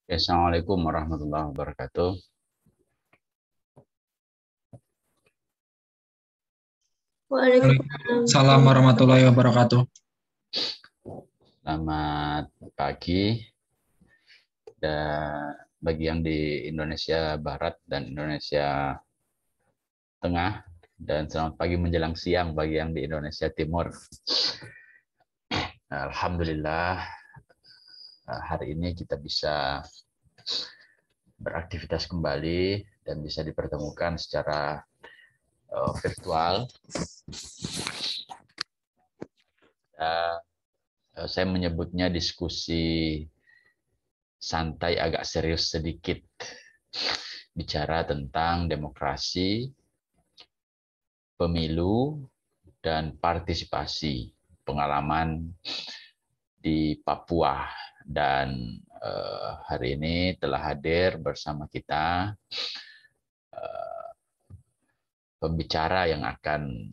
Assalamualaikum warahmatullahi wabarakatuh. Waalaikumsalam. Waalaikumsalam warahmatullahi wabarakatuh. Selamat pagi dan bagi yang di Indonesia Barat dan Indonesia Tengah, dan selamat pagi menjelang siang bagi yang di Indonesia Timur. Alhamdulillah hari ini kita bisa beraktivitas kembali dan bisa dipertemukan secara virtual. Saya menyebutnya diskusi santai agak serius sedikit, bicara tentang demokrasi, pemilu, dan partisipasi, pengalaman di Papua. Dan hari ini telah hadir bersama kita pembicara yang akan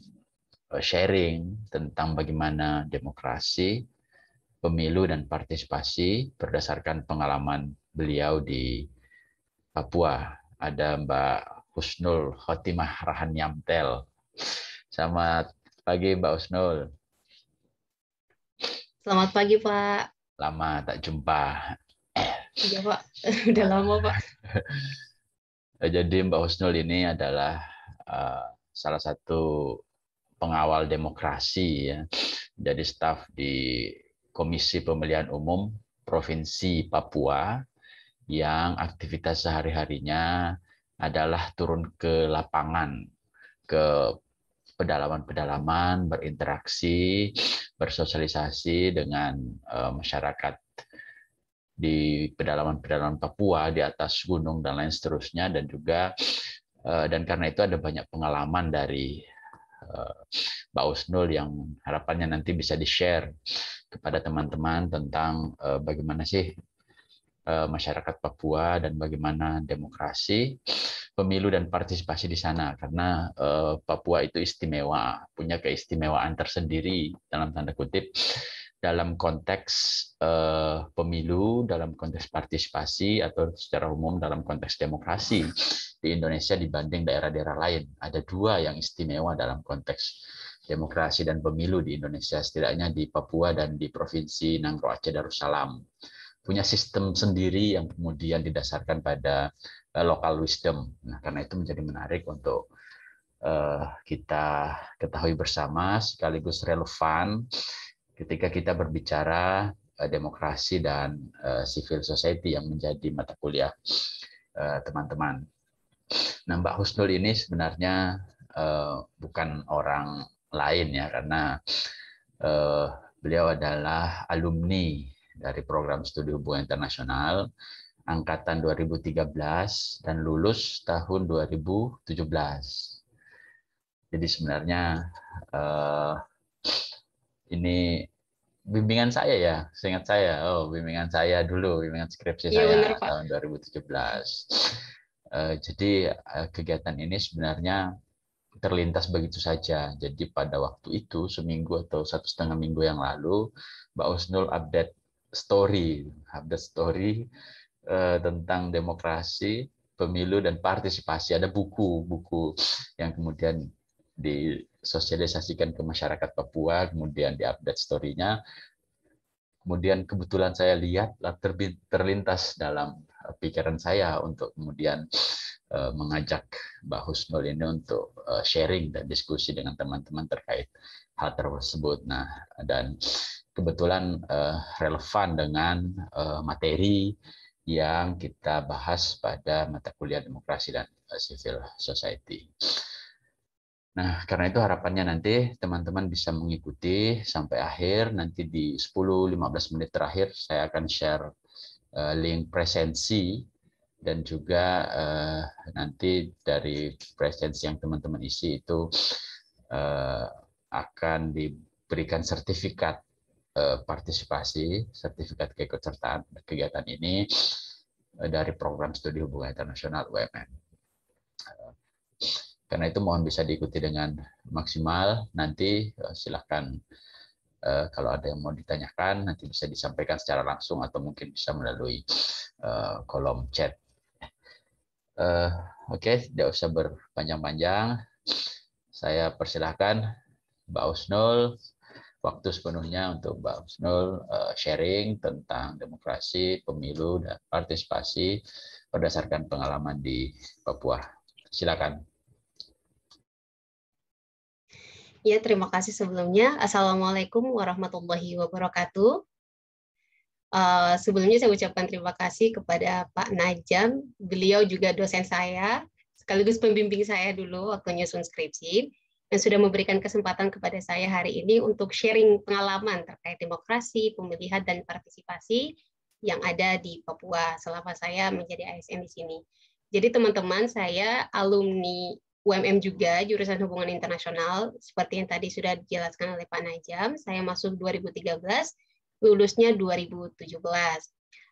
sharing tentang bagaimana demokrasi, pemilu, dan partisipasi berdasarkan pengalaman beliau di Papua. Ada Mbak Husnul Khotimah Rahan Yamtel. Selamat pagi Mbak Husnul. Selamat pagi, Pak. Lama tak jumpa. Iya, Pak. Udah lama, Pak. Jadi Mbak Husnul ini adalah salah satu pengawal demokrasi, ya. Jadi staf di Komisi Pemilihan Umum Provinsi Papua yang aktivitas sehari-harinya adalah turun ke lapangan, ke pedalaman-pedalaman, berinteraksi, bersosialisasi dengan masyarakat di pedalaman-pedalaman Papua, di atas gunung dan lain seterusnya, dan juga dan karena itu ada banyak pengalaman dari Mbak Usnul yang harapannya nanti bisa di-share kepada teman-teman tentang bagaimana sih masyarakat Papua dan bagaimana demokrasi, pemilu, dan partisipasi di sana. Karena Papua itu istimewa, punya keistimewaan tersendiri dalam tanda kutip dalam konteks pemilu, dalam konteks partisipasi, atau secara umum dalam konteks demokrasi di Indonesia dibanding daerah-daerah lain. Ada dua yang istimewa dalam konteks demokrasi dan pemilu di Indonesia, setidaknya di Papua dan di Provinsi Nangro Aceh Darussalam. Punya sistem sendiri yang kemudian didasarkan pada local wisdom. Nah, karena itu menjadi menarik untuk kita ketahui bersama, sekaligus relevan ketika kita berbicara demokrasi dan civil society yang menjadi mata kuliah teman-teman. Nah, Mbak Husnul ini sebenarnya bukan orang lain, ya, karena beliau adalah alumni dari program studi hubungan internasional angkatan 2013 dan lulus tahun 2017. Jadi sebenarnya ini bimbingan saya, ya, seingat saya. Bimbingan saya dulu, bimbingan skripsi Iya, bener, saya Pak. tahun 2017. Jadi kegiatan ini sebenarnya terlintas begitu saja. Jadi pada waktu itu, seminggu atau 1,5 minggu yang lalu, Mbak Usnul update story tentang demokrasi, pemilu, dan partisipasi. Ada buku-buku yang kemudian disosialisasikan ke masyarakat Papua, kemudian diupdate story-nya. Kemudian kebetulan saya lihat terlintas dalam pikiran saya untuk kemudian mengajak Mbak Husnul ini untuk sharing dan diskusi dengan teman-teman terkait hal tersebut. Nah, dan kebetulan relevan dengan materi yang kita bahas pada mata kuliah demokrasi dan civil society. Nah, karena itu harapannya nanti teman-teman bisa mengikuti sampai akhir. Nanti di 10-15 menit terakhir saya akan share link presensi, dan juga nanti dari presensi yang teman-teman isi itu akan diberikan sertifikat partisipasi, sertifikat keikutsertaan kegiatan ini dari program studi hubungan internasional UMN. Karena itu mohon bisa diikuti dengan maksimal. Nanti silahkan kalau ada yang mau ditanyakan nanti bisa disampaikan secara langsung atau mungkin bisa melalui kolom chat. Oke, tidak usah berpanjang-panjang. Saya persilahkan Mbak Husnul, waktu sepenuhnya untuk Mbak Husnul sharing tentang demokrasi, pemilu, dan partisipasi berdasarkan pengalaman di Papua. Silakan. Ya, terima kasih sebelumnya. Assalamualaikum warahmatullahi wabarakatuh. Sebelumnya saya ucapkan terima kasih kepada Pak Najam. Beliau juga dosen saya, sekaligus pembimbing saya dulu waktu nyusun skripsi, dan sudah memberikan kesempatan kepada saya hari ini untuk sharing pengalaman terkait demokrasi, pemilihan, dan partisipasi yang ada di Papua selama saya menjadi ASN di sini. Jadi teman-teman, saya alumni UMM juga, jurusan hubungan internasional, seperti yang tadi sudah dijelaskan oleh Pak Najam. Saya masuk 2013, lulusnya 2017.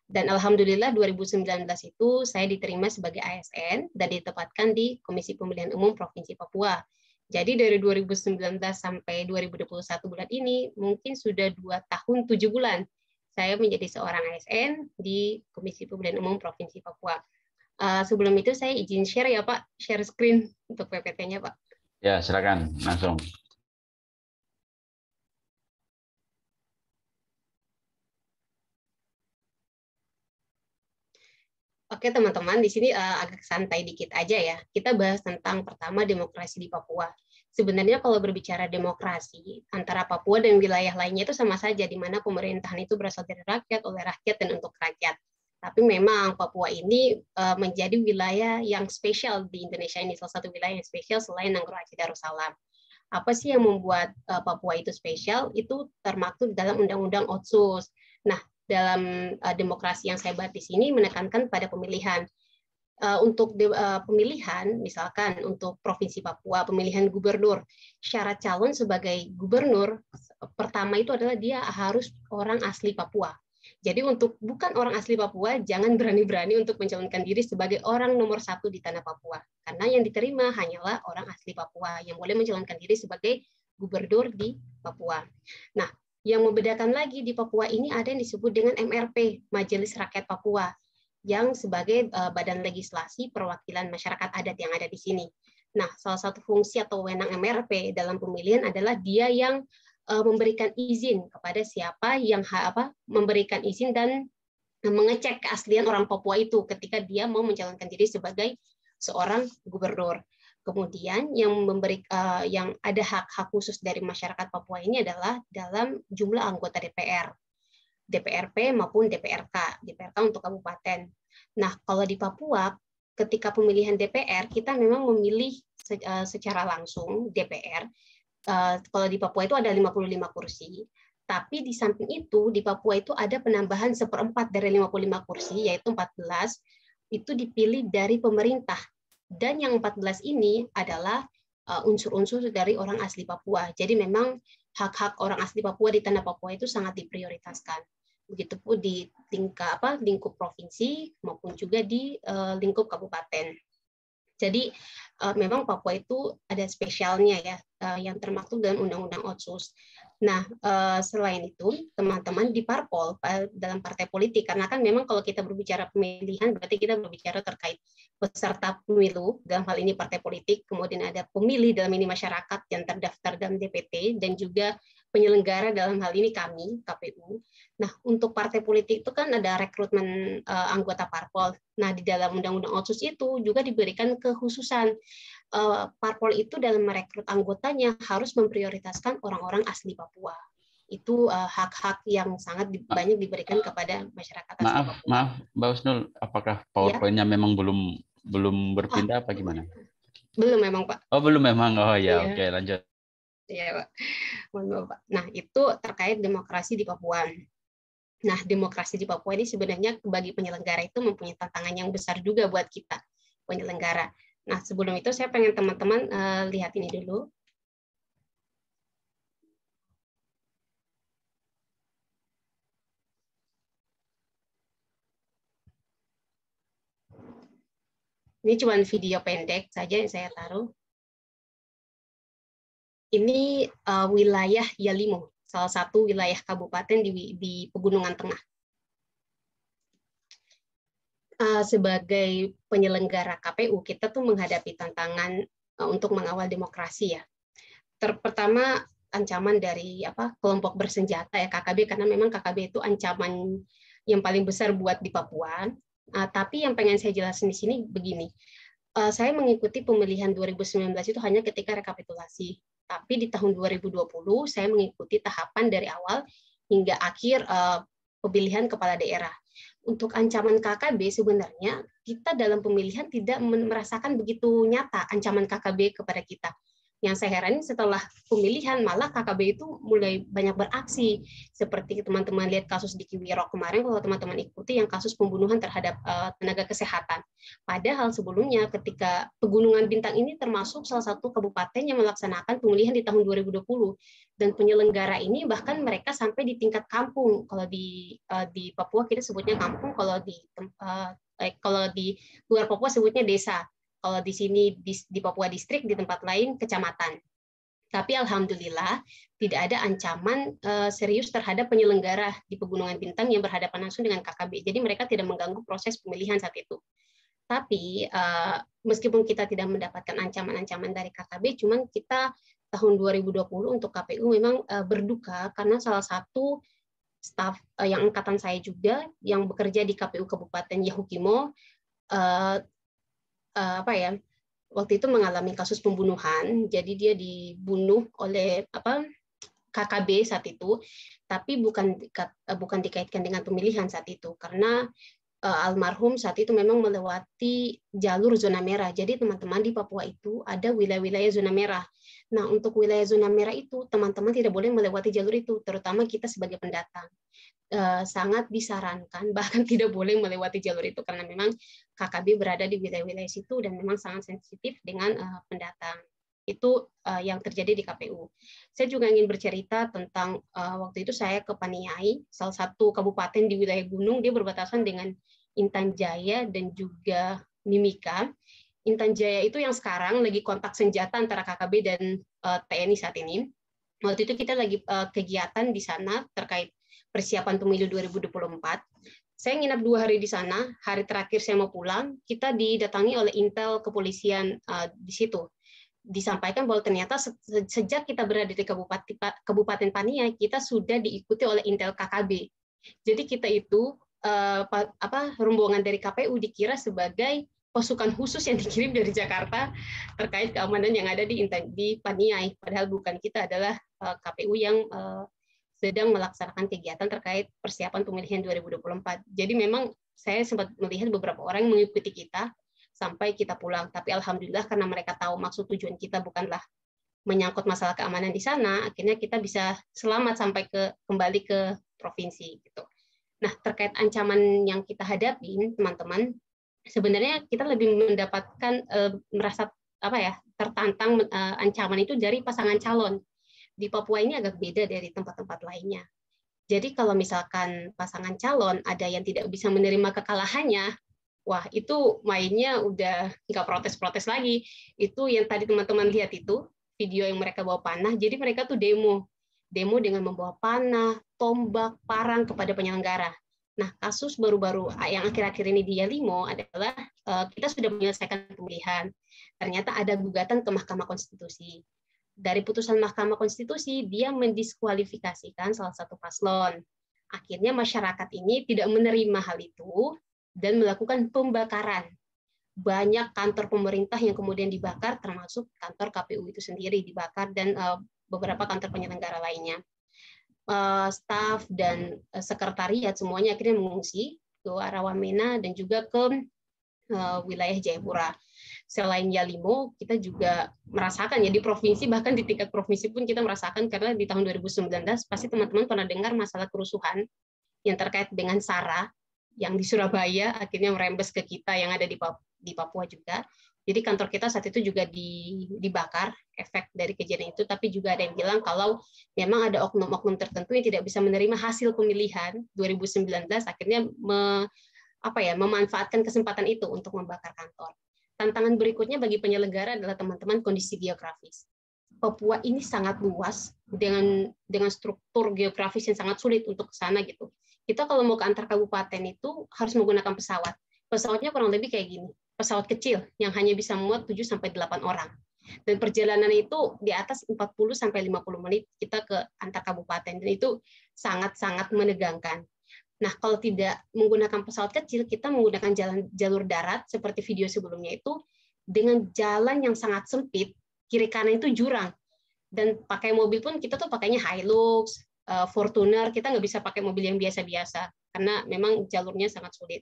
Dan alhamdulillah 2019 itu saya diterima sebagai ASN dan ditempatkan di Komisi Pemilihan Umum Provinsi Papua. Jadi dari 2019 sampai 2021 bulan ini mungkin sudah 2 tahun 7 bulan saya menjadi seorang ASN di Komisi Pemilihan Umum Provinsi Papua. Sebelum itu saya izin share ya Pak, share screen untuk PPT-nya Pak. Ya, silakan langsung. Oke teman-teman, di sini agak santai dikit aja ya. Kita bahas tentang pertama demokrasi di Papua. Sebenarnya kalau berbicara demokrasi, antara Papua dan wilayah lainnya itu sama saja, di mana pemerintahan itu berasal dari rakyat, oleh rakyat, dan untuk rakyat. Tapi memang Papua ini menjadi wilayah yang spesial di Indonesia, ini salah satu wilayah yang spesial selain Nanggroe Aceh Darussalam. Apa sih yang membuat Papua itu spesial? Itu termaktub dalam Undang-Undang Otsus. Nah, dalam demokrasi yang saya bahas di sini menekankan pada pemilihan. Untuk pemilihan, misalkan untuk Provinsi Papua, pemilihan gubernur, syarat calon sebagai gubernur pertama itu adalah dia harus orang asli Papua. Jadi untuk bukan orang asli Papua, jangan berani-berani untuk mencalonkan diri sebagai orang nomor 1 di tanah Papua. Karena yang diterima hanyalah orang asli Papua yang boleh mencalonkan diri sebagai gubernur di Papua. Nah, yang membedakan lagi di Papua ini ada yang disebut dengan MRP, Majelis Rakyat Papua, yang sebagai badan legislasi perwakilan masyarakat adat yang ada di sini. Nah, salah satu fungsi atau wewenang MRP dalam pemilihan adalah dia yang memberikan izin kepada siapa yang memberikan izin dan mengecek keaslian orang Papua itu ketika dia mau mencalonkan diri sebagai seorang gubernur. Kemudian yang yang ada hak-hak khusus dari masyarakat Papua ini adalah dalam jumlah anggota DPR, DPRP maupun DPRK, DPRK untuk kabupaten. Nah, kalau di Papua, ketika pemilihan DPR, kita memang memilih secara langsung DPR. Kalau di Papua itu ada 55 kursi, tapi di samping itu, di Papua itu ada penambahan 1/4 dari 55 kursi, yaitu 14, itu dipilih dari pemerintah. Dan yang 14 ini adalah unsur-unsur dari orang asli Papua. Jadi memang hak-hak orang asli Papua di tanah Papua itu sangat diprioritaskan. Begitupun di lingkup provinsi maupun juga di lingkup kabupaten. Jadi memang Papua itu ada spesialnya ya, yang termaktub dalam Undang-Undang Otsus. Nah, selain itu, teman-teman di parpol, dalam partai politik, karena kan memang kalau kita berbicara pemilihan, berarti kita berbicara terkait peserta pemilu, dalam hal ini partai politik, kemudian ada pemilih dalam ini masyarakat yang terdaftar dalam DPT, dan juga penyelenggara dalam hal ini kami, KPU. Nah, untuk partai politik itu kan ada rekrutmen anggota parpol. Nah, di dalam Undang-Undang Otsus itu juga diberikan kekhususan. Parpol itu dalam merekrut anggotanya harus memprioritaskan orang-orang asli Papua. Itu hak-hak yang sangat banyak diberikan kepada masyarakat asli Papua. Maaf, Mbak Husnul, apakah PowerPoint-nya memang belum berpindah apa gimana? Belum memang, Pak. Oh, belum memang. Oh ya, oke, lanjut. Iya, Pak. Pak. Nah, itu terkait demokrasi di Papua. Nah, demokrasi di Papua ini sebenarnya bagi penyelenggara itu mempunyai tantangan yang besar juga buat kita, penyelenggara. Nah, sebelum itu saya pengen teman-teman lihat ini dulu. Ini cuma video pendek saja yang saya taruh. Ini wilayah Yalimo, salah satu wilayah kabupaten di Pegunungan Tengah. sebagai penyelenggara KPU, kita tuh menghadapi tantangan untuk mengawal demokrasi ya. Pertama, ancaman dari kelompok bersenjata ya KKB, karena memang KKB itu ancaman yang paling besar buat di Papua. Tapi yang pengen saya jelasin di sini begini, saya mengikuti pemilihan 2019 itu hanya ketika rekapitulasi. Tapi di tahun 2020 saya mengikuti tahapan dari awal hingga akhir pemilihan kepala daerah. Untuk ancaman KKB sebenarnya kita dalam pemilihan tidak merasakan begitu nyata ancaman KKB kepada kita. Yang saya heran setelah pemilihan malah KKB itu mulai banyak beraksi. Seperti teman-teman lihat kasus di Kiwirok kemarin, kalau teman-teman ikuti yang kasus pembunuhan terhadap tenaga kesehatan. Padahal sebelumnya ketika Pegunungan Bintang ini termasuk salah satu kabupaten yang melaksanakan pemilihan di tahun 2020. Dan penyelenggara ini bahkan mereka sampai di tingkat kampung. Kalau di Papua kita sebutnya kampung, kalau di luar Papua sebutnya desa. Kalau di sini di Papua distrik, di tempat lain kecamatan. Tapi alhamdulillah tidak ada ancaman serius terhadap penyelenggara di Pegunungan Bintang yang berhadapan langsung dengan KKB. Jadi mereka tidak mengganggu proses pemilihan saat itu. Tapi meskipun kita tidak mendapatkan ancaman-ancaman dari KKB, cuman kita tahun 2020 untuk KPU memang berduka karena salah satu staf yang angkatan saya juga yang bekerja di KPU Kabupaten Yahukimo waktu itu mengalami kasus pembunuhan. Jadi dia dibunuh oleh KKB saat itu, tapi bukan dikaitkan dengan pemilihan saat itu karena almarhum saat itu memang melewati jalur zona merah. Jadi teman-teman di Papua itu ada wilayah-wilayah zona merah. Nah, untuk wilayah zona merah itu teman-teman tidak boleh melewati jalur itu, terutama kita sebagai pendatang. Sangat disarankan bahkan tidak boleh melewati jalur itu karena memang KKB berada di wilayah-wilayah situ dan memang sangat sensitif dengan pendatang. Itu yang terjadi di KPU. Saya juga ingin bercerita tentang waktu itu saya ke Paniai, salah satu kabupaten di wilayah gunung, dia berbatasan dengan Intan Jaya dan juga Mimika. Intan Jaya itu yang sekarang lagi kontak senjata antara KKB dan TNI saat ini. Waktu itu kita lagi kegiatan di sana terkait persiapan pemilu 2024. Saya nginap 2 hari di sana. Hari terakhir saya mau pulang, kita didatangi oleh intel kepolisian di situ. Disampaikan bahwa ternyata sejak kita berada di Kabupaten Paniai, kita sudah diikuti oleh intel KKB. Jadi kita itu rombongan dari KPU dikira sebagai pasukan khusus yang dikirim dari Jakarta terkait keamanan yang ada di Paniai. Padahal bukan, kita adalah KPU yang sedang melaksanakan kegiatan terkait persiapan pemilihan 2024. Jadi memang saya sempat melihat beberapa orang yang mengikuti kita sampai kita pulang. Tapi alhamdulillah karena mereka tahu maksud tujuan kita bukanlah menyangkut masalah keamanan di sana, akhirnya kita bisa selamat sampai kembali ke provinsi gitu. Nah, terkait ancaman yang kita hadapi, teman-teman, sebenarnya kita lebih mendapatkan merasa tertantang ancaman itu dari pasangan calon. Di Papua ini agak beda dari tempat-tempat lainnya. Jadi kalau misalkan pasangan calon ada yang tidak bisa menerima kekalahannya, wah itu mainnya udah nggak protes-protes lagi. Itu yang tadi teman-teman lihat itu, video yang mereka bawa panah, jadi mereka tuh demo dengan membawa panah, tombak, parang kepada penyelenggara. Nah, kasus baru-baru yang akhir-akhir ini di Yalimo adalah kita sudah menyelesaikan pemilihan. Ternyata ada gugatan ke Mahkamah Konstitusi. Dari putusan Mahkamah Konstitusi, dia mendiskualifikasikan salah satu paslon. Akhirnya masyarakat ini tidak menerima hal itu dan melakukan pembakaran. Banyak kantor pemerintah yang kemudian dibakar, termasuk kantor KPU itu sendiri dibakar dan beberapa kantor penyelenggara lainnya. Staf dan sekretariat semuanya akhirnya mengungsi ke arah Wamena dan juga ke wilayah Jayapura. Selain Yalimo, kita juga merasakan ya di provinsi, bahkan di tingkat provinsi pun kita merasakan, karena di tahun 2019 pasti teman-teman pernah dengar masalah kerusuhan yang terkait dengan SARA yang di Surabaya akhirnya merembes ke kita yang ada di Papua juga. Jadi kantor kita saat itu juga dibakar, efek dari kejadian itu. Tapi juga ada yang bilang kalau memang ada oknum-oknum tertentu yang tidak bisa menerima hasil pemilihan 2019, akhirnya memanfaatkan kesempatan itu untuk membakar kantor. Tantangan berikutnya bagi penyelenggara adalah teman-teman kondisi geografis. Papua ini sangat luas dengan struktur geografis yang sangat sulit untuk ke sana gitu. Kita kalau mau ke antar kabupaten itu harus menggunakan pesawat. Pesawatnya kurang lebih kayak gini, pesawat kecil yang hanya bisa memuat 7-8 orang. Dan perjalanan itu di atas 40-50 menit kita ke antar kabupaten, dan itu sangat-sangat menegangkan. Nah, kalau tidak menggunakan pesawat kecil, kita menggunakan jalur darat seperti video sebelumnya itu, dengan jalan yang sangat sempit, kiri kanan itu jurang. Dan pakai mobil pun kita tuh pakainya Hilux, Fortuner, kita nggak bisa pakai mobil yang biasa-biasa, karena memang jalurnya sangat sulit.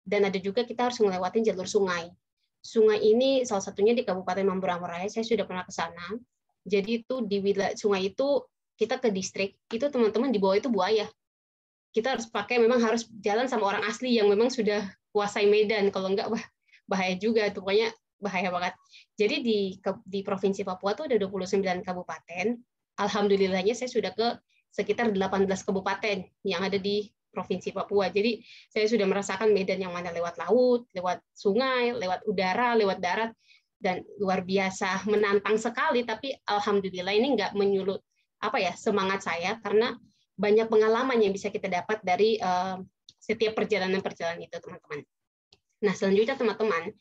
Dan ada juga kita harus melewati jalur sungai. Sungai ini salah satunya di Kabupaten Mamberamo Raya, saya sudah pernah ke sana. Jadi itu di wilayah sungai itu, kita ke distrik, itu teman-teman di bawah itu buaya. Kita harus pakai, memang harus jalan sama orang asli yang memang sudah kuasai medan, kalau enggak bahaya juga, itu pokoknya bahaya banget. Jadi di Provinsi Papua tuh ada 29 kabupaten, alhamdulillahnya saya sudah ke sekitar 18 kabupaten yang ada di Provinsi Papua. Jadi saya sudah merasakan medan yang mana lewat laut, lewat sungai, lewat udara, lewat darat, dan luar biasa menantang sekali. Tapi alhamdulillah ini nggak menyulut semangat saya, karena banyak pengalaman yang bisa kita dapat dari setiap perjalanan itu, teman-teman. Nah, selanjutnya teman-teman,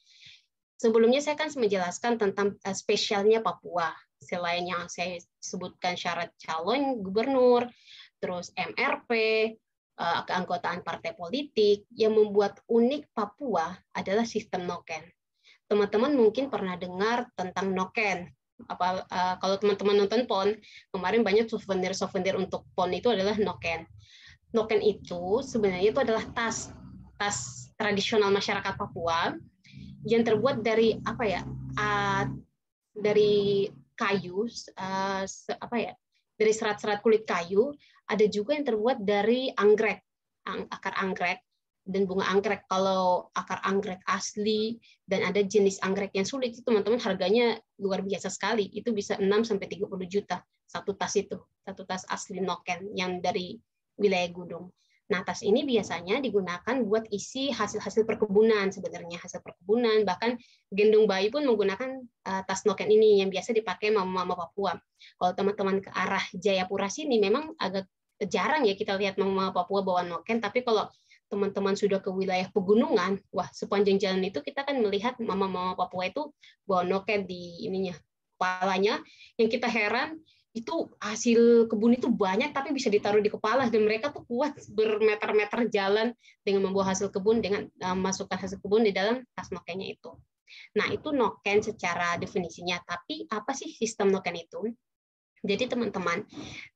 sebelumnya saya kan menjelaskan tentang spesialnya Papua. Selain yang saya sebutkan syarat calon gubernur, terus MRP, keanggotaan partai politik, yang membuat unik Papua adalah sistem noken. Teman-teman mungkin pernah dengar tentang noken. Kalau teman-teman nonton PON, kemarin banyak souvenir untuk PON itu adalah noken. Noken itu sebenarnya itu adalah tas tradisional masyarakat Papua yang terbuat dari dari kayu, dari serat-serat kulit kayu. Ada juga yang terbuat dari anggrek, akar anggrek dan bunga anggrek. Kalau akar anggrek asli dan ada jenis anggrek yang sulit, itu teman-teman harganya luar biasa sekali. Itu bisa 6-30 juta satu tas itu, satu tas asli noken yang dari wilayah Gudung. Nah, tas ini biasanya digunakan buat isi hasil-hasil perkebunan, sebenarnya hasil perkebunan, bahkan gendong bayi pun menggunakan tas noken ini yang biasa dipakai mama-mama Papua. Kalau teman-teman ke arah Jayapura sini memang agak jarang ya kita lihat mama Papua bawa noken, tapi kalau teman-teman sudah ke wilayah pegunungan, wah, sepanjang jalan itu kita kan melihat mama-mama Papua itu bawa noken di ininya, kepalanya, yang kita heran itu hasil kebun itu banyak tapi bisa ditaruh di kepala, dan mereka tuh kuat bermeter-meter jalan dengan membawa hasil kebun, dengan masukkan hasil kebun di dalam tas nokennya itu. Nah, itu noken secara definisinya. Tapi apa sih sistem noken itu? Jadi teman-teman,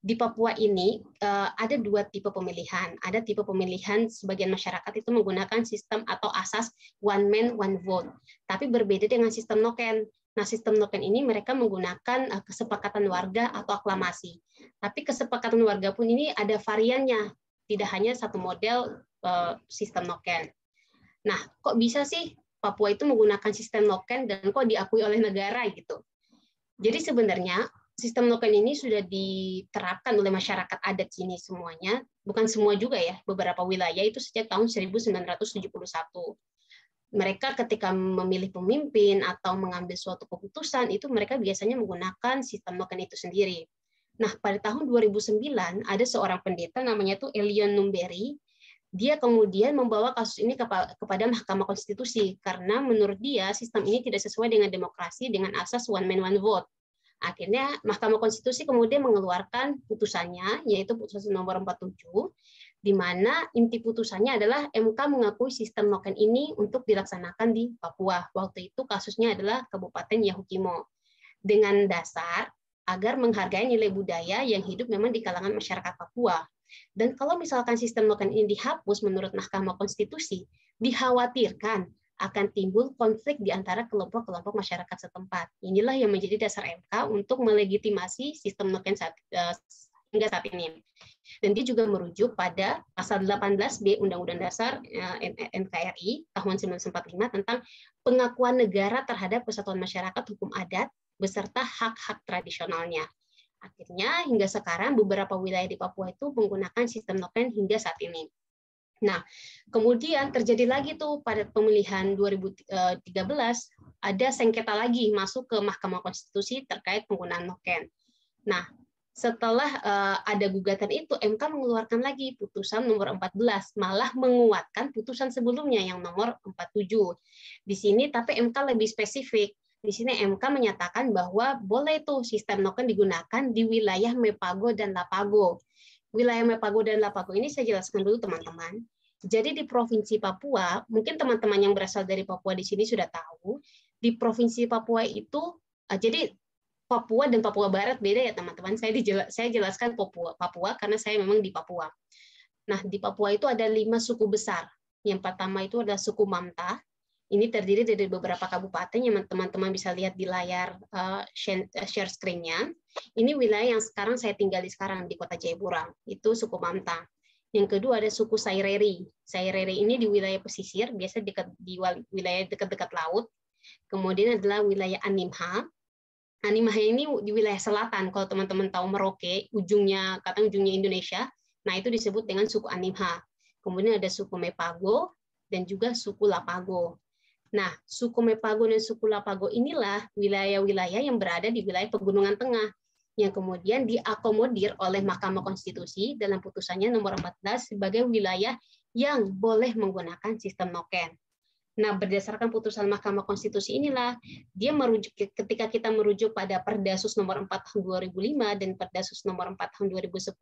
di Papua ini ada dua tipe pemilihan. Ada tipe pemilihan sebagian masyarakat itu menggunakan sistem atau asas one man one vote, tapi berbeda dengan sistem noken. Nah, sistem noken ini mereka menggunakan kesepakatan warga atau aklamasi. Tapi kesepakatan warga pun ini ada variannya, tidak hanya satu model sistem noken. Nah, kok bisa sih Papua itu menggunakan sistem noken dan kok diakui oleh negara gitu? Jadi sebenarnya sistem noken ini sudah diterapkan oleh masyarakat adat sini semuanya, bukan semua juga ya, beberapa wilayah itu sejak tahun 1971. Mereka ketika memilih pemimpin atau mengambil suatu keputusan, itu mereka biasanya menggunakan sistem noken itu sendiri. Nah, pada tahun 2009, ada seorang pendeta namanya tuh Elion Numberi. Dia kemudian membawa kasus ini kepada Mahkamah Konstitusi, karena menurut dia sistem ini tidak sesuai dengan demokrasi dengan asas one man one vote. Akhirnya Mahkamah Konstitusi kemudian mengeluarkan putusannya, yaitu putusan nomor 47, di mana inti putusannya adalah MK mengakui sistem noken ini untuk dilaksanakan di Papua. Waktu itu kasusnya adalah Kabupaten Yahukimo, dengan dasar agar menghargai nilai budaya yang hidup memang di kalangan masyarakat Papua. Dan kalau misalkan sistem noken ini dihapus menurut Mahkamah Konstitusi, dikhawatirkan akan timbul konflik di antara kelompok-kelompok masyarakat setempat. Inilah yang menjadi dasar MK untuk melegitimasi sistem noken hingga saat ini. Dan dia juga merujuk pada pasal 18B Undang-Undang Dasar NKRI tahun 1945 tentang pengakuan negara terhadap kesatuan masyarakat hukum adat beserta hak-hak tradisionalnya. Akhirnya hingga sekarang beberapa wilayah di Papua itu menggunakan sistem noken hingga saat ini. Nah, kemudian terjadi lagi tuh pada pemilihan 2013, ada sengketa lagi masuk ke Mahkamah Konstitusi terkait penggunaan noken. Nah, setelah ada gugatan itu, MK mengeluarkan lagi putusan nomor 14, malah menguatkan putusan sebelumnya yang nomor 47. Di sini tapi MK lebih spesifik. Di sini MK menyatakan bahwa boleh tuh sistem noken digunakan di wilayah Mepago dan Lapago. Wilayah Mepago dan Lapago ini saya jelaskan dulu teman-teman. Jadi di Provinsi Papua, mungkin teman-teman yang berasal dari Papua di sini sudah tahu, di Provinsi Papua itu, jadi Papua dan Papua Barat beda ya teman-teman. Saya jelaskan Papua karena saya memang di Papua. Nah, di Papua itu ada 5 suku besar. Yang pertama itu adalah suku Mamta. Ini terdiri dari beberapa kabupaten yang teman-teman bisa lihat di layar share screen-nya. Ini wilayah yang sekarang saya tinggali sekarang di Kota Jayapura. Itu suku Mamta. Yang kedua ada suku Saireri. Saireri ini di wilayah pesisir, biasa di wilayah dekat-dekat laut. Kemudian adalah wilayah Animha. Animha ini di wilayah selatan. Kalau teman-teman tahu Merauke, ujungnya Indonesia, nah itu disebut dengan suku Animha. Kemudian ada suku Mepago dan juga suku Lapago. Nah, suku Mepago dan suku Lapago inilah wilayah-wilayah yang berada di wilayah Pegunungan Tengah yang kemudian diakomodir oleh Mahkamah Konstitusi dalam putusannya nomor 14 sebagai wilayah yang boleh menggunakan sistem noken. Nah, berdasarkan putusan Mahkamah Konstitusi inilah, dia merujuk, ketika kita merujuk pada Perdasus nomor 4 tahun 2005 dan Perdasus nomor 4 tahun 2010,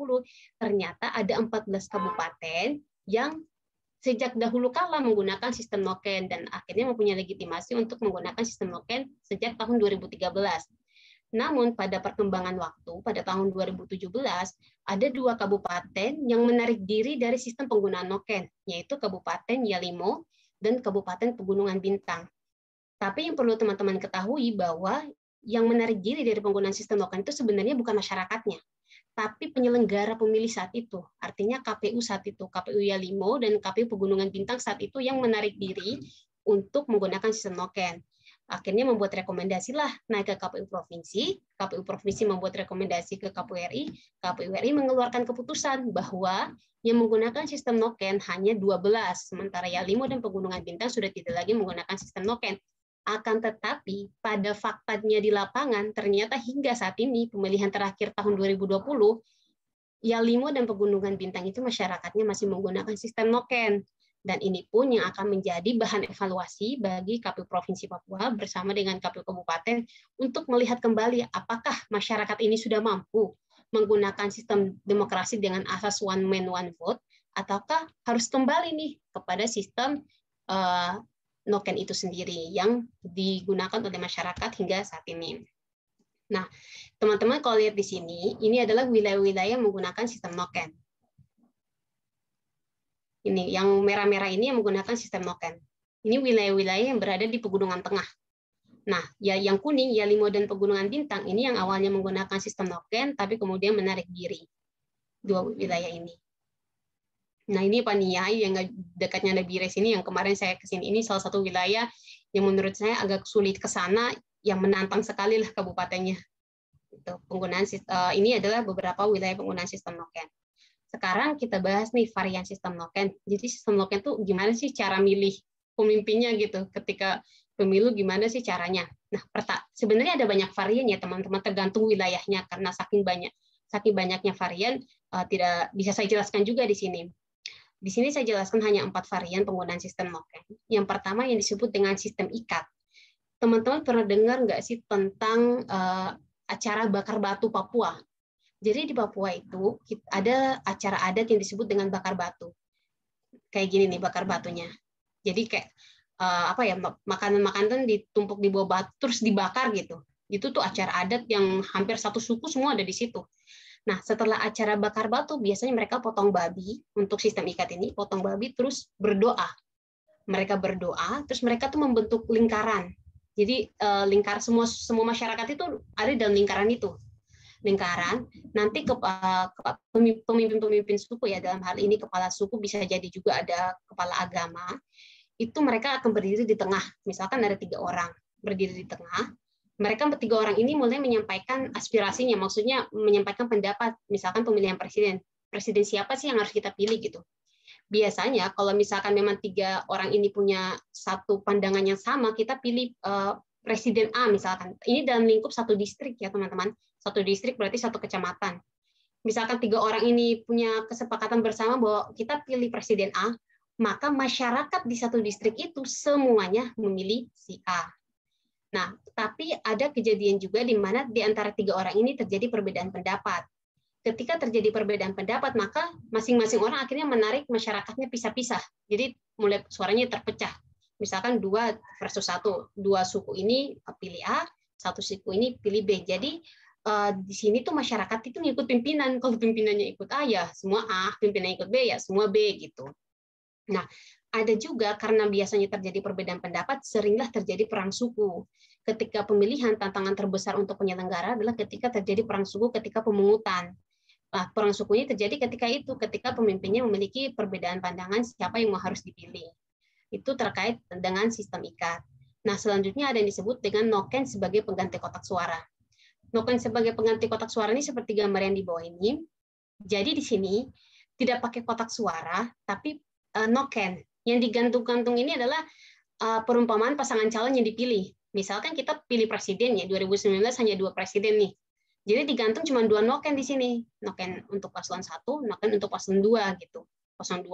ternyata ada 14 kabupaten yang sejak dahulu kala menggunakan sistem noken dan akhirnya mempunyai legitimasi untuk menggunakan sistem noken sejak tahun 2013. Namun pada perkembangan waktu, pada tahun 2017, ada 2 kabupaten yang menarik diri dari sistem penggunaan noken, yaitu Kabupaten Yalimo dan Kabupaten Pegunungan Bintang. Tapi yang perlu teman-teman ketahui bahwa yang menarik diri dari penggunaan sistem noken itu sebenarnya bukan masyarakatnya, tapi penyelenggara pemilih saat itu. Artinya KPU saat itu, KPU Yalimo dan KPU Pegunungan Bintang saat itu yang menarik diri untuk menggunakan sistem noken. Akhirnya membuat rekomendasi lah naik ke KPU Provinsi membuat rekomendasi ke KPU RI mengeluarkan keputusan bahwa yang menggunakan sistem noken hanya 12, sementara Yalimo dan Pegunungan Bintang sudah tidak lagi menggunakan sistem noken. Akan tetapi pada faktanya di lapangan ternyata hingga saat ini pemilihan terakhir tahun 2020 Yalimo dan Pegunungan Bintang itu masyarakatnya masih menggunakan sistem noken dan ini pun yang akan menjadi bahan evaluasi bagi KPU Provinsi Papua bersama dengan KPU Kabupaten untuk melihat kembali apakah masyarakat ini sudah mampu menggunakan sistem demokrasi dengan asas one man one vote ataukah harus kembali nih kepada sistem noken itu sendiri yang digunakan oleh masyarakat hingga saat ini. Nah, teman-teman kalau lihat di sini, ini adalah wilayah-wilayah yang menggunakan sistem noken. Ini yang merah-merah ini yang menggunakan sistem noken. Ini wilayah-wilayah yang berada di Pegunungan Tengah. Nah, ya yang kuning, Yalimo dan Pegunungan Bintang ini yang awalnya menggunakan sistem noken, tapi kemudian menarik diri. 2 wilayah ini. Nah, ini Paniai yang dekatnya Nabires ini yang kemarin saya ke sini. Ini salah satu wilayah yang menurut saya agak sulit ke sana, yang menantang sekali lah kabupatennya. Itu penggunaan ini adalah beberapa wilayah penggunaan sistem noken. Sekarang kita bahas nih varian sistem noken. Jadi sistem noken tuh gimana sih cara milih pemimpinnya gitu ketika pemilu, gimana sih caranya? Nah, sebenarnya ada banyak varian ya teman-teman, tergantung wilayahnya karena saking banyaknya varian tidak bisa saya jelaskan juga di sini. Di sini saya jelaskan hanya 4 varian penggunaan sistem noken. Yang pertama yang disebut dengan sistem ikat. Teman-teman pernah dengar nggak sih tentang acara bakar batu Papua? Jadi di Papua itu ada acara adat yang disebut dengan bakar batu. Kayak gini nih bakar batunya. Jadi kayak makanan-makanan ditumpuk di bawah batu terus dibakar gitu. Itu tuh acara adat yang hampir satu suku semua ada di situ. Nah, setelah acara bakar batu, biasanya mereka potong babi untuk sistem ikat ini, potong babi terus berdoa. Mereka berdoa, terus mereka tuh membentuk lingkaran. Jadi lingkar semua masyarakat itu ada dalam lingkaran itu. Lingkaran, nanti pemimpin-pemimpin suku ya, dalam hal ini kepala suku bisa jadi juga ada kepala agama, itu mereka akan berdiri di tengah. Misalkan ada 3 orang berdiri di tengah. Mereka 3 orang ini mulai menyampaikan aspirasinya, maksudnya menyampaikan pendapat, misalkan pemilihan presiden. Presiden siapa sih yang harus kita pilih gitu. Biasanya kalau misalkan memang 3 orang ini punya satu pandangan yang sama, kita pilih Presiden A misalkan. Ini dalam lingkup satu distrik ya teman-teman. Satu distrik berarti satu kecamatan. Misalkan 3 orang ini punya kesepakatan bersama bahwa kita pilih Presiden A, maka masyarakat di satu distrik itu semuanya memilih si A. Nah, tapi ada kejadian juga di mana di antara 3 orang ini terjadi perbedaan pendapat. Ketika terjadi perbedaan pendapat, maka masing-masing orang akhirnya menarik masyarakatnya pisah-pisah. Jadi mulai suaranya terpecah. Misalkan 2 versus 1, 2 suku ini pilih A, 1 suku ini pilih B. Jadi di sini tuh masyarakat itu ngikut pimpinan. Kalau pimpinannya ikut A ya semua A, pimpinannya ikut B ya semua B gitu. Nah, ada juga karena biasanya terjadi perbedaan pendapat, seringlah terjadi perang suku. Ketika pemilihan, tantangan terbesar untuk penyelenggara adalah ketika terjadi perang suku ketika pemungutan. Nah, perang suku ini terjadi ketika pemimpinnya memiliki perbedaan pandangan siapa yang harus dipilih. Itu terkait dengan sistem ikat. Nah, selanjutnya ada yang disebut dengan noken sebagai pengganti kotak suara. Noken sebagai pengganti kotak suara ini seperti gambar yang di bawah ini. Jadi di sini tidak pakai kotak suara, tapi noken. Yang digantung-gantung ini adalah perumpamaan pasangan calon yang dipilih. Misalkan kita pilih presiden ya, 2019 hanya 2 presiden nih. Jadi digantung cuma 2 noken di sini. Noken untuk paslon 1, noken untuk paslon 2 gitu. 02.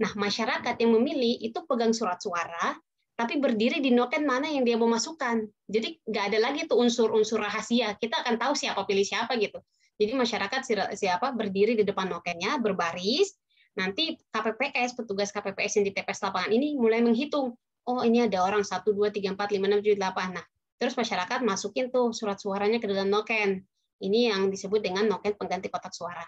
Nah, masyarakat yang memilih itu pegang surat suara, tapi berdiri di noken mana yang dia mau masukkan. Jadi nggak ada lagi tuh unsur-unsur rahasia. Kita akan tahu siapa pilih siapa gitu. Jadi masyarakat siapa berdiri di depan nokennya, berbaris. Nanti KPPS, petugas KPPS yang di TPS lapangan ini mulai menghitung. Oh, ini ada orang 1, 2, 3, 4, 5, 6, 7, 8. Nah, terus masyarakat masukin tuh surat suaranya ke dalam noken. Ini yang disebut dengan noken pengganti kotak suara.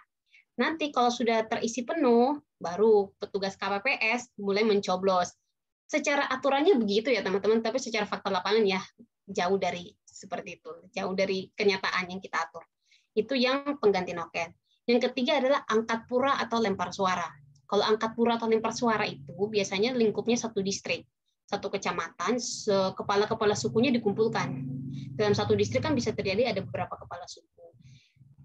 Nanti kalau sudah terisi penuh, baru petugas KPPS mulai mencoblos. Secara aturannya begitu ya teman-teman, tapi secara fakta lapangan ya jauh dari seperti itu, jauh dari kenyataan yang kita atur. Itu yang pengganti noken. Yang ketiga adalah angkat pura atau lempar suara. Kalau angkat pura atau lempar suara itu biasanya lingkupnya satu distrik, satu kecamatan, kepala-kepala sukunya dikumpulkan. Dalam satu distrik kan bisa terjadi ada beberapa kepala suku.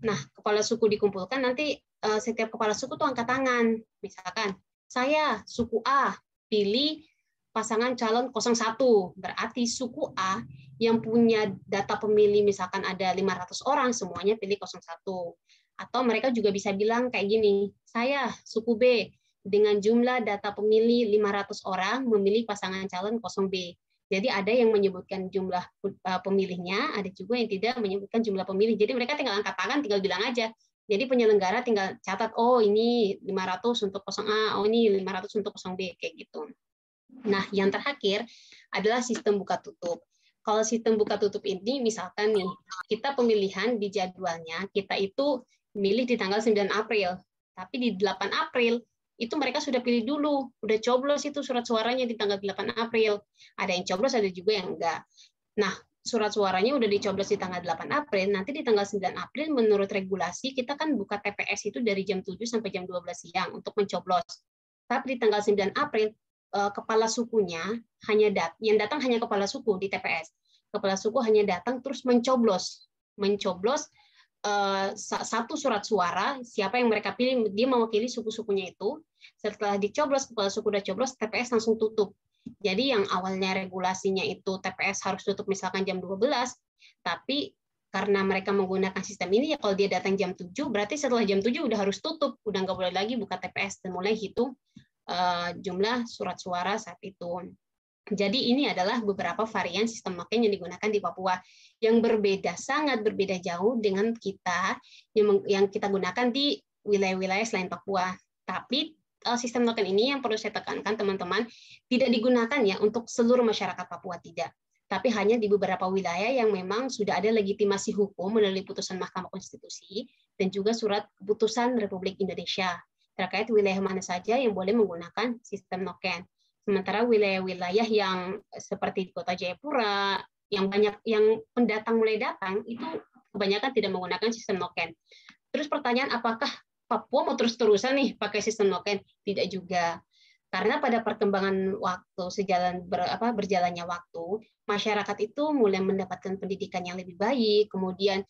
Nah, kepala suku dikumpulkan, nanti setiap kepala suku tuh angkat tangan. Misalkan, saya suku A pilih pasangan calon 01. Berarti suku A yang punya data pemilih misalkan ada 500 orang, semuanya pilih 01. Atau mereka juga bisa bilang kayak gini, saya suku B dengan jumlah data pemilih 500 orang memilih pasangan calon 0B. Jadi ada yang menyebutkan jumlah pemilihnya, ada juga yang tidak menyebutkan jumlah pemilih. Jadi mereka tinggal angkat tangan, tinggal bilang aja. Jadi penyelenggara tinggal catat, oh ini 500 untuk 0A, oh ini 500 untuk 0B, kayak gitu. Nah, yang terakhir adalah sistem buka tutup. Kalau sistem buka tutup ini, misalkan nih, kita pemilihan di jadwalnya, kita itu milih di tanggal 9 April. Tapi di 8 April, itu mereka sudah pilih dulu, udah coblos itu surat suaranya di tanggal 8 April. Ada yang coblos, ada juga yang enggak. Nah, surat suaranya udah dicoblos di tanggal 8 April, nanti di tanggal 9 April menurut regulasi kita kan buka TPS itu dari jam 7 sampai jam 12 siang untuk mencoblos. Tapi di tanggal 9 April kepala sukunya yang datang hanya kepala suku di TPS. Kepala suku hanya datang terus mencoblos satu surat suara, siapa yang mereka pilih, dia mewakili suku-sukunya itu. Setelah dicoblos, kepala suku udah coblos, TPS langsung tutup. Jadi yang awalnya regulasinya itu TPS harus tutup misalkan jam 12, tapi karena mereka menggunakan sistem ini, ya kalau dia datang jam 7, berarti setelah jam 7 udah harus tutup, udah nggak boleh lagi buka TPS, dan mulai hitung jumlah surat suara saat itu. Jadi ini adalah beberapa varian sistem noken yang digunakan di Papua yang berbeda, sangat berbeda jauh dengan kita yang kita gunakan di wilayah-wilayah selain Papua. Tapi sistem noken ini yang perlu saya tekankan teman-teman, tidak digunakan ya untuk seluruh masyarakat Papua, tidak. Tapi hanya di beberapa wilayah yang memang sudah ada legitimasi hukum melalui putusan Mahkamah Konstitusi dan juga surat keputusan Republik Indonesia terkait wilayah mana saja yang boleh menggunakan sistem noken. Sementara wilayah-wilayah yang seperti di Kota Jayapura, yang banyak yang pendatang mulai datang, itu kebanyakan tidak menggunakan sistem noken. Terus pertanyaan, apakah Papua mau terus-terusan nih pakai sistem noken? Tidak juga. Karena pada perkembangan waktu, berjalannya waktu, masyarakat itu mulai mendapatkan pendidikan yang lebih baik, kemudian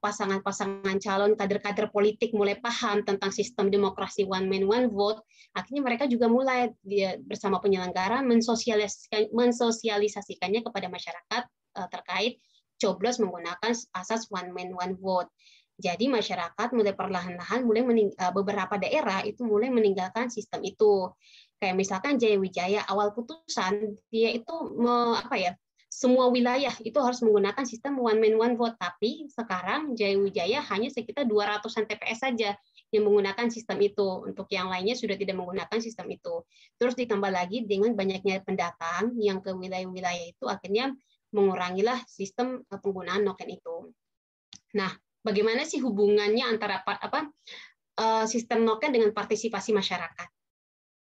pasangan-pasangan calon kader-kader politik mulai paham tentang sistem demokrasi one man one vote, akhirnya mereka juga mulai bersama penyelenggara mensosialisasikannya kepada masyarakat terkait coblos menggunakan asas one man one vote. Jadi masyarakat mulai perlahan-lahan beberapa daerah itu mulai meninggalkan sistem itu. Kayak misalkan Jayawijaya awal putusan dia itu semua wilayah itu harus menggunakan sistem one man one vote, tapi sekarang Jayawijaya hanya sekitar 200-an TPS saja yang menggunakan sistem itu. Untuk yang lainnya sudah tidak menggunakan sistem itu. Terus ditambah lagi dengan banyaknya pendatang yang ke wilayah-wilayah itu akhirnya mengurangilah sistem penggunaan noken itu. Nah, bagaimana sih hubungannya antara sistem noken dengan partisipasi masyarakat?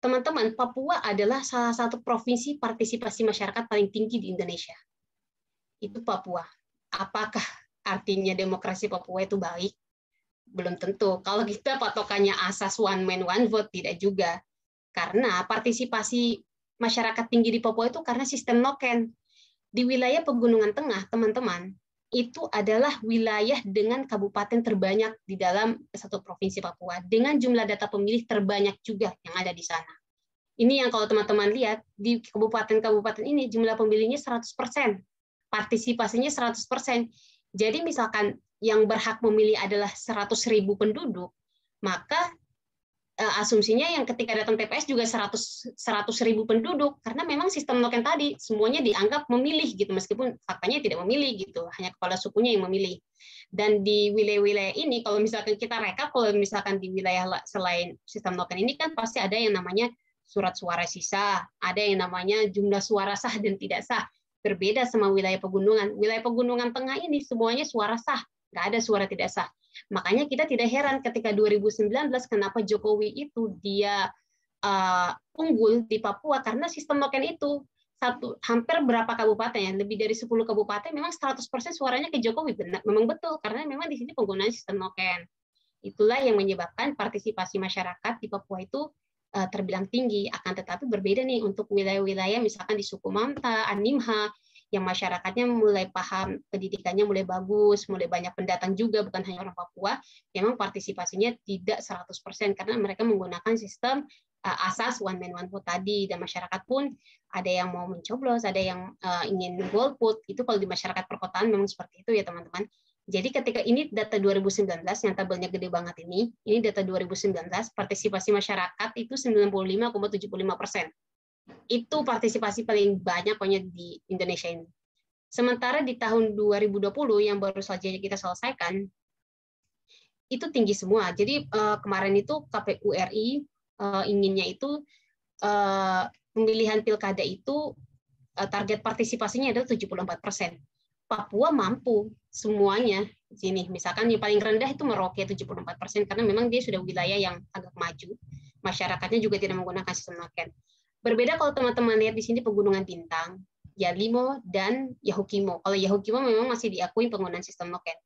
Teman-teman, Papua adalah salah satu provinsi partisipasi masyarakat paling tinggi di Indonesia. Itu Papua. Apakah artinya demokrasi Papua itu baik? Belum tentu. Kalau kita patokannya asas one man one vote, tidak juga. Karena partisipasi masyarakat tinggi di Papua itu karena sistem noken. Di wilayah Pegunungan Tengah, teman-teman, itu adalah wilayah dengan kabupaten terbanyak di dalam satu provinsi Papua, dengan jumlah data pemilih terbanyak juga yang ada di sana. Ini yang kalau teman-teman lihat, di kabupaten-kabupaten ini jumlah pemilihnya 100%, partisipasinya 100%. Jadi misalkan yang berhak memilih adalah 100.000 penduduk, maka asumsinya yang ketika datang TPS juga 100.000 penduduk, karena memang sistem noken tadi semuanya dianggap memilih gitu, meskipun faktanya tidak memilih gitu, hanya kepala sukunya yang memilih. Dan di wilayah-wilayah ini kalau misalkan kita rekap, kalau misalkan di wilayah selain sistem noken ini kan pasti ada yang namanya surat suara sisa, ada yang namanya jumlah suara sah dan tidak sah. Berbeda sama wilayah pegunungan. Wilayah pegunungan tengah ini semuanya suara sah, nggak ada suara tidak sah. Makanya kita tidak heran ketika 2019 kenapa Jokowi itu dia unggul di Papua, karena sistem noken itu hampir berapa kabupaten ya, lebih dari 10 kabupaten memang 100% suaranya ke Jokowi. Memang betul, karena memang di sini penggunaan sistem noken. Itulah yang menyebabkan partisipasi masyarakat di Papua itu terbilang tinggi. Akan tetapi berbeda nih untuk wilayah-wilayah misalkan di suku Mamta, Animha, yang masyarakatnya mulai paham, pendidikannya mulai bagus, mulai banyak pendatang juga, bukan hanya orang Papua, memang partisipasinya tidak 100% karena mereka menggunakan sistem asas one man one vote tadi, dan masyarakat pun ada yang mau mencoblos, ada yang ingin golput. Itu kalau di masyarakat perkotaan memang seperti itu ya teman-teman. Jadi ketika ini data 2019 yang tabelnya gede banget ini data 2019, partisipasi masyarakat itu 95,75%. Itu partisipasi paling banyak pokoknya di Indonesia ini. Sementara di tahun 2020 yang baru saja kita selesaikan, itu tinggi semua. Jadi kemarin itu KPU RI inginnya itu pemilihan pilkada itu target partisipasinya adalah 74%. Papua mampu semuanya. Sini, misalkan yang paling rendah itu Merauke 74%, karena memang dia sudah wilayah yang agak maju. Masyarakatnya juga tidak menggunakan sistem noken. Berbeda kalau teman-teman lihat di sini Pegunungan Bintang, Yalimo, dan Yahukimo. Kalau Yahukimo memang masih diakui penggunaan sistem noken.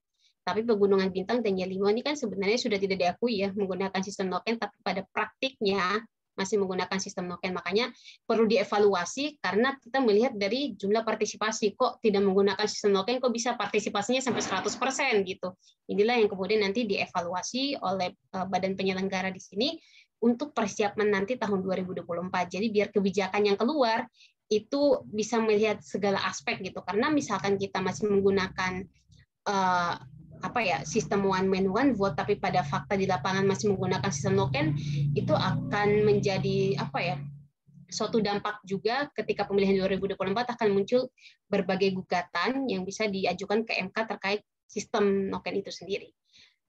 Tapi Pegunungan Bintang dan Yalimo ini kan sebenarnya sudah tidak diakui ya menggunakan sistem noken, tapi pada praktiknya masih menggunakan sistem noken. Makanya perlu dievaluasi karena kita melihat dari jumlah partisipasi, kok tidak menggunakan sistem noken, kok bisa partisipasinya sampai 100% gitu. Inilah yang kemudian nanti dievaluasi oleh badan penyelenggara di sini untuk persiapan nanti tahun 2024. Jadi biar kebijakan yang keluar itu bisa melihat segala aspek gitu. Karena misalkan kita masih menggunakan sistem one man one vote, tapi pada fakta di lapangan masih menggunakan sistem noken, itu akan menjadi suatu dampak juga ketika pemilihan 2024 akan muncul berbagai gugatan yang bisa diajukan ke MK terkait sistem noken itu sendiri.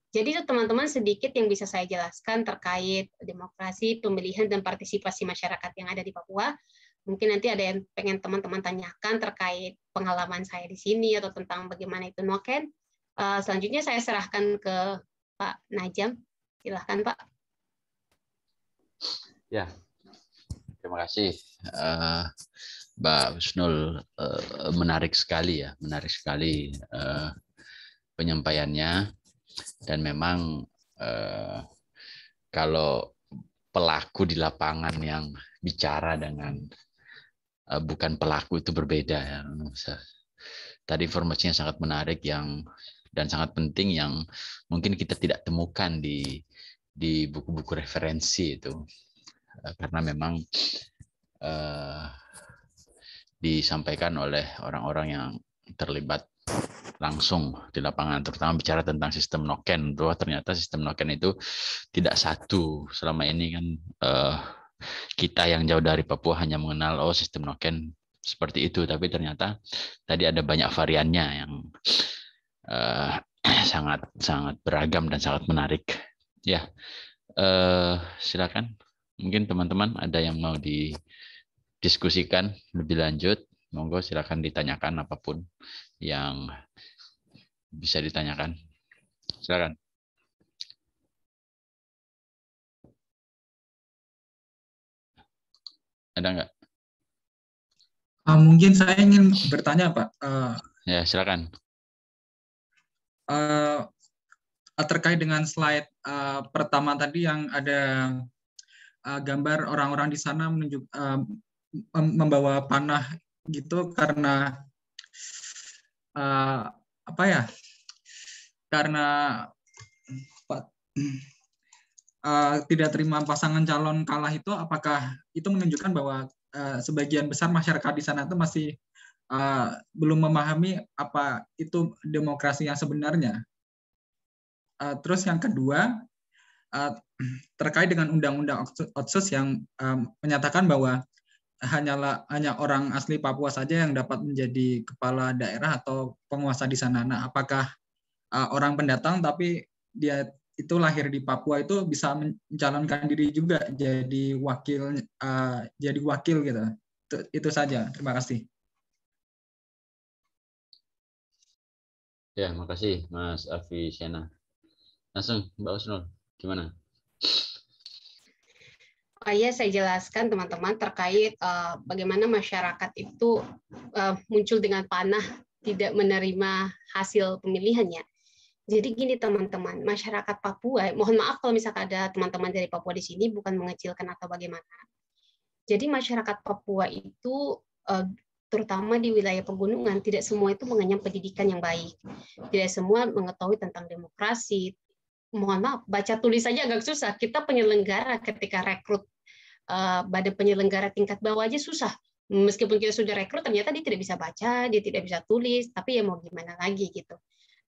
Jadi itu teman-teman sedikit yang bisa saya jelaskan terkait demokrasi, pemilihan, dan partisipasi masyarakat yang ada di Papua. Mungkin nanti ada yang pengen teman-teman tanyakan terkait pengalaman saya di sini atau tentang bagaimana itu noken. Selanjutnya saya serahkan ke Pak Najam. Silahkan Pak. Ya, terima kasih Mbak Husnul. Menarik sekali penyampaiannya. Dan memang kalau pelaku di lapangan yang bicara dengan bukan pelaku itu berbeda ya. Tadi informasinya sangat menarik yang dan sangat penting yang mungkin kita tidak temukan di buku-buku referensi itu, karena memang disampaikan oleh orang-orang yang terlibat langsung di lapangan, terutama bicara tentang sistem noken. Bahwa ternyata sistem noken itu tidak satu. Selama ini kan kita yang jauh dari Papua hanya mengenal sistem noken seperti itu, tapi ternyata tadi ada banyak variannya yang sangat sangat beragam dan sangat menarik. Ya, silakan. Mungkin teman-teman ada yang mau didiskusikan lebih lanjut. Monggo silakan ditanyakan apapun yang bisa ditanyakan. Silakan. Ada nggak? Mungkin saya ingin bertanya, Pak. Ya, silakan. Terkait dengan slide pertama tadi yang ada gambar orang-orang di sana membawa panah gitu karena apa ya? Karena tidak terima pasangan calon kalah itu, apakah itu menunjukkan bahwa sebagian besar masyarakat di sana itu masih belum memahami apa itu demokrasi yang sebenarnya? Terus yang kedua, terkait dengan undang-undang Otsus yang menyatakan bahwa hanya orang asli Papua saja yang dapat menjadi kepala daerah atau penguasa di sana. Nah, apakah orang pendatang tapi dia itu lahir di Papua itu bisa mencalonkan diri juga jadi wakil gitu? Itu saja. Terima kasih. Ya, makasih Mas Afi Sena. Langsung Mbak Husnul, gimana? Ya, saya jelaskan teman-teman terkait bagaimana masyarakat itu muncul dengan panah tidak menerima hasil pemilihannya. Jadi gini teman-teman, masyarakat Papua, mohon maaf kalau misalkan ada teman-teman dari Papua di sini, bukan mengecilkan atau bagaimana. Jadi masyarakat Papua itu terutama di wilayah pegunungan, tidak semua itu mengenyam pendidikan yang baik. Tidak semua mengetahui tentang demokrasi. Mohon maaf, baca tulis saja agak susah. Kita penyelenggara ketika rekrut badan penyelenggara tingkat bawah aja susah. Meskipun kita sudah rekrut, ternyata dia tidak bisa baca, dia tidak bisa tulis, tapi ya mau gimana lagi gitu.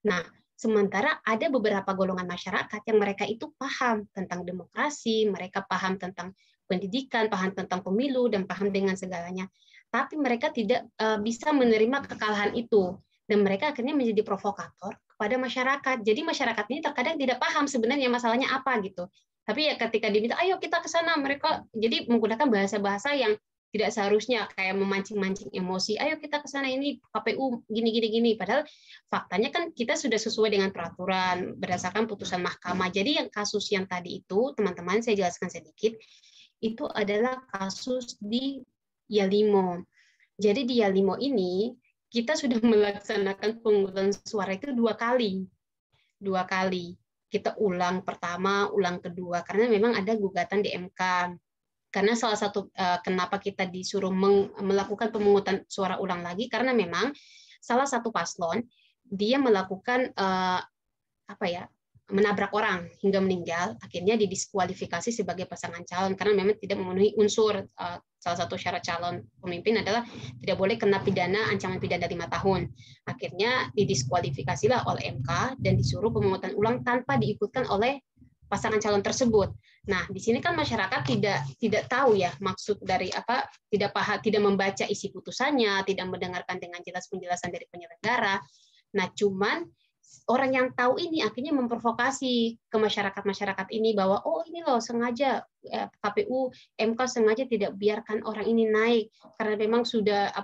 Nah, sementara ada beberapa golongan masyarakat yang mereka itu paham tentang demokrasi, mereka paham tentang pendidikan, paham tentang pemilu, dan paham dengan segalanya. Tapi mereka tidak bisa menerima kekalahan itu. Dan mereka akhirnya menjadi provokator kepada masyarakat. Jadi masyarakat ini terkadang tidak paham sebenarnya masalahnya apa gitu. Tapi ya ketika diminta, ayo kita ke sana, mereka jadi menggunakan bahasa-bahasa yang tidak seharusnya, kayak memancing-mancing emosi. Ayo kita ke sana, ini KPU gini. Padahal faktanya kan kita sudah sesuai dengan peraturan berdasarkan putusan mahkamah. Jadi yang kasus yang tadi itu, teman-teman saya jelaskan sedikit, itu adalah kasus di Yalimo. Jadi di Yalimo ini kita sudah melaksanakan pemungutan suara itu 2 kali. 2 kali. Kita ulang pertama, ulang kedua, karena memang ada gugatan di MK. Karena salah satu kenapa kita disuruh melakukan pemungutan suara ulang lagi, karena memang salah satu paslon dia melakukan menabrak orang hingga meninggal, akhirnya didiskualifikasi sebagai pasangan calon karena memang tidak memenuhi unsur. Salah satu syarat calon pemimpin adalah tidak boleh kena pidana, ancaman pidana 5 tahun. Akhirnya didiskualifikasilah oleh MK dan disuruh pemungutan ulang tanpa diikutkan oleh pasangan calon tersebut. Nah, di sini kan masyarakat tidak tahu ya maksud dari apa, tidak paham, tidak membaca isi putusannya, tidak mendengarkan dengan jelas penjelasan dari penyelenggara. Nah, cuman orang yang tahu ini akhirnya memprovokasi ke masyarakat ini bahwa ini loh sengaja KPU MK sengaja tidak biarkan orang ini naik karena memang sudah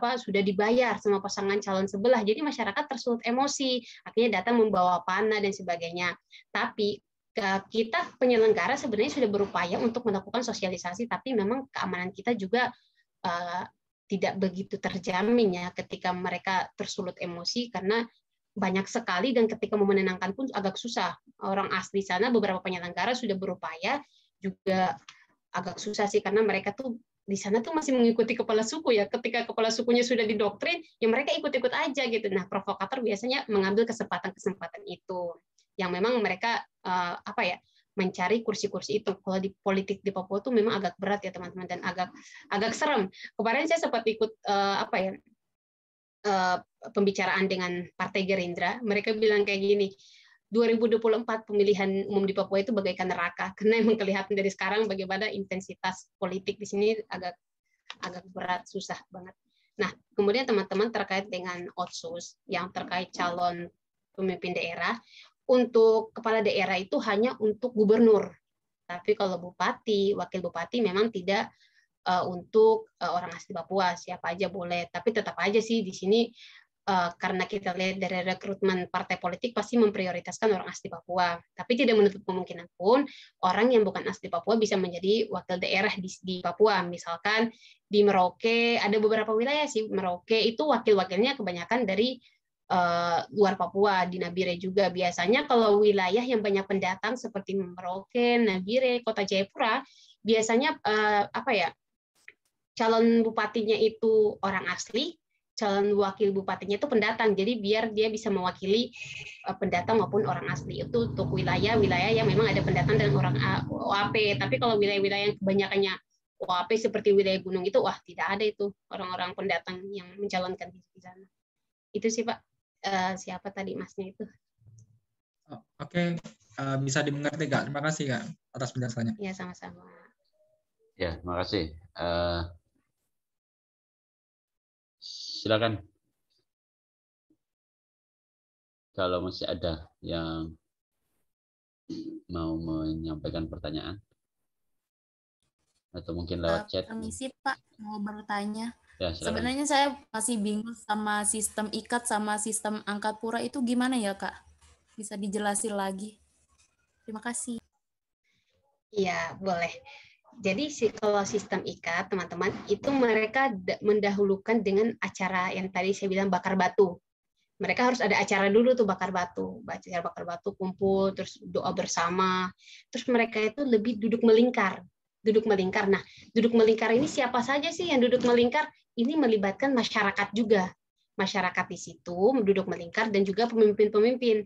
dibayar sama pasangan calon sebelah. Jadi masyarakat tersulut emosi, akhirnya datang membawa panah dan sebagainya. Tapi kita penyelenggara sebenarnya sudah berupaya untuk melakukan sosialisasi, tapi memang keamanan kita juga tidak begitu terjamin ya ketika mereka tersulut emosi karena banyak sekali dan ketika mau menenangkan pun agak susah. Orang asli sana beberapa penyelenggara sudah berupaya juga agak susah sih karena mereka tuh di sana tuh masih mengikuti kepala suku ya. Ketika kepala sukunya sudah didoktrin, ya mereka ikut-ikut aja gitu. Nah, provokator biasanya mengambil kesempatan-kesempatan itu yang memang mereka mencari kursi-kursi itu. Kalau di politik di Papua tuh memang agak berat ya teman-teman, dan agak serem. Kemarin saya sempat ikut pembicaraan dengan Partai Gerindra. Mereka bilang kayak gini, 2024 pemilihan umum di Papua itu bagaikan neraka, karena emang kelihatan dari sekarang bagaimana intensitas politik di sini agak berat, susah banget. Nah, kemudian teman-teman terkait dengan otsus yang terkait calon pemimpin daerah, untuk kepala daerah itu hanya untuk gubernur. Tapi kalau bupati, wakil bupati memang tidak untuk orang asli Papua, siapa aja boleh. Tapi tetap aja sih di sini karena kita lihat dari rekrutmen partai politik pasti memprioritaskan orang asli Papua. Tapi tidak menutup kemungkinan pun orang yang bukan asli Papua bisa menjadi wakil daerah di Papua. Misalkan di Merauke, ada beberapa wilayah sih, Merauke itu wakil-wakilnya kebanyakan dari luar Papua, di Nabire juga. Biasanya kalau wilayah yang banyak pendatang seperti Merauke, Nabire, Kota Jayapura, biasanya calon bupatinya itu orang asli, calon wakil bupatinya itu pendatang. Jadi biar dia bisa mewakili pendatang maupun orang asli. Itu untuk wilayah-wilayah yang memang ada pendatang dan orang OAP. Tapi kalau wilayah-wilayah yang kebanyakannya OAP seperti wilayah gunung itu, wah tidak ada itu orang-orang pendatang yang mencalonkan diri di sana. Itu sih Pak. Siapa tadi Masnya itu? Oke, bisa dimengerti Kak. Terima kasih Kak atas penjelasannya. Ya, sama-sama. Ya, terima kasih. Silakan. Kalau masih ada yang mau menyampaikan pertanyaan. Atau mungkin lewat chat. Permisi Pak, mau bertanya. Ya, sebenarnya saya masih bingung sama sistem ikat sama sistem angkat pura itu gimana ya Kak? Bisa dijelasin lagi? Terima kasih. Iya, boleh. Jadi kalau sistem ikat, teman-teman, itu mereka mendahulukan dengan acara yang tadi saya bilang bakar batu. Mereka harus ada acara dulu tuh bakar batu, kumpul, terus doa bersama. Terus mereka itu lebih duduk melingkar. Nah, duduk melingkar ini siapa saja sih yang duduk melingkar? Ini melibatkan masyarakat juga. Masyarakat di situ duduk melingkar dan juga pemimpin-pemimpin.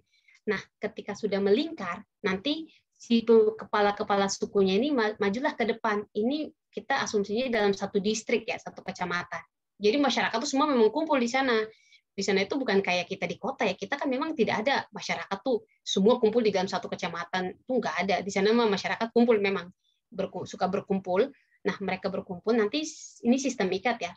Nah, ketika sudah melingkar, nanti si kepala-kepala sukunya ini majulah ke depan. Ini kita asumsinya dalam satu distrik ya, satu kecamatan. Jadi masyarakat itu semua memang kumpul di sana. Di sana itu bukan kayak kita di kota ya. Kita kan memang tidak ada masyarakat tuh semua kumpul di dalam satu kecamatan. Itu nggak ada. Di sana mah masyarakat kumpul memang suka berkumpul. Nah, mereka berkumpul nanti ini sistem ikat ya.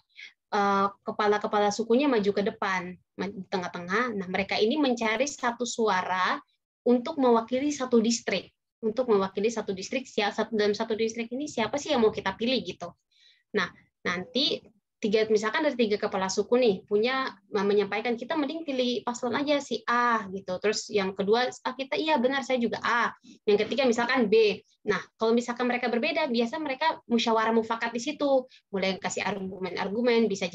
Kepala-kepala sukunya maju ke depan, di tengah-tengah. Nah, mereka ini mencari satu suara untuk mewakili satu distrik. Dalam satu distrik ini siapa sih yang mau kita pilih gitu. Nah, nanti misalkan dari 3 kepala suku nih menyampaikan kita mending pilih paslon aja si A gitu. Terus yang kedua kita iya benar saya juga A. Yang ketiga misalkan B. Nah, kalau misalkan mereka berbeda, biasa mereka musyawarah mufakat di situ. Mulai kasih argumen-argumen, bisa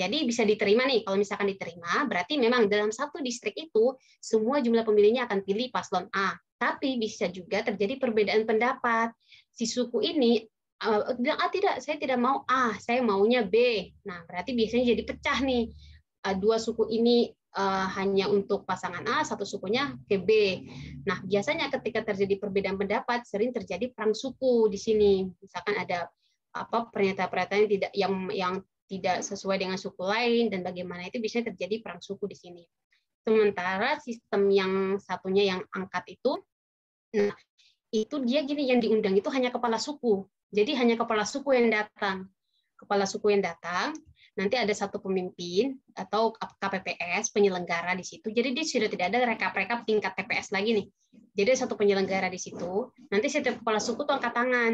diterima nih. Kalau misalkan diterima, berarti memang dalam satu distrik itu semua jumlah pemilihnya akan pilih paslon A. Tapi bisa juga terjadi perbedaan pendapat. Si suku ini bilang tidak, saya tidak mau A, saya maunya B. Nah, berarti biasanya jadi pecah nih. 2 suku ini hanya untuk pasangan A, satu sukunya ke B. Nah, biasanya ketika terjadi perbedaan pendapat, sering terjadi perang suku di sini. Misalkan ada pernyataan-pernyataan yang tidak sesuai dengan suku lain dan bagaimana itu biasanya terjadi perang suku di sini. Sementara sistem yang satunya yang angkat itu, nah itu dia gini, yang diundang itu hanya kepala suku. Jadi hanya kepala suku yang datang. Nanti ada satu pemimpin atau KPPS penyelenggara di situ. Jadi dia sudah tidak ada rekap-rekap tingkat TPS lagi nih. Jadi ada satu penyelenggara di situ. Nanti setiap kepala suku tuh angkat tangan.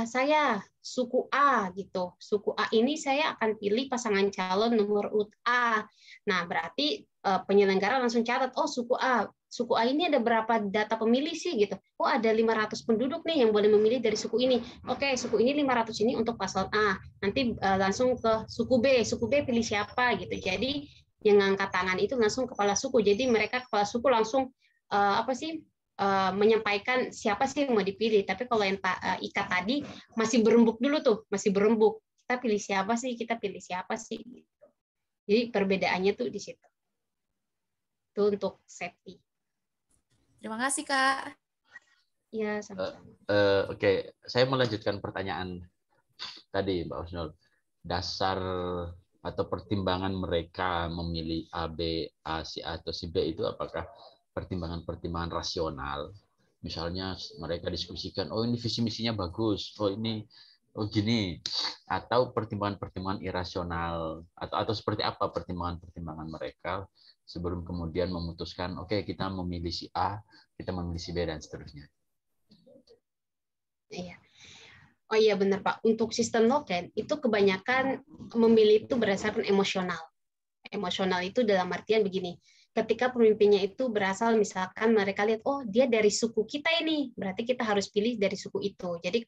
Saya suku A gitu. Suku A ini saya akan pilih pasangan calon nomor urut A. Nah, berarti penyelenggara langsung catat, oh suku A ini ada berapa data pemilih sih gitu. Oh, ada 500 penduduk nih yang boleh memilih dari suku ini. Oke, suku ini 500 ini untuk paslon A. Nanti langsung ke suku B pilih siapa gitu. Jadi yang ngangkat tangan itu langsung kepala suku. Jadi mereka kepala suku langsung menyampaikan siapa sih yang mau dipilih. Tapi kalau yang ikat tadi masih berembuk dulu tuh, masih berembuk. kita pilih siapa sih gitu. Jadi perbedaannya tuh di situ. Itu untuk safety. Terima kasih, Kak. Ya, sama-sama. Oke, saya melanjutkan pertanyaan tadi, Mbak Husnul. Dasar atau pertimbangan mereka memilih A, B, A, C, A, atau C, B itu apakah pertimbangan-pertimbangan rasional? Misalnya mereka diskusikan, oh ini visi misinya bagus, oh ini, oh gini, atau pertimbangan-pertimbangan irasional, atau seperti apa pertimbangan-pertimbangan mereka sebelum kemudian memutuskan, oke, kita memilih si A, kita memilih si B, dan seterusnya. Iya. Oh iya benar Pak. Untuk sistem noken itu kebanyakan memilih itu berdasarkan emosional. Emosional itu dalam artian begini. Ketika pemimpinnya itu berasal misalkan mereka lihat oh dia dari suku kita ini, berarti kita harus pilih dari suku itu. Jadi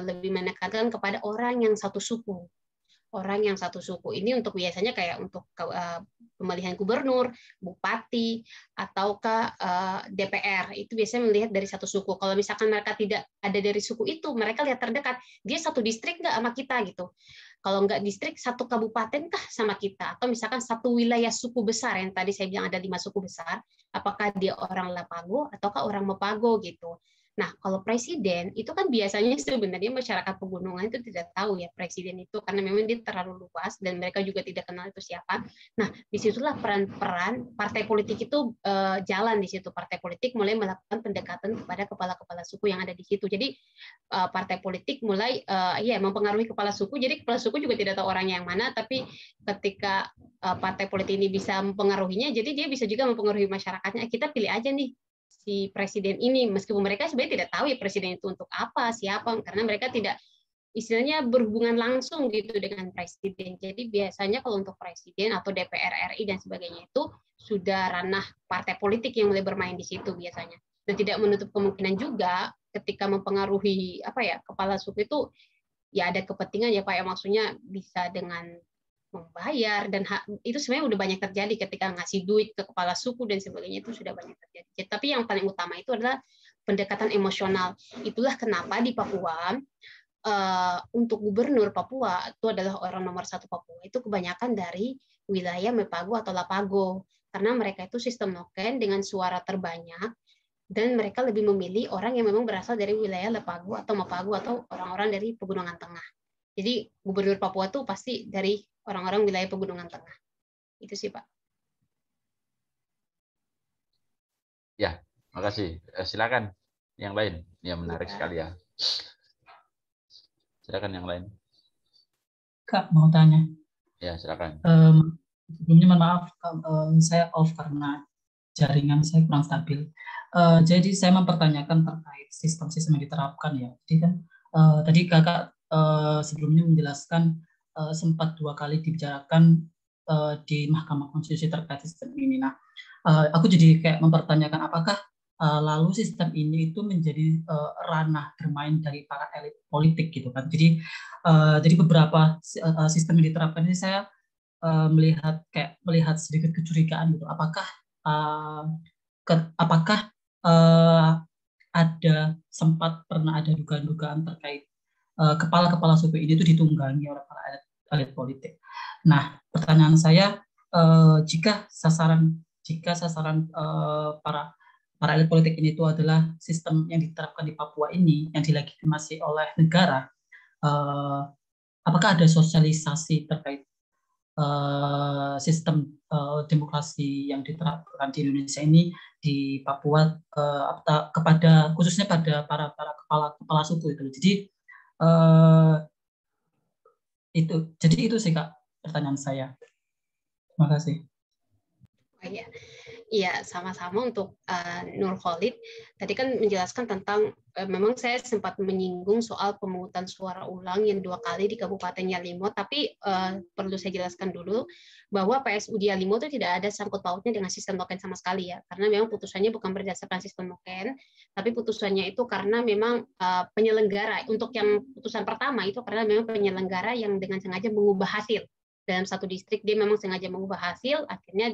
lebih menekankan kepada orang yang satu suku. Orang yang satu suku ini untuk biasanya kayak untuk pemilihan gubernur, bupati, ataukah DPR itu biasanya melihat dari satu suku. Kalau misalkan mereka tidak ada dari suku itu, mereka lihat terdekat dia satu distrik nggak sama kita gitu. Kalau nggak distrik, satu kabupaten kah sama kita, atau misalkan satu wilayah suku besar yang tadi saya bilang ada 5 suku besar, apakah dia orang Lapago ataukah orang Mepago gitu. Nah, kalau presiden itu kan biasanya sebenarnya masyarakat pegunungan itu tidak tahu ya presiden itu karena memang dia terlalu luas dan mereka juga tidak kenal itu siapa. Nah, disitulah peran-peran partai politik itu jalan di situ. Partai politik mulai melakukan pendekatan kepada kepala-kepala suku yang ada di situ. Jadi partai politik mulai mempengaruhi kepala suku. Jadi kepala suku juga tidak tahu orangnya yang mana, tapi ketika partai politik ini bisa mempengaruhinya, jadi dia bisa juga mempengaruhi masyarakatnya. Kita pilih aja nih si presiden ini, meskipun mereka sebenarnya tidak tahu ya presiden itu untuk apa, siapa, karena mereka tidak istilahnya berhubungan langsung gitu dengan presiden. Jadi biasanya kalau untuk presiden atau DPR RI dan sebagainya itu sudah ranah partai politik yang mulai bermain di situ biasanya. Dan tidak menutup kemungkinan juga ketika mempengaruhi kepala suku itu ya ada kepentingan ya Pak ya, maksudnya bisa dengan membayar dan itu sebenarnya udah banyak terjadi ketika ngasih duit ke kepala suku dan sebagainya itu sudah banyak terjadi. Tapi yang paling utama itu adalah pendekatan emosional. Itulah kenapa di Papua untuk gubernur Papua itu adalah orang nomor 1 Papua itu kebanyakan dari wilayah Mepago atau Lapago karena mereka itu sistem noken dengan suara terbanyak dan mereka lebih memilih orang yang memang berasal dari wilayah Lapago atau Mepago atau orang-orang dari Pegunungan Tengah. Jadi gubernur Papua itu pasti dari orang-orang wilayah Pegunungan Tengah. Itu sih, Pak. Ya, makasih. Silakan yang lain. Ya, menarik sekali ya. Silakan yang lain. Kak, mau tanya. Ya, silakan. Sebelumnya mohon maaf, saya off karena jaringan saya kurang stabil. Jadi saya mempertanyakan terkait sistem-sistem yang diterapkan ya. Jadi kan tadi kakak sebelumnya menjelaskan sempat 2 kali dibicarakan di Mahkamah Konstitusi terkait sistem ini. Nah, aku jadi kayak mempertanyakan apakah lalu sistem ini itu menjadi ranah bermain dari para elit politik gitu kan. Jadi beberapa sistem yang diterapkan ini saya melihat sedikit kecurigaan gitu. Apakah pernah ada dugaan-dugaan terkait kepala-kepala suku ini itu ditunggangi oleh para elit politik. Nah, pertanyaan saya, jika sasaran para elit politik ini itu adalah sistem yang diterapkan di Papua ini yang dilegitimasi oleh negara, apakah ada sosialisasi terkait sistem demokrasi yang diterapkan di Indonesia ini di Papua kepada khususnya pada para kepala suku itu. Jadi itu sih Kak pertanyaan saya. Terima kasih. Iya, sama-sama untuk Nur Khalid. Tadi kan menjelaskan tentang, memang saya sempat menyinggung soal pemungutan suara ulang yang 2 kali di Kabupaten Yalimo, tapi perlu saya jelaskan dulu bahwa PSU di Yalimo itu tidak ada sangkut pautnya dengan sistem noken sama sekali ya, karena memang putusannya bukan berdasarkan sistem noken, tapi putusannya itu karena memang penyelenggara, untuk yang putusan pertama itu karena memang penyelenggara yang dengan sengaja mengubah hasil. Dalam satu distrik dia memang sengaja mengubah hasil, akhirnya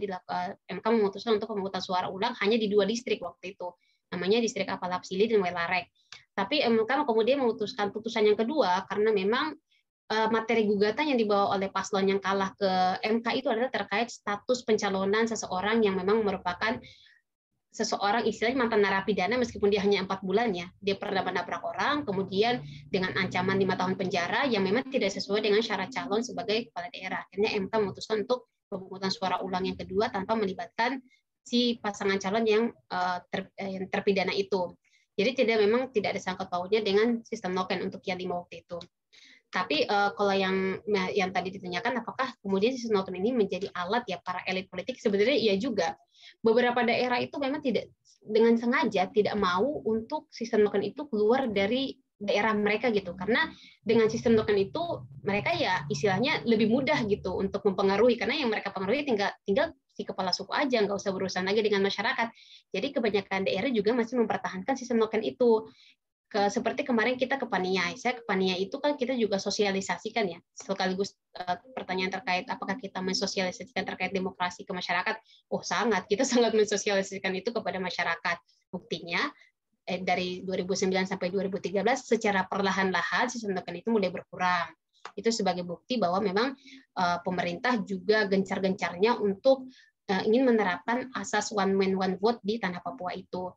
MK memutuskan untuk pemungutan suara ulang hanya di 2 distrik waktu itu, namanya distrik Apalapsili dan Welarek. Tapi MK kemudian memutuskan putusan yang kedua karena memang materi gugatan yang dibawa oleh paslon yang kalah ke MK itu adalah terkait status pencalonan seseorang yang memang merupakan seseorang istilahnya mantan narapidana meskipun dia hanya 4 bulan ya, dia pernah menabrak orang, kemudian dengan ancaman 5 tahun penjara yang memang tidak sesuai dengan syarat calon sebagai kepala daerah. Akhirnya MK memutuskan untuk pemungutan suara ulang yang kedua tanpa melibatkan si pasangan calon yang terpidana itu. Jadi memang tidak ada sangkut pautnya dengan sistem noken untuk yang 5 waktu itu. Tapi kalau yang tadi ditanyakan, apakah kemudian sistem noken ini menjadi alat ya para elit politik? Sebenarnya iya juga. Beberapa daerah itu memang tidak dengan sengaja tidak mau untuk sistem noken itu keluar dari daerah mereka gitu, karena dengan sistem noken itu mereka ya istilahnya lebih mudah gitu untuk mempengaruhi, karena yang mereka pengaruhi tinggal si kepala suku aja, nggak usah berurusan lagi dengan masyarakat. Jadi kebanyakan daerah juga masih mempertahankan sistem noken itu. Seperti kemarin kita ke Paniai, saya ke Paniai itu kan kita juga sosialisasikan ya, sekaligus pertanyaan terkait apakah kita mensosialisasikan terkait demokrasi ke masyarakat. Oh sangat, kita sangat mensosialisasikan itu kepada masyarakat. Buktinya dari 2009 sampai 2013 secara perlahan-lahan sistem token itu mulai berkurang. Itu sebagai bukti bahwa memang pemerintah juga gencar-gencarnya untuk ingin menerapkan asas one man one vote di tanah Papua itu.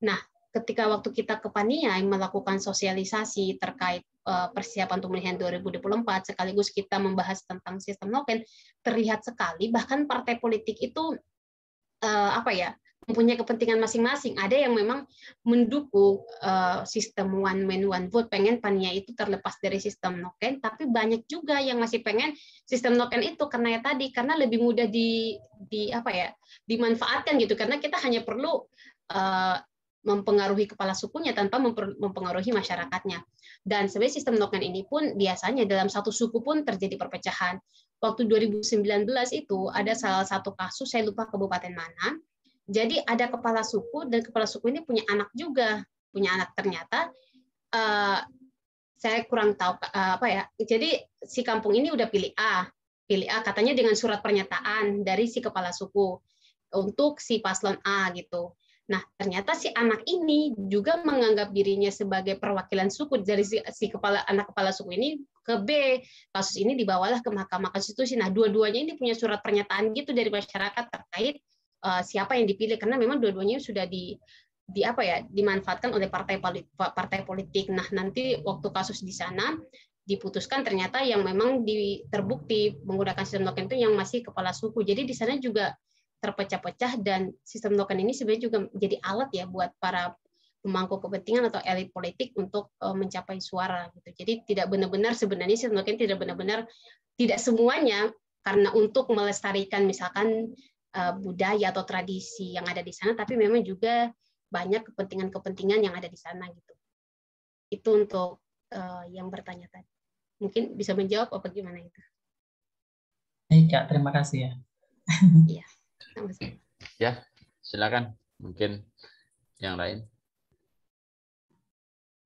Nah, ketika waktu kita ke Paniai melakukan sosialisasi terkait persiapan pemilihan 2024, sekaligus kita membahas tentang sistem noken, terlihat sekali bahkan partai politik itu mempunyai kepentingan masing-masing. Ada yang memang mendukung sistem one man one vote, pengen Paniai itu terlepas dari sistem noken, tapi banyak juga yang masih pengen sistem noken itu karena lebih mudah dimanfaatkan gitu, karena kita hanya perlu mempengaruhi kepala sukunya tanpa mempengaruhi masyarakatnya. Dan sebenarnya sistem noken ini pun biasanya dalam satu suku pun terjadi perpecahan. Waktu 2019 itu ada salah satu kasus, saya lupa kabupaten mana. Jadi ada kepala suku dan kepala suku ini punya anak juga, ternyata saya kurang tahu Jadi si kampung ini udah pilih A katanya dengan surat pernyataan dari si kepala suku untuk si paslon A gitu. Nah, ternyata si anak ini juga menganggap dirinya sebagai perwakilan suku dari si anak kepala suku ini ke B. Kasus ini dibawalah ke Mahkamah Konstitusi. Nah, dua-duanya ini punya surat pernyataan gitu dari masyarakat terkait siapa yang dipilih, karena memang dua-duanya sudah dimanfaatkan oleh partai politik. Nah, nanti waktu kasus di sana diputuskan ternyata yang memang terbukti menggunakan sistem token itu yang masih kepala suku. Jadi di sana juga terpecah-pecah, dan sistem token ini sebenarnya juga menjadi alat ya buat para pemangku kepentingan atau elit politik untuk mencapai suara gitu. Jadi tidak benar-benar sebenarnya sistem token tidak semuanya karena untuk melestarikan misalkan budaya atau tradisi yang ada di sana, tapi memang juga banyak kepentingan-kepentingan yang ada di sana gitu. Itu untuk yang bertanya tadi. Mungkin bisa menjawab apa gimana itu? Iya, terima kasih ya. Iya. Ya, silakan. Mungkin yang lain.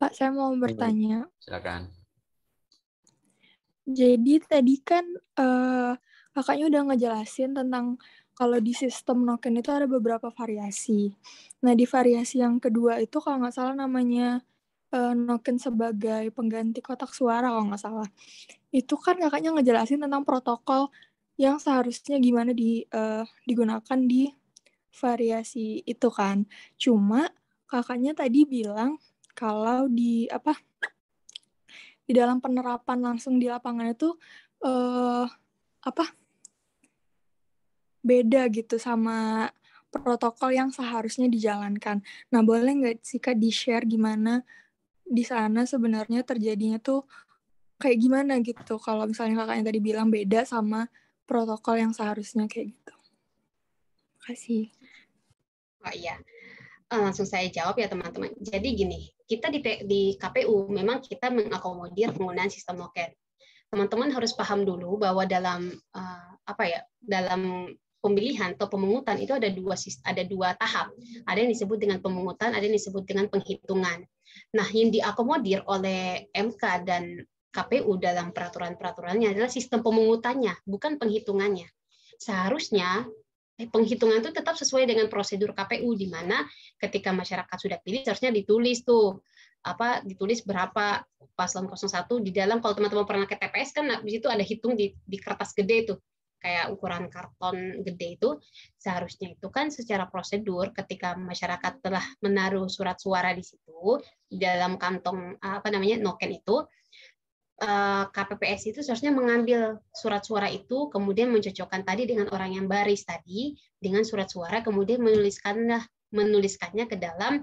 Pak, saya mau bertanya. Silakan. Jadi tadi kan kakaknya udah ngejelasin tentang kalau di sistem noken itu ada beberapa variasi. Nah, di variasi yang kedua itu kalau nggak salah namanya noken sebagai pengganti kotak suara kalau nggak salah. Itu kan kakaknya ngejelasin tentang protokol yang seharusnya gimana digunakan di variasi itu kan. Cuma kakaknya tadi bilang kalau di dalam penerapan langsung di lapangan itu beda gitu sama protokol yang seharusnya dijalankan. Nah, boleh nggak sih Kak di-share gimana di sana sebenarnya terjadinya tuh kayak gimana gitu kalau misalnya kakaknya tadi bilang beda sama protokol yang seharusnya kayak gitu. Terima kasih. Oh iya, langsung saya jawab ya teman-teman. Jadi gini, kita di KPU memang kita mengakomodir penggunaan sistem noken. Teman-teman harus paham dulu bahwa dalam dalam pemilihan atau pemungutan itu ada dua tahap. Ada yang disebut dengan pemungutan, ada yang disebut dengan penghitungan. Nah, yang diakomodir oleh MK dan KPU dalam peraturan-peraturannya adalah sistem pemungutannya, bukan penghitungannya. Seharusnya penghitungan itu tetap sesuai dengan prosedur KPU, di mana ketika masyarakat sudah pilih seharusnya ditulis tuh ditulis berapa paslon 01 di dalam. Kalau teman-teman pernah ke TPS kan di situ ada hitung di kertas gede itu, kayak ukuran karton gede itu. Seharusnya itu kan secara prosedur ketika masyarakat telah menaruh surat suara di situ di dalam kantong noken itu, KPPS itu seharusnya mengambil surat suara itu, kemudian mencocokkan tadi dengan orang yang baris tadi dengan surat suara, kemudian menuliskannya ke dalam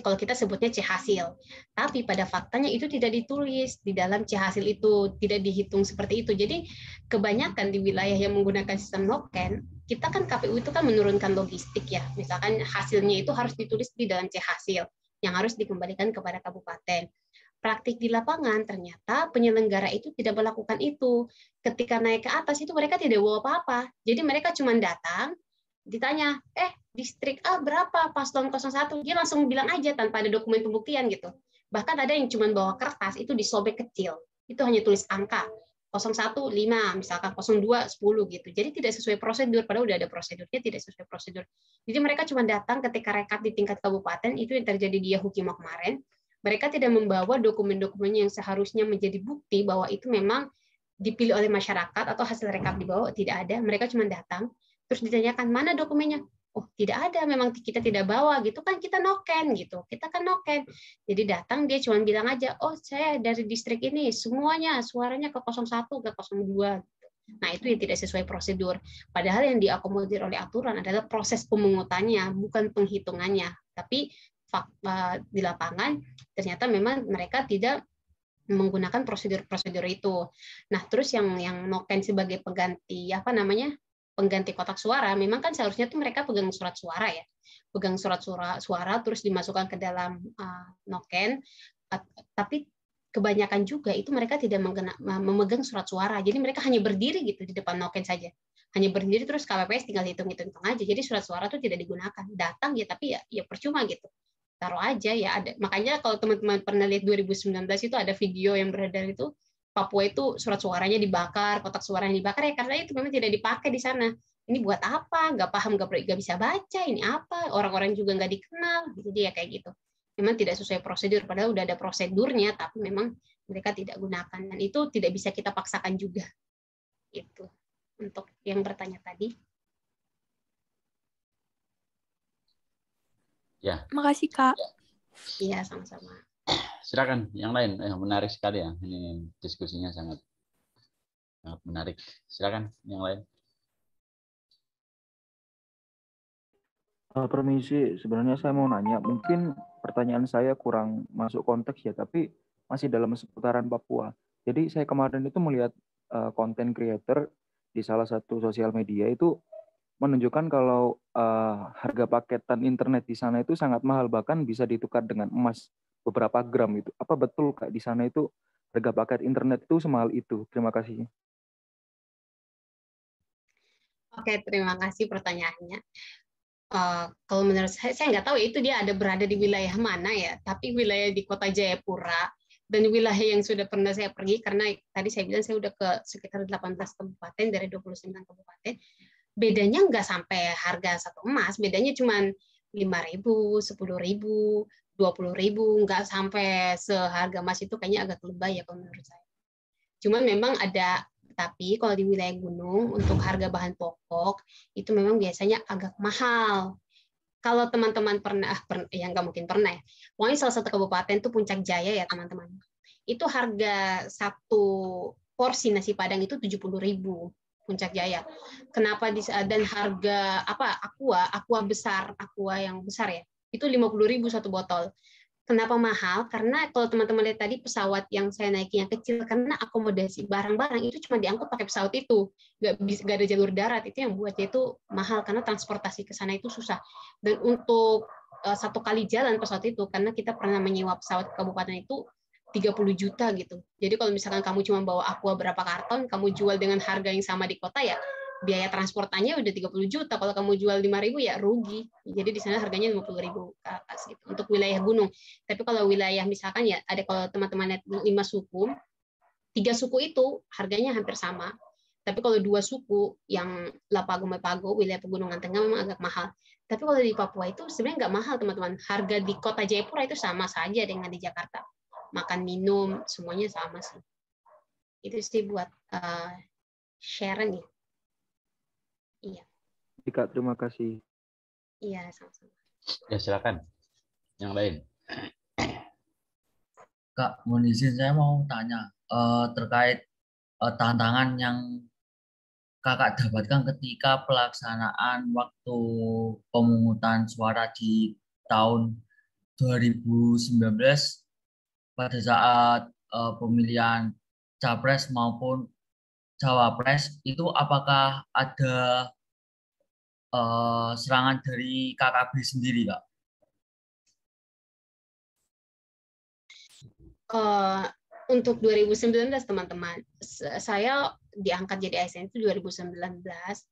kalau kita sebutnya C hasil. Tapi pada faktanya itu tidak ditulis di dalam C hasil itu, tidak dihitung seperti itu. Jadi kebanyakan di wilayah yang menggunakan sistem noken, kita kan KPU itu kan menurunkan logistik ya. Misalkan hasilnya itu harus ditulis di dalam C hasil yang harus dikembalikan kepada kabupaten. Praktik di lapangan ternyata penyelenggara itu tidak melakukan itu. Ketika naik ke atas itu mereka tidak bawa apa-apa. Jadi mereka cuma datang, ditanya, distrik A berapa paslon 01? Dia langsung bilang aja tanpa ada dokumen pembuktian gitu. Bahkan ada yang cuma bawa kertas, itu disobek kecil. Itu hanya tulis angka. 01 5, misalkan 02 10 gitu. Jadi tidak sesuai prosedur, padahal udah ada prosedurnya, tidak sesuai prosedur. Jadi mereka cuma datang ketika rekap di tingkat kabupaten, itu yang terjadi di Yahukimo kemarin. Mereka tidak membawa dokumen-dokumen yang seharusnya menjadi bukti bahwa itu memang dipilih oleh masyarakat atau hasil rekap di bawah, tidak ada. Mereka cuma datang, terus ditanyakan mana dokumennya. Oh, tidak ada, memang kita tidak bawa gitu kan, kita noken gitu. Kita kan noken. Jadi datang dia cuma bilang aja, "Oh, saya dari distrik ini, semuanya suaranya ke 01 ke 02." Nah, itu yang tidak sesuai prosedur. Padahal yang diakomodir oleh aturan adalah proses pemungutannya, bukan penghitungannya. Tapi di lapangan ternyata memang mereka tidak menggunakan prosedur-prosedur itu. Nah, terus yang noken sebagai pengganti pengganti kotak suara, memang kan seharusnya tuh mereka pegang surat suara ya, pegang surat suara terus dimasukkan ke dalam noken, tapi kebanyakan juga itu mereka tidak memegang surat suara, jadi mereka hanya berdiri gitu di depan noken saja, hanya berdiri terus KPPS tinggal hitung aja, jadi surat suara itu tidak digunakan, datang ya tapi ya percuma gitu, taruh aja ya. Ada, makanya kalau teman-teman pernah lihat 2019 itu ada video yang beredar itu, Papua itu surat suaranya dibakar, kotak suaranya dibakar ya karena itu memang tidak dipakai di sana. Ini buat apa? Nggak paham, nggak bisa baca. Ini apa? Orang-orang juga nggak dikenal. Jadi ya kayak gitu. Memang tidak sesuai prosedur. Padahal udah ada prosedurnya, tapi memang mereka tidak gunakan. Dan itu tidak bisa kita paksakan juga. Itu untuk yang bertanya tadi. Ya. Makasih Kak. Iya, sama-sama. Silakan yang lain. Menarik sekali ya. Ini diskusinya sangat menarik. Silakan yang lain. Permisi, sebenarnya saya mau nanya. Mungkin pertanyaan saya kurang masuk konteks ya, tapi masih dalam seputaran Papua. Jadi saya kemarin itu melihat konten creator di salah satu sosial media itu menunjukkan kalau harga paketan internet di sana itu sangat mahal, bahkan bisa ditukar dengan emas beberapa gram itu. Apa betul Kak di sana itu harga paket internet itu semahal itu? Terima kasih. Oke, terima kasih pertanyaannya. Kalau menurut saya nggak tahu ya itu dia ada berada di wilayah mana ya, tapi wilayah di Kota Jayapura dan wilayah yang sudah pernah saya pergi, karena tadi saya bilang saya udah ke sekitar 18 kabupaten dari 29 kabupaten, bedanya nggak sampai harga satu emas, bedanya cuma 5.000, 10.000, 20.000, nggak sampai seharga emas. Itu kayaknya agak lebay ya kalau menurut saya. Cuman memang ada, tapi kalau di wilayah gunung untuk harga bahan pokok itu memang biasanya agak mahal. Kalau teman-teman pernah, ya nggak mungkin pernah ya, pokoknya salah satu kabupaten itu Puncak Jaya ya teman-teman. Itu harga satu porsi nasi Padang itu 70.000 Puncak Jaya. Kenapa dan harga aqua besar, aqua yang besar ya, itu 50.000 satu botol. Kenapa mahal? Karena kalau teman-teman lihat tadi pesawat yang saya naiki yang kecil, karena akomodasi barang-barang itu cuma diangkut pakai pesawat itu, nggak ada jalur darat, itu yang buatnya itu mahal karena transportasi ke sana itu susah. Dan untuk satu kali jalan pesawat itu, karena kita pernah menyewa pesawat ke kabupaten itu 30 juta gitu. Jadi kalau misalkan kamu cuma bawa aqua berapa karton, kamu jual dengan harga yang sama di kota ya, biaya transportanya udah 30 juta. Kalau kamu jual 5.000 ya rugi. Jadi di sana harganya 50.000 ke atas gitu untuk wilayah gunung. Tapi kalau wilayah misalkan ya ada, kalau teman-teman lihat 5 suku, 3 suku itu harganya hampir sama. Tapi kalau dua suku yang Lapago Mepago, wilayah pegunungan tengah memang agak mahal. Tapi kalau di Papua itu sebenarnya nggak mahal, teman-teman. Harga di kota Jayapura itu sama saja dengan di Jakarta. Makan, minum, semuanya sama sih. Itu sih buat sharing ya. Iya. Kak, terima kasih. Iya, sama-sama. Ya, silakan. Yang lain. Kak, mohon izin saya mau tanya terkait tantangan yang Kakak dapatkan ketika pelaksanaan waktu pemungutan suara di tahun 2019 pada saat pemilihan Capres maupun Cawapres, itu apakah ada serangan dari KKB sendiri, Kak? Untuk 2019, teman-teman, saya diangkat jadi ASN itu 2019,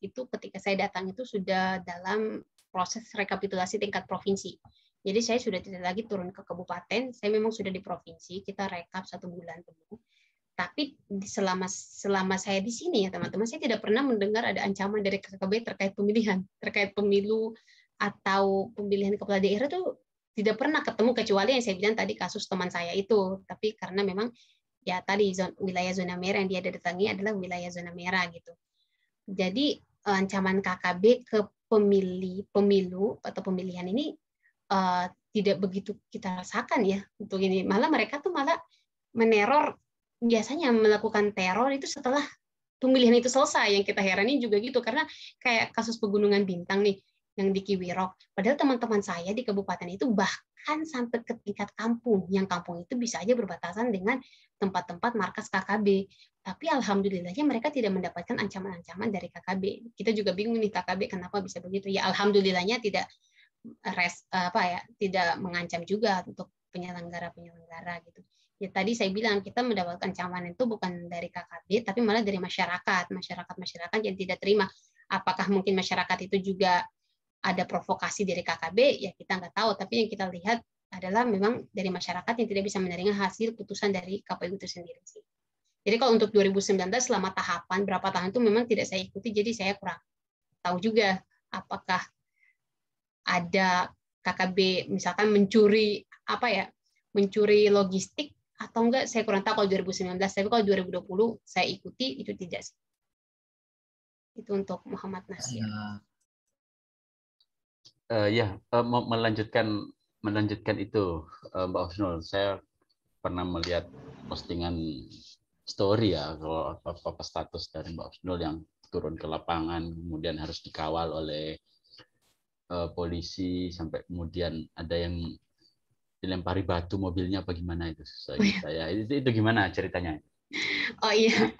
itu ketika saya datang itu sudah dalam proses rekapitulasi tingkat provinsi. Jadi saya sudah tidak lagi turun ke kabupaten, saya memang sudah di provinsi, kita rekap 1 bulan penuh. Tapi selama saya di sini ya teman-teman, saya tidak pernah mendengar ada ancaman dari KKB terkait pemilihan, terkait pemilu atau pemilihan kepala daerah itu tidak pernah ketemu, kecuali yang saya bilang tadi kasus teman saya itu. Tapi karena memang ya tadi wilayah zona merah yang dia datangi adalah wilayah zona merah gitu. Jadi ancaman KKB ke pemilu atau pemilihan ini tidak begitu kita rasakan ya untuk ini. Malah mereka tuh malah meneror, biasanya melakukan teror itu setelah pemilihan itu selesai. Yang kita heranin juga gitu, karena kayak kasus Pegunungan Bintang nih yang di Kiwirok. Padahal teman-teman saya di kabupaten itu bahkan sampai ke tingkat kampung, yang kampung itu bisa aja berbatasan dengan tempat-tempat markas KKB. Tapi alhamdulillahnya mereka tidak mendapatkan ancaman-ancaman dari KKB. Kita juga bingung nih KKB kenapa bisa begitu. Ya alhamdulillahnya tidak tidak mengancam juga untuk penyelenggara gitu. Ya tadi saya bilang kita mendapatkan ancaman itu bukan dari KKB tapi malah dari masyarakat yang tidak terima. Apakah mungkin masyarakat itu juga ada provokasi dari KKB? Ya kita nggak tahu, tapi yang kita lihat adalah memang dari masyarakat yang tidak bisa menerima hasil putusan dari KPU itu sendiri sih. Jadi kalau untuk 2019 selama tahapan berapa tahun itu memang tidak saya ikuti, jadi saya kurang tahu juga apakah ada KKB misalkan mencuri logistik atau enggak, saya kurang tahu kalau 2019. Tapi kalau 2020 saya ikuti itu tidak sih. Itu untuk Muhammad Nasir. Melanjutkan itu Mbak Husnul, saya pernah melihat postingan story ya, kalau apa status dari Mbak Husnul yang turun ke lapangan kemudian harus dikawal oleh polisi sampai kemudian ada yang dilempari batu mobilnya apa gimana itu. Saya itu gimana ceritanya? Oh iya.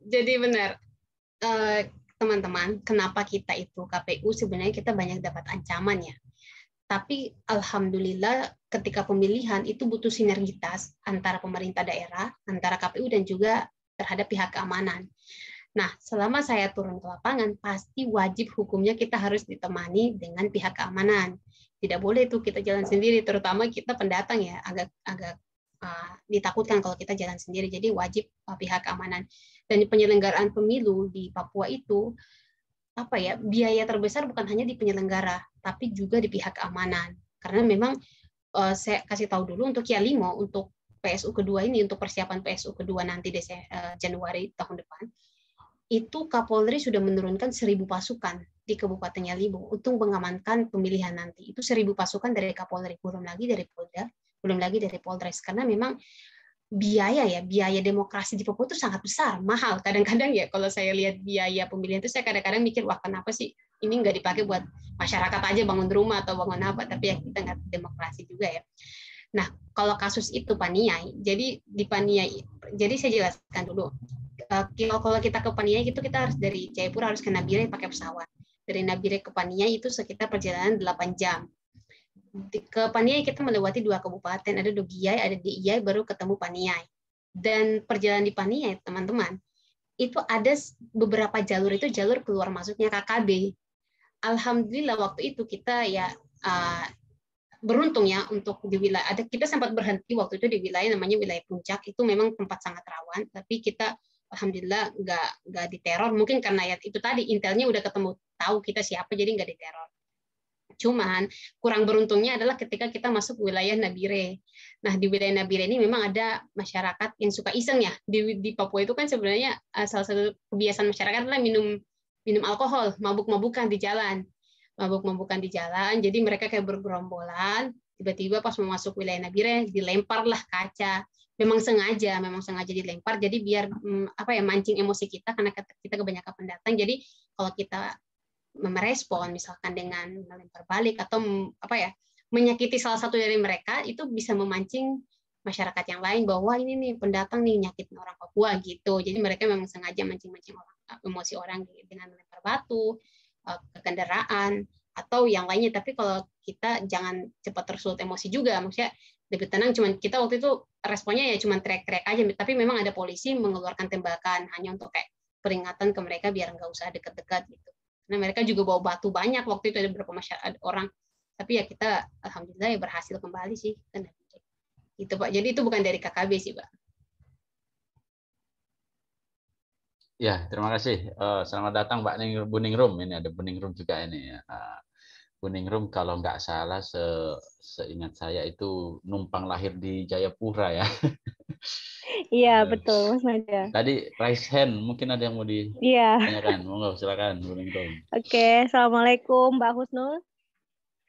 Jadi benar. Teman-teman, kenapa kita itu KPU sebenarnya kita banyak dapat ancaman ya. Tapi alhamdulillah ketika pemilihan itu butuh sinergitas antara pemerintah daerah, antara KPU dan juga terhadap pihak keamanan. Nah, selama saya turun ke lapangan, pasti wajib hukumnya kita harus ditemani dengan pihak keamanan. Tidak boleh itu kita jalan sendiri, terutama kita pendatang ya, agak ditakutkan kalau kita jalan sendiri. Jadi wajib pihak keamanan. Dan penyelenggaraan pemilu di Papua itu biaya terbesar bukan hanya di penyelenggara, tapi juga di pihak keamanan. Karena memang saya kasih tahu dulu untuk Yalimo, untuk PSU kedua ini, untuk persiapan PSU kedua nanti Januari tahun depan, itu Kapolri sudah menurunkan 1.000 pasukan di Kabupaten Yalimo untuk mengamankan pemilihan nanti. Itu 1.000 pasukan dari Kapolri, belum lagi dari Polda, belum lagi dari Polres. Karena memang biaya demokrasi di Papua itu sangat besar, mahal. Kadang-kadang ya kalau saya lihat biaya pemilihan itu saya kadang-kadang mikir, wah kenapa sih ini nggak dipakai buat masyarakat aja bangun rumah atau bangun apa, tapi ya kita nggak demokrasi juga ya. Nah, kalau kasus itu Paniai, jadi di Paniai, jadi saya jelaskan dulu. Kalau kita ke Paniai itu kita harus dari Jayapura harus ke Nabire pakai pesawat. Dari Nabire ke Paniai itu sekitar perjalanan 8 jam. Ke Paniai kita melewati 2 kabupaten, ada Dogiai, ada Diiyai, baru ketemu Paniai. Dan perjalanan di Paniai, teman-teman, itu ada beberapa jalur itu jalur keluar masuknya KKB. Alhamdulillah waktu itu kita ya beruntung ya untuk di wilayah kita sempat berhenti waktu itu di wilayah namanya wilayah Puncak, itu memang tempat sangat rawan, tapi kita alhamdulillah nggak diteror. Mungkin karena ya itu tadi intelnya udah ketemu, tahu kita siapa, jadi nggak diteror. Cuman kurang beruntungnya adalah ketika kita masuk wilayah Nabire. Nah, di wilayah Nabire ini memang ada masyarakat yang suka iseng ya. Di Papua itu kan sebenarnya salah satu kebiasaan masyarakat adalah minum alkohol, mabuk-mabukan di jalan. Mabuk-mabukan di jalan, jadi mereka kayak bergerombolan, tiba-tiba pas mau masuk wilayah Nabire dilemparlah kaca. Memang sengaja dilempar, jadi biar mancing emosi kita karena kita kebanyakan pendatang. Jadi kalau kita merespon misalkan dengan melempar balik atau menyakiti salah satu dari mereka, itu bisa memancing masyarakat yang lain bahwa ini nih pendatang nih nyakitin orang Papua gitu. Jadi mereka memang sengaja mancing-mancing emosi orang dengan melempar batu ke kendaraan atau yang lainnya. Tapi kalau kita jangan cepat tersulut emosi juga, maksudnya lebih tenang. Cuman kita waktu itu responnya ya cuman teriak-teriak aja, tapi memang ada polisi mengeluarkan tembakan hanya untuk kayak peringatan ke mereka biar nggak usah dekat-dekat gitu. Karena mereka juga bawa batu banyak waktu itu, ada beberapa masyarakat orang, tapi ya kita alhamdulillah ya berhasil kembali sih kan gitu Pak. Jadi itu bukan dari KKB sih Pak. Ya, terima kasih. Selamat datang Mbak Bu Ningrum. Ini ada Bu Ningrum juga ini ya. Bu Ningrum kalau nggak salah seingat saya itu numpang lahir di Jayapura ya. Iya, betul Mas Naja. Tadi raise hand, mungkin ada yang mau ditanyakan. Monggo silakan Bu Ningrum. Oke, Assalamualaikum Mbak Husnul.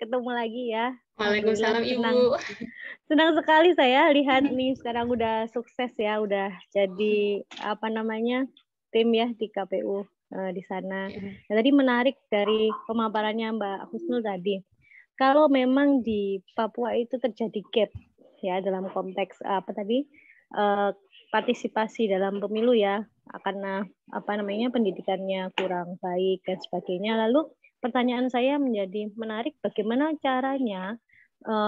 Ketemu lagi ya. Waalaikumsalam Ibu. Senang sekali saya lihat nih sekarang udah sukses ya, udah jadi tim ya di KPU di sana. Nah, tadi menarik dari pemaparannya Mbak Husnul tadi. Kalau memang di Papua itu terjadi gap ya dalam konteks partisipasi dalam pemilu ya, karena pendidikannya kurang baik dan sebagainya. Lalu pertanyaan saya menjadi menarik, bagaimana caranya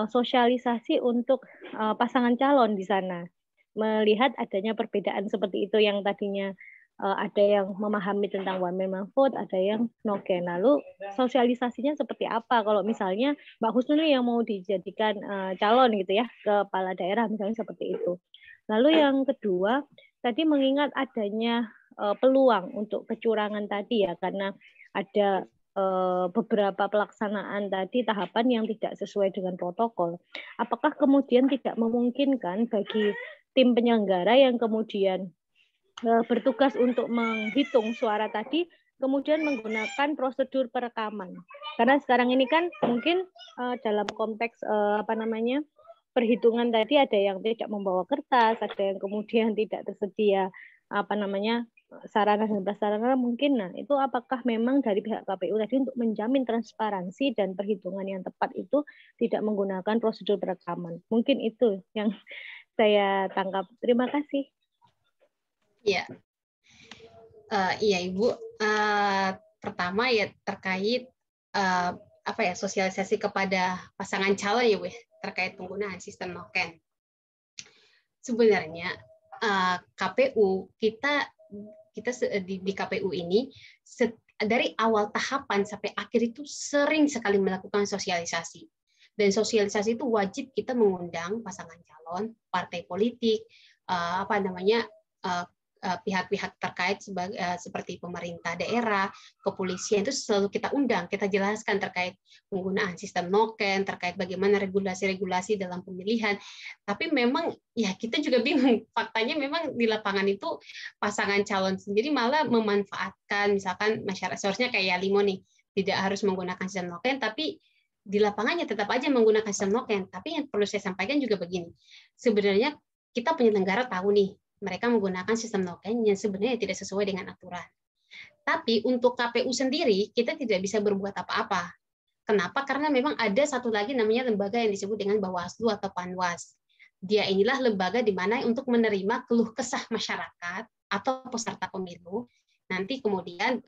sosialisasi untuk pasangan calon di sana, melihat adanya perbedaan seperti itu yang tadinya ada yang memahami tentang one man one vote, ada yang noken. Lalu sosialisasinya seperti apa kalau misalnya Mbak Husnul yang mau dijadikan calon gitu ya, kepala daerah misalnya seperti itu. Lalu yang kedua, tadi mengingat adanya peluang untuk kecurangan tadi ya, karena ada beberapa pelaksanaan tadi tahapan yang tidak sesuai dengan protokol. Apakah kemudian tidak memungkinkan bagi tim penyelenggara yang kemudian bertugas untuk menghitung suara tadi, kemudian menggunakan prosedur perekaman? Karena sekarang ini kan mungkin dalam konteks perhitungan tadi ada yang tidak membawa kertas, ada yang kemudian tidak tersedia sarana dan prasarana mungkin. Nah, itu apakah memang dari pihak KPU tadi untuk menjamin transparansi dan perhitungan yang tepat itu tidak menggunakan prosedur perekaman? Mungkin itu yang saya tangkap. Terima kasih. Iya, iya Ibu. Pertama ya terkait sosialisasi kepada pasangan calon ya Bu, terkait penggunaan sistem noken. Sebenarnya KPU kita di KPU ini dari awal tahapan sampai akhir itu sering sekali melakukan sosialisasi. Dan sosialisasi itu wajib kita mengundang pasangan calon, partai politik, pihak-pihak terkait seperti pemerintah daerah, kepolisian, itu selalu kita undang, kita jelaskan terkait penggunaan sistem noken, terkait bagaimana regulasi-regulasi dalam pemilihan. Tapi memang ya kita juga bingung, faktanya memang di lapangan itu pasangan calon sendiri malah memanfaatkan, misalkan masyarakat seharusnya kayak Limo nih, tidak harus menggunakan sistem noken, tapi di lapangannya tetap aja menggunakan sistem noken. Tapi yang perlu saya sampaikan juga begini, sebenarnya kita penyelenggara tahu nih, mereka menggunakan sistem noken yang sebenarnya tidak sesuai dengan aturan. Tapi untuk KPU sendiri, kita tidak bisa berbuat apa-apa. Kenapa? Karena memang ada satu lagi namanya lembaga yang disebut dengan Bawaslu atau Panwas. Dia inilah lembaga di mana untuk menerima keluh kesah masyarakat atau peserta pemilu. Nanti kemudian,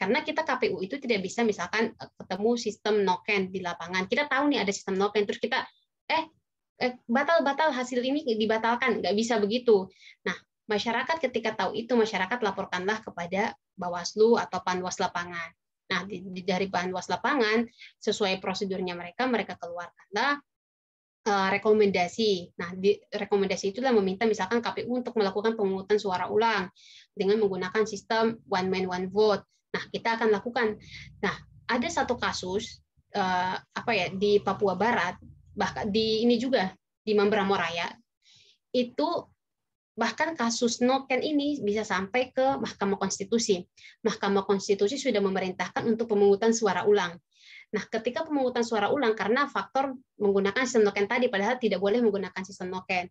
karena kita KPU itu tidak bisa misalkan ketemu sistem noken di lapangan. Kita tahu nih ada sistem noken, terus kita, batal hasil ini dibatalkan, nggak bisa begitu. Nah, masyarakat ketika tahu itu, masyarakat laporkanlah kepada Bawaslu atau Panwas lapangan. Nah, dari Panwas lapangan sesuai prosedurnya mereka keluarkanlah rekomendasi. Nah, di rekomendasi itulah meminta misalkan KPU untuk melakukan pemungutan suara ulang dengan menggunakan sistem one man one vote. Nah, kita akan lakukan. Nah, ada satu kasus di Papua Barat, bahkan di ini juga di Mamberamo Raya, itu bahkan kasus noken ini bisa sampai ke Mahkamah Konstitusi. Mahkamah Konstitusi sudah memerintahkan untuk pemungutan suara ulang. Nah, ketika pemungutan suara ulang karena faktor menggunakan sistem noken tadi, padahal tidak boleh menggunakan sistem noken.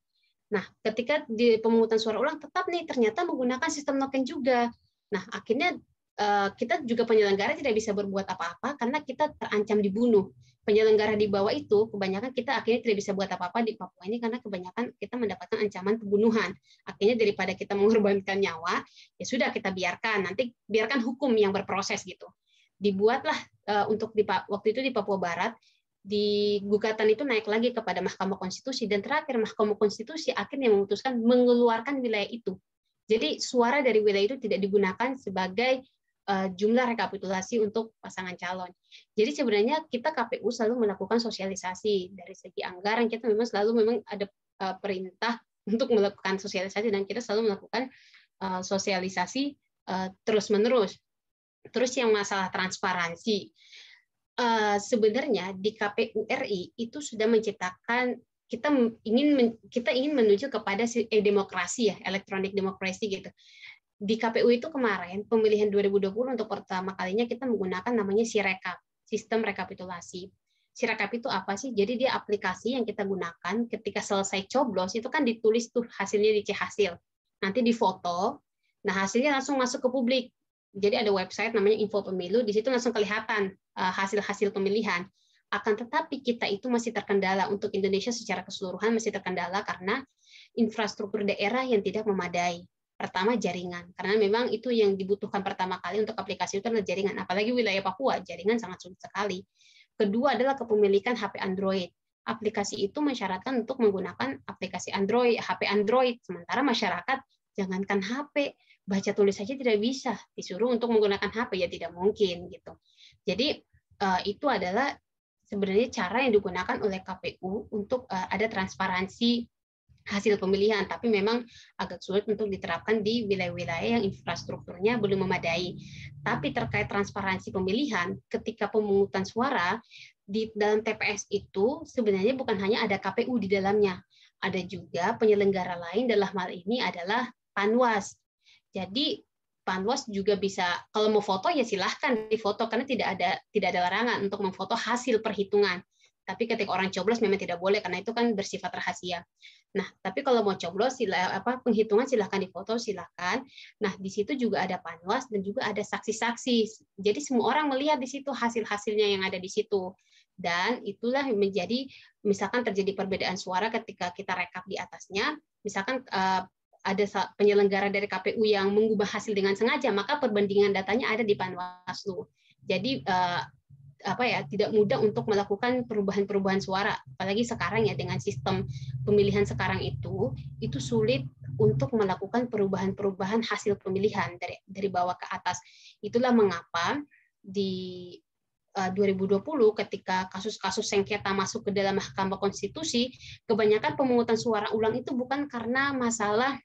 Nah, ketika di pemungutan suara ulang tetap nih ternyata menggunakan sistem noken juga. Nah, akhirnya kita juga penyelenggara tidak bisa berbuat apa-apa karena kita terancam dibunuh. Penyelenggara di bawah itu kebanyakan kita akhirnya tidak bisa buat apa-apa di Papua ini karena kebanyakan kita mendapatkan ancaman pembunuhan. Akhirnya daripada kita mengorbankan nyawa, ya sudah kita biarkan, nanti biarkan hukum yang berproses gitu. Dibuatlah untuk waktu itu di Papua Barat, di gugatan itu naik lagi kepada Mahkamah Konstitusi, dan terakhir Mahkamah Konstitusi akhirnya memutuskan mengeluarkan wilayah itu. Jadi suara dari wilayah itu tidak digunakan sebagai jumlah rekapitulasi untuk pasangan calon. Jadi sebenarnya kita KPU selalu melakukan sosialisasi dari segi anggaran, kita memang ada perintah untuk melakukan sosialisasi dan kita selalu melakukan sosialisasi terus-menerus. Terus yang masalah transparansi, sebenarnya di KPU RI itu sudah menciptakan, kita ingin menuju kepada demokrasi ya, elektronik demokrasi gitu. Di KPU itu kemarin pemilihan 2020 untuk pertama kalinya kita menggunakan namanya Sirekap, sistem rekapitulasi. Sirekap itu apa sih? Jadi dia aplikasi yang kita gunakan ketika selesai coblos itu kan ditulis tuh hasilnya di C-hasil. Nanti difoto, nah hasilnya langsung masuk ke publik. Jadi ada website namanya Info Pemilu, di situ langsung kelihatan hasil-hasil pemilihan. Akan tetapi kita itu masih terkendala, untuk Indonesia secara keseluruhan masih terkendala karena infrastruktur daerah yang tidak memadai. Pertama, jaringan, karena memang itu yang dibutuhkan pertama kali untuk aplikasi itu adalah jaringan, apalagi wilayah Papua, jaringan sangat sulit sekali. Kedua adalah kepemilikan HP Android. Aplikasi itu mensyaratkan untuk menggunakan aplikasi Android, HP Android, sementara masyarakat jangankan HP, baca tulis saja tidak bisa, disuruh untuk menggunakan HP, ya tidak mungkin gitu. Jadi itu adalah sebenarnya cara yang digunakan oleh KPU untuk ada transparansi hasil pemilihan, tapi memang agak sulit untuk diterapkan di wilayah-wilayah yang infrastrukturnya belum memadai. Tapi terkait transparansi pemilihan, ketika pemungutan suara, di dalam TPS itu sebenarnya bukan hanya ada KPU di dalamnya, ada juga penyelenggara lain, dalam hal ini adalah Panwas. Jadi Panwas juga bisa, kalau mau foto ya silahkan difoto, karena tidak ada larangan untuk memfoto hasil perhitungan. Tapi ketika orang coblos memang tidak boleh, karena itu kan bersifat rahasia. Nah, tapi kalau mau coblos, penghitungan silahkan difoto, silahkan. Nah, di situ juga ada Panwas dan juga ada saksi-saksi. Jadi semua orang melihat di situ hasil-hasilnya yang ada di situ. Dan itulah menjadi, misalkan terjadi perbedaan suara ketika kita rekap di atasnya, misalkan ada penyelenggara dari KPU yang mengubah hasil dengan sengaja, maka perbandingan datanya ada di Panwaslu. Jadi tidak mudah untuk melakukan perubahan-perubahan suara, apalagi sekarang ya dengan sistem pemilihan sekarang itu sulit untuk melakukan perubahan-perubahan hasil pemilihan dari bawah ke atas. Itulah mengapa di 2020 ketika kasus-kasus sengketa masuk ke dalam Mahkamah Konstitusi, kebanyakan pemungutan suara ulang itu bukan karena masalah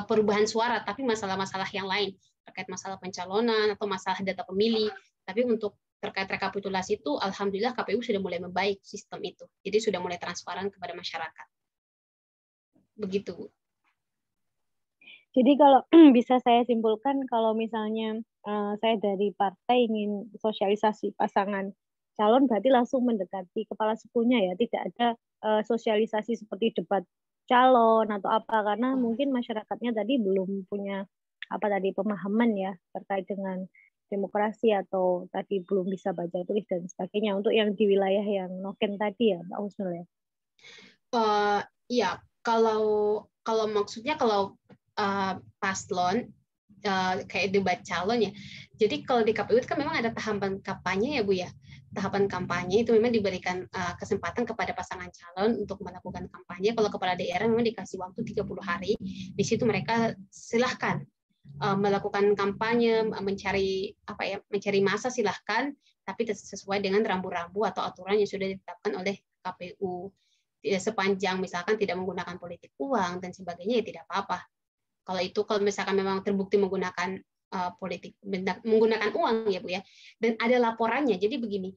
perubahan suara, tapi masalah-masalah yang lain terkait masalah pencalonan atau masalah data pemilih. Tapi untuk terkait rekapitulasi itu, alhamdulillah KPU sudah mulai membaik sistem itu. Jadi sudah mulai transparan kepada masyarakat. Begitu, Bu. Jadi kalau bisa saya simpulkan, kalau misalnya saya dari partai ingin sosialisasi pasangan calon, berarti langsung mendekati kepala sukunya ya, tidak ada sosialisasi seperti debat calon atau apa, karena mungkin masyarakatnya tadi belum punya pemahaman ya terkait dengan demokrasi, atau tadi belum bisa baca tulis dan sebagainya, untuk yang di wilayah yang noken tadi ya, Mbak Husnul ya. Iya, kalau maksudnya kalau paslon kayak debat calon ya. Jadi kalau di KPU itu kan memang ada tahapan kampanye ya, Bu ya. Tahapan kampanye itu memang diberikan kesempatan kepada pasangan calon untuk melakukan kampanye. Kalau kepala daerah memang dikasih waktu 30 hari. Di situ mereka silahkan melakukan kampanye, mencari massa silahkan, tapi sesuai dengan rambu-rambu atau aturan yang sudah ditetapkan oleh KPU. sepanjang misalkan tidak menggunakan politik uang dan sebagainya ya tidak apa-apa. Kalau misalkan memang terbukti menggunakan menggunakan uang ya Bu ya, dan ada laporannya. Jadi begini,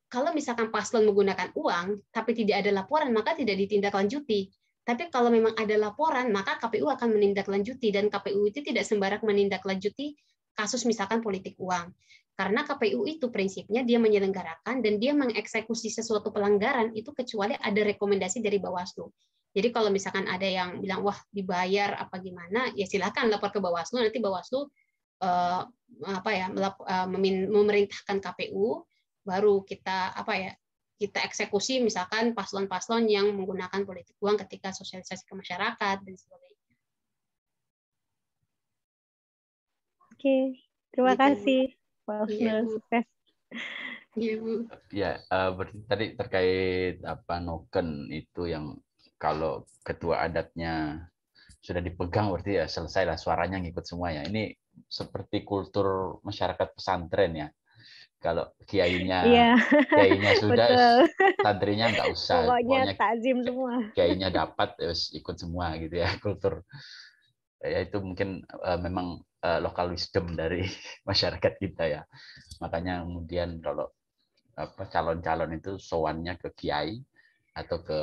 kalau misalkan paslon menggunakan uang tapi tidak ada laporan maka tidak ditindaklanjuti. Tapi kalau memang ada laporan maka KPU akan menindaklanjuti, dan KPU itu tidak sembarang menindaklanjuti kasus misalkan politik uang. Karena KPU itu prinsipnya dia menyelenggarakan dan dia mengeksekusi sesuatu pelanggaran itu kecuali ada rekomendasi dari Bawaslu. Jadi kalau misalkan ada yang bilang wah dibayar apa gimana, ya silakan lapor ke Bawaslu, nanti Bawaslu memerintahkan KPU, baru kita kita eksekusi misalkan paslon-paslon yang menggunakan politik uang ketika sosialisasi ke masyarakat dan sebagainya. Oke, terima Gitu, kasih. Bu. Sukses. Iya, Bu. Ya, berarti tadi terkait noken itu yang kalau ketua adatnya sudah dipegang berarti ya selesai lah, suaranya ngikut semuanya. Ini seperti kultur masyarakat pesantren ya. Kalau kiainya sudah, santrinya nggak usah. Pokoknya takzim semua. Kiainya dapat, terus ikut semua gitu ya, kultur. Ya itu mungkin memang local wisdom dari masyarakat kita ya. Makanya kemudian kalau calon-calon itu sowannya ke kiai atau ke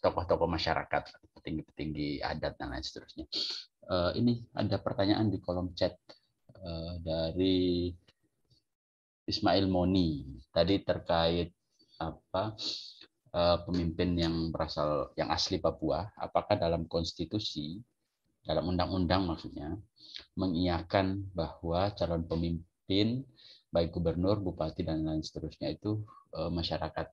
tokoh-tokoh masyarakat, petinggi-petinggi adat dan lain seterusnya. Ini ada pertanyaan di kolom chat dari Ismail Moni tadi terkait pemimpin yang asli Papua, apakah dalam konstitusi, dalam undang-undang maksudnya, mengiyakan bahwa calon pemimpin baik gubernur, bupati dan lain seterusnya itu masyarakat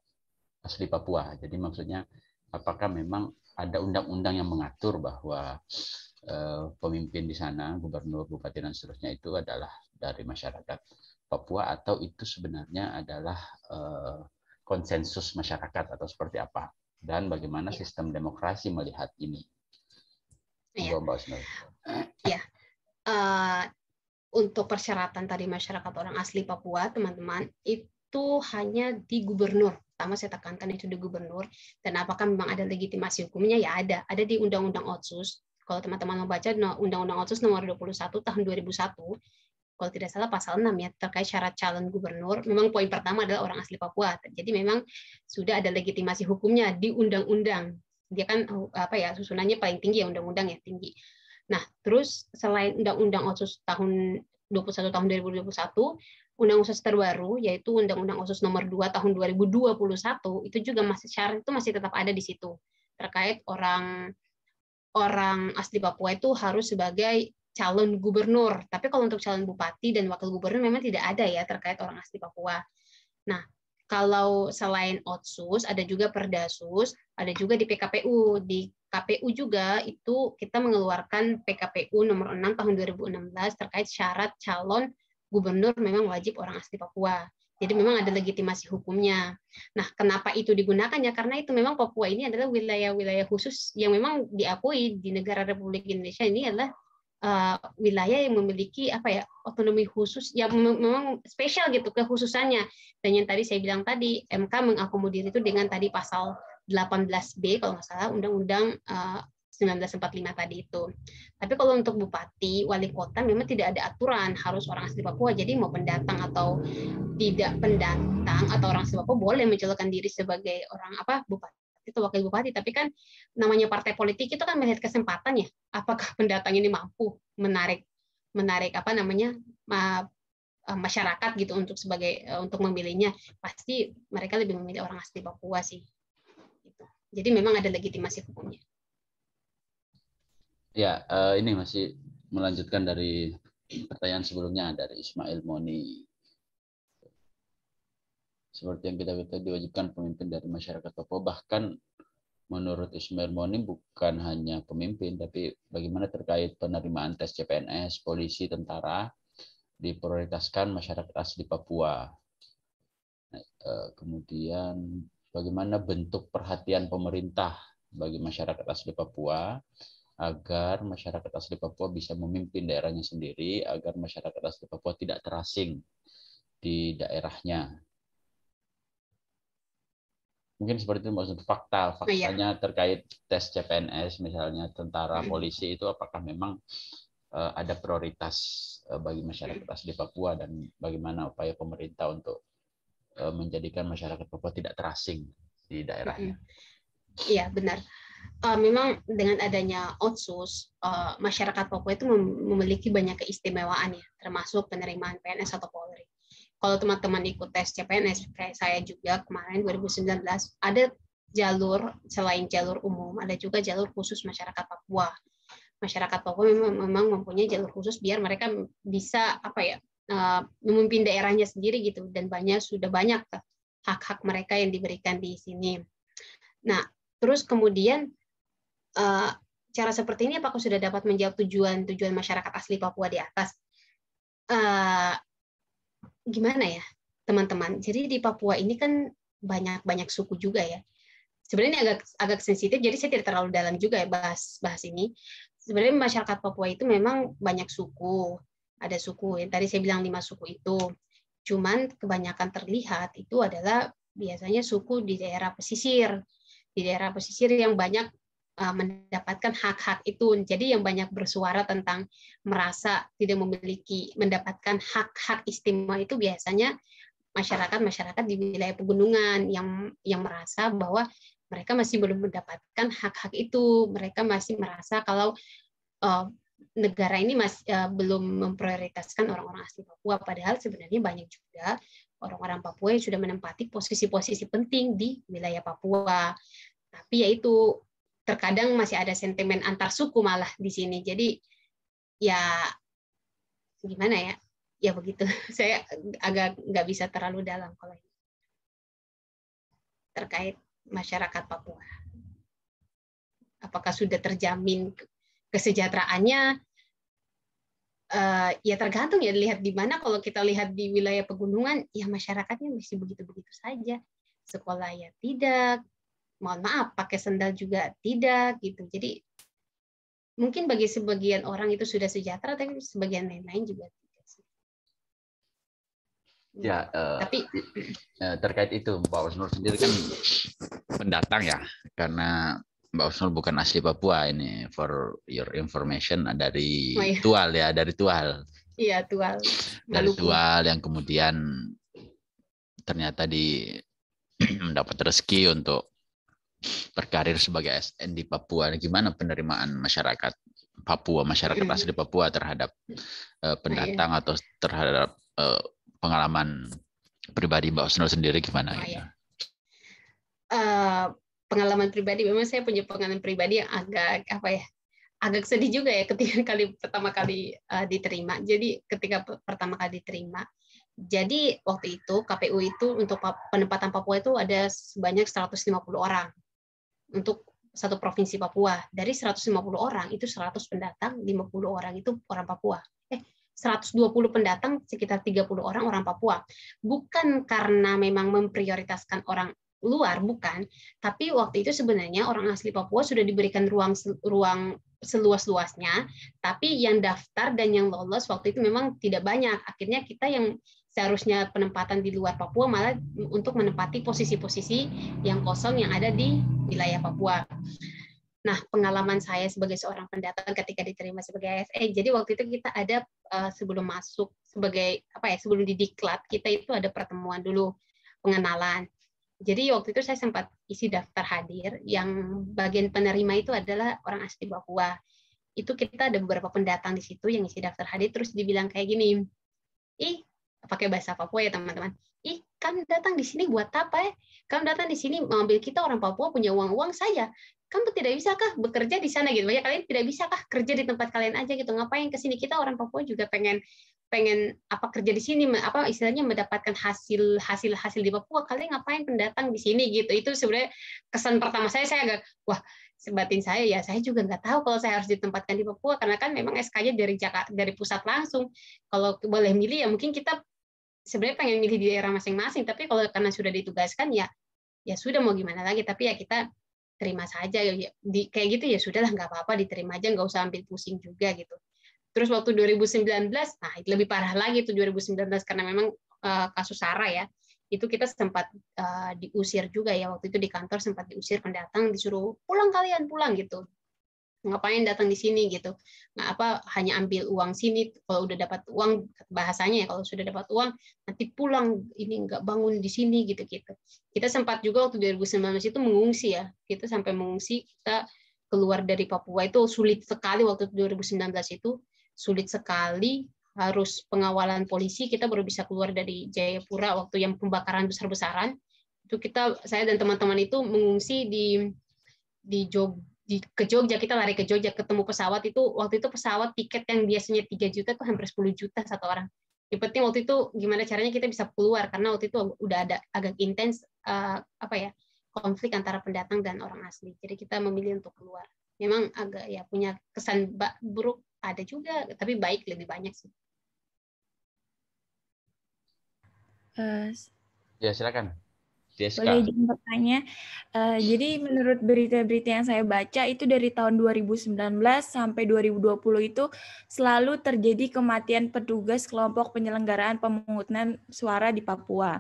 asli Papua. Jadi maksudnya apakah memang ada undang-undang yang mengatur bahwa pemimpin di sana, gubernur, bupati dan seterusnya itu adalah dari masyarakat Papua, atau itu sebenarnya adalah konsensus masyarakat atau seperti apa? Dan bagaimana sistem demokrasi melihat ini? Ya. Untuk persyaratan tadi masyarakat orang asli Papua, teman-teman, itu hanya di gubernur. Pertama saya tekankan itu di gubernur. Dan apakah memang ada legitimasi hukumnya? Ya ada. Ada di Undang-Undang Otsus. Kalau teman-teman membaca Undang-Undang Otsus nomor 21 tahun 2001, kalau tidak salah pasal 6 ya, terkait syarat calon gubernur, memang poin pertama adalah orang asli Papua. Jadi memang sudah ada legitimasi hukumnya di undang-undang. Dia kan susunannya paling tinggi ya, undang-undang ya tinggi. Nah, terus selain Undang-Undang Otsus tahun 21 tahun 2021, Undang Otsus terbaru yaitu Undang-Undang Otsus nomor 2 tahun 2021 itu juga syarat itu masih tetap ada di situ. Terkait orang asli Papua itu harus sebagai calon gubernur. Tapi kalau untuk calon bupati dan wakil gubernur memang tidak ada ya terkait orang asli Papua. Nah, kalau selain Otsus ada juga Perdasus, ada juga di PKPU. Di KPU juga itu kita mengeluarkan PKPU nomor 6 tahun 2016 terkait syarat calon gubernur memang wajib orang asli Papua. Jadi memang ada legitimasi hukumnya. Nah, kenapa itu digunakan ya? Karena itu memang Papua ini adalah wilayah-wilayah khusus yang memang diakui di negara Republik Indonesia. Ini adalah wilayah yang memiliki otonomi khusus yang memang spesial gitu kekhususannya. Dan yang tadi saya bilang tadi, MK mengakomodir itu dengan tadi pasal 18B kalau nggak salah Undang-Undang 1945 tadi itu. Tapi kalau untuk bupati, wali kota memang tidak ada aturan harus orang asli Papua. Jadi mau pendatang atau tidak pendatang atau orang asli Papua boleh mencalonkan diri sebagai orang bupati atau wakil bupati. Tapi kan namanya partai politik itu kan melihat kesempatan ya. Apakah pendatang ini mampu menarik masyarakat gitu untuk memilihnya. Pasti mereka lebih memilih orang asli Papua sih. Jadi memang ada legitimasi hukumnya. Ya, ini masih melanjutkan dari pertanyaan sebelumnya dari Ismail Moni. Seperti yang kita diwajibkan pemimpin dari masyarakat Papua, bahkan menurut Ismail Moni bukan hanya pemimpin, tapi bagaimana terkait penerimaan tes CPNS, polisi, tentara, diprioritaskan masyarakat asli Papua. Kemudian bagaimana bentuk perhatian pemerintah bagi masyarakat asli Papua agar masyarakat asli Papua bisa memimpin daerahnya sendiri, agar masyarakat asli Papua tidak terasing di daerahnya. Mungkin seperti itu maksud faktanya terkait tes CPNS misalnya tentara polisi itu apakah memang ada prioritas bagi masyarakat asli Papua dan bagaimana upaya pemerintah untuk menjadikan masyarakat Papua tidak terasing di daerahnya. Iya, benar. Memang dengan adanya Otsus, masyarakat Papua itu memiliki banyak keistimewaan ya, termasuk penerimaan PNS atau Polri. Kalau teman-teman ikut tes CPNS, kayak saya juga kemarin 2019, ada jalur selain jalur umum, ada juga jalur khusus masyarakat Papua. Masyarakat Papua memang mempunyai jalur khusus biar mereka bisa memimpin daerahnya sendiri gitu, dan sudah banyak hak-hak mereka yang diberikan di sini. Nah, terus kemudian cara seperti ini apakah sudah dapat menjawab tujuan masyarakat asli Papua di atas? Gimana ya, teman-teman? Jadi di Papua ini kan banyak suku juga ya. Sebenarnya agak sensitif, jadi saya tidak terlalu dalam juga ya bahas ini. Sebenarnya masyarakat Papua itu memang banyak suku. Ada suku yang tadi saya bilang 5 suku itu. Cuman kebanyakan terlihat itu adalah biasanya suku di daerah pesisir. Di daerah pesisir yang banyak mendapatkan hak-hak itu. Jadi yang banyak bersuara tentang merasa tidak mendapatkan hak-hak istimewa itu biasanya masyarakat di wilayah pegunungan yang merasa bahwa mereka masih belum mendapatkan hak-hak itu. Mereka masih merasa kalau negara ini masih belum memprioritaskan orang-orang asli Papua. Padahal sebenarnya banyak juga orang-orang Papua yang sudah menempati posisi-posisi penting di wilayah Papua. Tapi yaitu terkadang masih ada sentimen antar suku malah di sini. Jadi ya gimana ya? Ya begitu. Saya agak nggak bisa terlalu dalam kalau ini terkait masyarakat Papua. Apakah sudah terjamin kesejahteraannya? Ya tergantung ya, dilihat di mana. Kalau kita lihat di wilayah pegunungan, ya masyarakatnya masih begitu-begitu saja. Sekolah ya tidak, mohon maaf, pakai sendal juga tidak gitu. Jadi mungkin bagi sebagian orang itu sudah sejahtera, tapi sebagian lain juga tidak. Ya, tapi terkait itu Mbak Husnul sendiri kan pendatang ya, karena Mbak Husnul bukan asli Papua ini, for your information, dari Tual ya, dari Tual. Iya, Tual. Dari Tual yang kemudian ternyata mendapat rezeki untuk berkarir sebagai ASN di Papua. Gimana penerimaan masyarakat Papua, masyarakat asli Papua terhadap pendatang atau terhadap pengalaman pribadi Mbak Husnul sendiri gimana? Pengalaman pribadi, memang saya punya pengalaman pribadi yang agak sedih juga ya ketika pertama kali diterima. Jadi ketika pertama kali diterima, jadi waktu itu KPU itu untuk penempatan Papua itu ada sebanyak 150 orang. Untuk satu provinsi Papua. Dari 150 orang, itu 100 pendatang, 50 orang itu orang Papua. 120 pendatang, sekitar 30 orang Papua. Bukan karena memang memprioritaskan orang luar, bukan. Tapi waktu itu sebenarnya orang asli Papua sudah diberikan ruang seluas-luasnya, tapi yang daftar dan yang lolos waktu itu memang tidak banyak. Akhirnya kita yang seharusnya penempatan di luar Papua malah untuk menempati posisi-posisi yang kosong yang ada di wilayah Papua. Nah, pengalaman saya sebagai seorang pendatang ketika diterima sebagai ASN, jadi waktu itu kita ada sebelum masuk sebagai sebelum didiklat, kita itu ada pertemuan dulu, pengenalan. Jadi waktu itu saya sempat isi daftar hadir, yang bagian penerima itu adalah orang asli Papua. Itu kita ada beberapa pendatang di situ yang isi daftar hadir, terus dibilang kayak gini, pakai bahasa Papua ya teman-teman. Kamu datang di sini buat apa ya? Kamu datang di sini mengambil kita orang Papua punya uang saja. Kamu tidak bisakah bekerja di sana gitu? Banyak kalian tidak bisakah kerja di tempat kalian aja gitu? Ngapain ke sini? Kita orang Papua juga pengen kerja di sini, istilahnya mendapatkan hasil di Papua. Kalian ngapain pendatang di sini gitu? Itu sebenarnya kesan pertama saya agak sebatin saya juga nggak tahu kalau saya harus ditempatkan di Papua, karena kan memang SK-nya dari pusat langsung. Kalau boleh milih ya mungkin kita sebenarnya pengen milih di daerah masing-masing, tapi kalau karena sudah ditugaskan ya sudah, mau gimana lagi. Tapi ya kita terima saja kayak gitu, ya sudahlah, nggak apa-apa, diterima aja, nggak usah ambil pusing juga gitu. Terus waktu 2019, nah itu lebih parah lagi tuh 2019, karena memang kasus SARA ya. itu kita sempat diusir juga ya, waktu itu di kantor sempat diusir pendatang, disuruh pulang kalian, pulang gitu. Ngapain datang di sini gitu, hanya ambil uang sini, kalau udah dapat uang, bahasanya ya, kalau sudah dapat uang nanti pulang, ini nggak bangun di sini gitu. Kita sempat juga waktu 2019 itu mengungsi ya, kita sampai mengungsi, kita keluar dari Papua itu sulit sekali waktu 2019 itu, sulit sekali, harus pengawalan polisi, kita baru bisa keluar dari Jayapura waktu yang pembakaran besar-besaran. Itu saya dan teman-teman itu mengungsi ke Jogja, kita lari ke Jogja, ketemu pesawat itu, waktu itu pesawat tiket yang biasanya 3 juta itu hampir 10 juta satu orang. Yang penting waktu itu gimana caranya kita bisa keluar, karena waktu itu udah ada agak intens konflik antara pendatang dan orang asli. Jadi kita memilih untuk keluar. Memang agak ya punya kesan buruk ada juga, tapi baik lebih banyak sih. Ya silakan. Boleh izin bertanya. Jadi menurut berita-berita yang saya baca itu dari tahun 2019 sampai 2020 itu selalu terjadi kematian petugas kelompok penyelenggaraan pemungutan suara di Papua.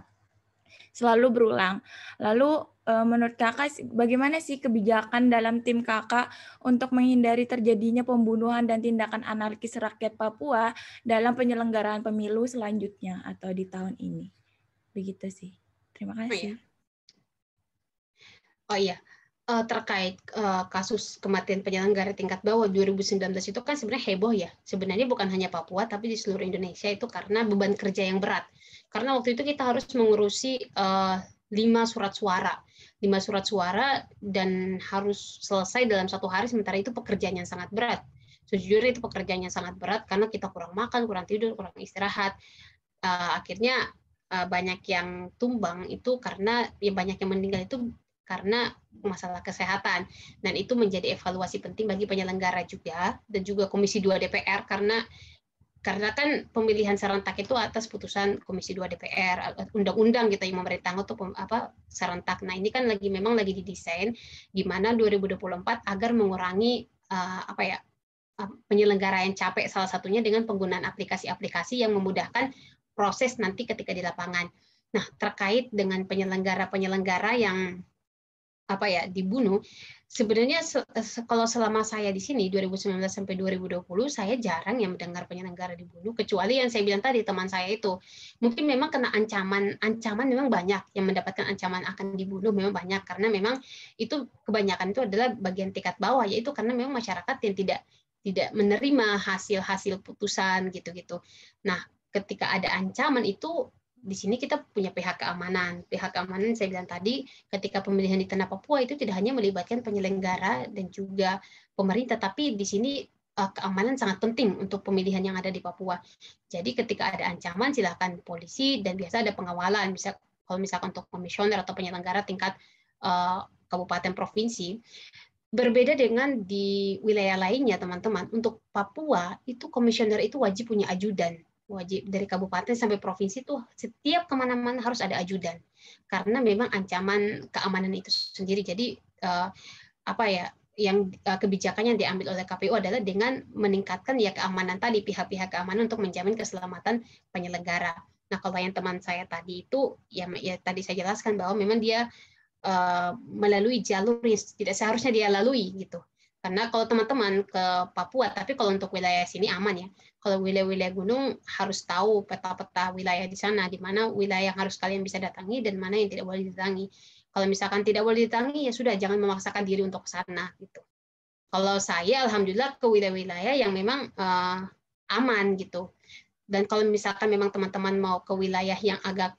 Selalu berulang. Lalu menurut Kakak bagaimana sih kebijakan dalam tim Kakak untuk menghindari terjadinya pembunuhan dan tindakan anarkis rakyat Papua dalam penyelenggaraan pemilu selanjutnya atau di tahun ini? Begitu sih. Terima kasih. Oh iya, terkait kasus kematian penyelenggara tingkat bawah 2019 itu kan sebenarnya heboh ya. Sebenarnya bukan hanya Papua, tapi di seluruh Indonesia itu karena beban kerja yang berat. Karena waktu itu kita harus mengurusi 5 surat suara. 5 surat suara dan harus selesai dalam 1 hari, sementara itu pekerjaan yang sangat berat. Sejujurnya itu pekerjaan yang sangat berat karena kita kurang makan, kurang tidur, kurang istirahat. Akhirnya banyak yang tumbang itu karena banyak yang meninggal itu karena masalah kesehatan, dan itu menjadi evaluasi penting bagi penyelenggara juga, dan juga Komisi 2 DPR karena kan pemilihan serentak itu atas putusan Komisi 2 DPR, undang-undang gitu yang memerintahkan untuk serentak. Nah ini kan memang lagi didesain gimana 2024 agar mengurangi penyelenggara yang capek, salah satunya dengan penggunaan aplikasi-aplikasi yang memudahkan proses nanti ketika di lapangan. Nah terkait dengan penyelenggara yang dibunuh, sebenarnya kalau selama saya di sini 2019 sampai 2020 saya jarang yang mendengar penyelenggara dibunuh, kecuali yang saya bilang tadi teman saya itu mungkin memang kena ancaman memang banyak yang mendapatkan ancaman akan dibunuh, memang banyak karena memang itu kebanyakan itu adalah bagian tingkat bawah, yaitu karena memang masyarakat yang tidak menerima hasil putusan gitu. Nah ketika ada ancaman itu, di sini kita punya pihak keamanan. Pihak keamanan saya bilang tadi, ketika pemilihan di tanah Papua itu tidak hanya melibatkan penyelenggara dan juga pemerintah, tapi di sini keamanan sangat penting untuk pemilihan yang ada di Papua. Jadi ketika ada ancaman silakan polisi, dan biasa ada pengawalan. Kalau misalkan untuk komisioner atau penyelenggara tingkat kabupaten provinsi. Berbeda dengan di wilayah lainnya teman-teman. Untuk Papua itu komisioner itu wajib punya ajudan. Wajib dari kabupaten sampai provinsi tuh setiap kemana-mana harus ada ajudan karena memang ancaman keamanan itu sendiri. Jadi kebijakan yang diambil oleh KPU adalah dengan meningkatkan keamanan tadi, pihak-pihak keamanan untuk menjamin keselamatan penyelenggara. Nah kalau yang teman saya tadi itu ya tadi saya jelaskan bahwa memang dia melalui jalur yang tidak seharusnya dia lalui gitu. Karena kalau teman-teman ke Papua, tapi kalau untuk wilayah sini aman ya. Kalau wilayah-wilayah gunung harus tahu peta-peta wilayah di sana, di mana wilayah yang harus kalian bisa datangi dan mana yang tidak boleh didatangi. Kalau misalkan tidak boleh didatangi, ya sudah jangan memaksakan diri untuk ke sana gitu. Kalau saya alhamdulillah ke wilayah-wilayah yang memang aman gitu. Dan kalau misalkan memang teman-teman mau ke wilayah yang agak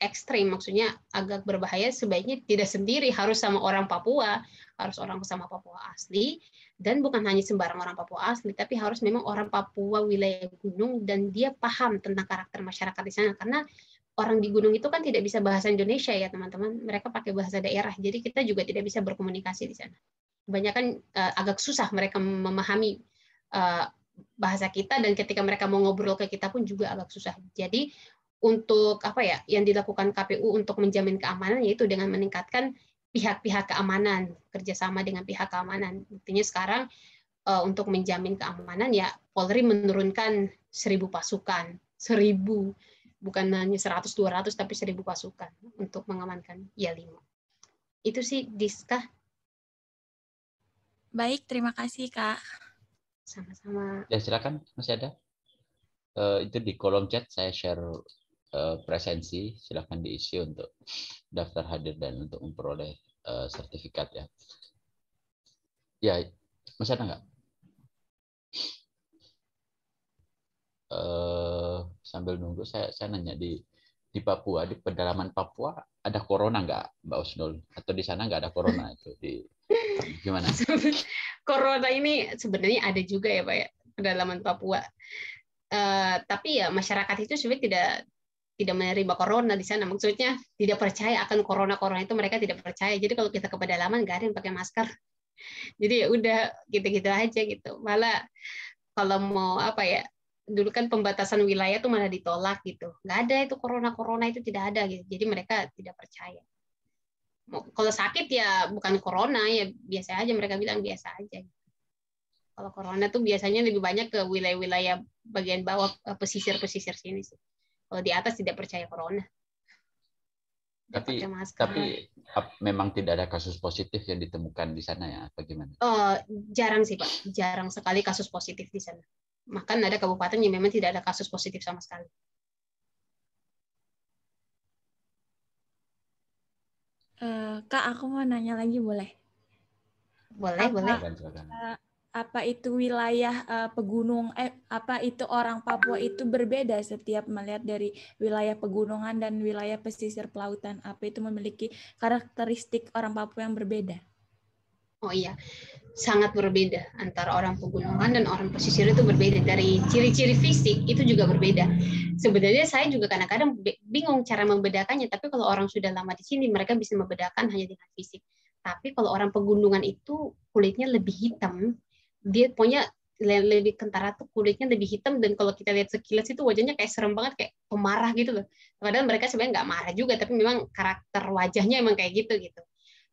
ekstrim, maksudnya agak berbahaya, sebaiknya tidak sendiri, harus sama orang Papua, harus orang sama Papua asli, dan bukan hanya sembarang orang Papua asli, tapi harus memang orang Papua wilayah gunung dan dia paham tentang karakter masyarakat di sana, karena orang di gunung itu kan tidak bisa bahasa Indonesia ya teman-teman, mereka pakai bahasa daerah, jadi kita juga tidak bisa berkomunikasi di sana. Kebanyakan agak susah mereka memahami bahasa kita, dan ketika mereka mau ngobrol ke kita pun juga agak susah. Jadi untuk yang dilakukan KPU untuk menjamin keamanan yaitu dengan meningkatkan pihak-pihak keamanan, kerjasama dengan pihak keamanan. Buktinya sekarang untuk menjamin keamanan ya Polri menurunkan 1.000 pasukan, 1.000, bukan hanya 100-200 tapi 1.000 pasukan untuk mengamankan Yalimo. Itu sih, Diska. Baik, terima kasih Kak. Sama-sama. Ya silakan, masih ada. Itu di kolom chat saya share presensi, silakan diisi untuk daftar hadir dan untuk memperoleh sertifikat ya. Ya, masih ada nggak? Sambil nunggu saya nanya di Papua, di pedalaman Papua ada corona nggak, Mbak Usnul? Atau di sana nggak ada corona itu? Gimana? Corona ini sebenarnya ada juga ya Pak ya, pedalaman Papua. Tapi ya masyarakat itu sebenarnya tidak menerima corona di sana. Maksudnya tidak percaya akan corona itu, mereka tidak percaya. Jadi kalau kita ke pedalaman nggak ada yang pakai masker. Jadi ya udah gitu-gitu aja gitu. Malah kalau mau apa ya, dulu kan pembatasan wilayah tuh malah ditolak gitu. Nggak ada itu corona itu, tidak ada gitu. Jadi mereka tidak percaya. Kalau sakit ya bukan corona, ya biasa aja, mereka bilang biasa aja. Kalau corona tuh biasanya lebih banyak ke wilayah-wilayah bagian bawah, pesisir sini sih. Kalau di atas tidak percaya corona. Tapi memang tidak ada kasus positif yang ditemukan di sana ya, atau gimana? Jarang sih Pak, jarang sekali kasus positif di sana. Bahkan ada kabupaten yang memang tidak ada kasus positif sama sekali. Kak, aku mau nanya lagi boleh? Boleh. Apa itu wilayah pegunung? Apa itu orang Papua itu berbeda setiap melihat dari wilayah pegunungan dan wilayah pesisir pelautan? Apa itu memiliki karakteristik orang Papua yang berbeda? Oh iya, sangat berbeda antara orang pegunungan dan orang pesisir, itu berbeda. Dari ciri-ciri fisik itu juga berbeda. Sebenarnya saya juga kadang-kadang bingung cara membedakannya, tapi kalau orang sudah lama di sini mereka bisa membedakan hanya dengan fisik. Tapi kalau orang pegunungan itu kulitnya lebih hitam, dia punya lebih kentara tuh, kulitnya lebih hitam, dan kalau kita lihat sekilas itu wajahnya kayak serem banget, kayak pemarah gitu loh. Padahal mereka sebenarnya nggak marah juga, tapi memang karakter wajahnya emang kayak gitu.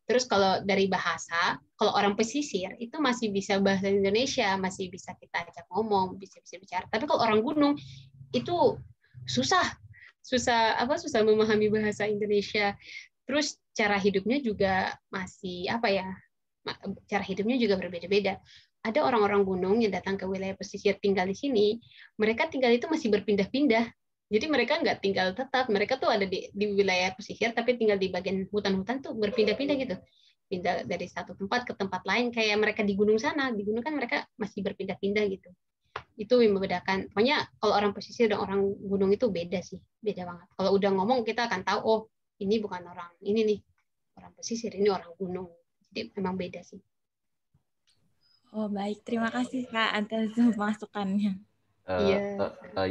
Terus kalau dari bahasa, kalau orang pesisir itu masih bisa bahasa Indonesia, masih bisa kita ajak ngomong, bisa bicara. Tapi kalau orang gunung itu susah memahami bahasa Indonesia. Terus cara hidupnya juga masih cara hidupnya juga berbeda-beda. Ada orang-orang gunung yang datang ke wilayah pesisir tinggal di sini, mereka tinggal itu masih berpindah-pindah. Jadi mereka nggak tinggal tetap, mereka tuh ada di wilayah pesisir, tapi tinggal di bagian hutan-hutan tuh berpindah-pindah gitu. Pindah dari satu tempat ke tempat lain, kayak mereka di gunung sana. Di gunung kan mereka masih berpindah-pindah gitu. Itu yang membedakan. Pokoknya kalau orang pesisir dan orang gunung itu beda sih, beda banget. Kalau udah ngomong kita akan tahu, oh ini bukan orang ini nih, orang pesisir, ini orang gunung. Jadi memang beda sih. Oh baik, terima kasih Kak atas masukannya.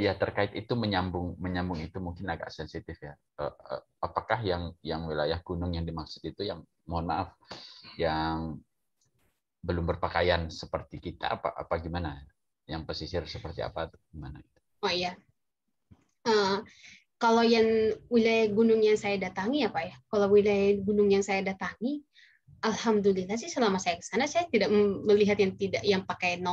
Ya terkait itu menyambung itu mungkin agak sensitif ya. Apakah yang wilayah gunung yang dimaksud itu yang, mohon maaf, yang belum berpakaian seperti kita apa gimana? Yang pesisir seperti apa atau gimana? Oh iya. Kalau yang wilayah gunung yang saya datangi ya Pak ya. Kalau wilayah gunung yang saya datangi, alhamdulillah sih selama saya ke sana saya tidak melihat yang pakai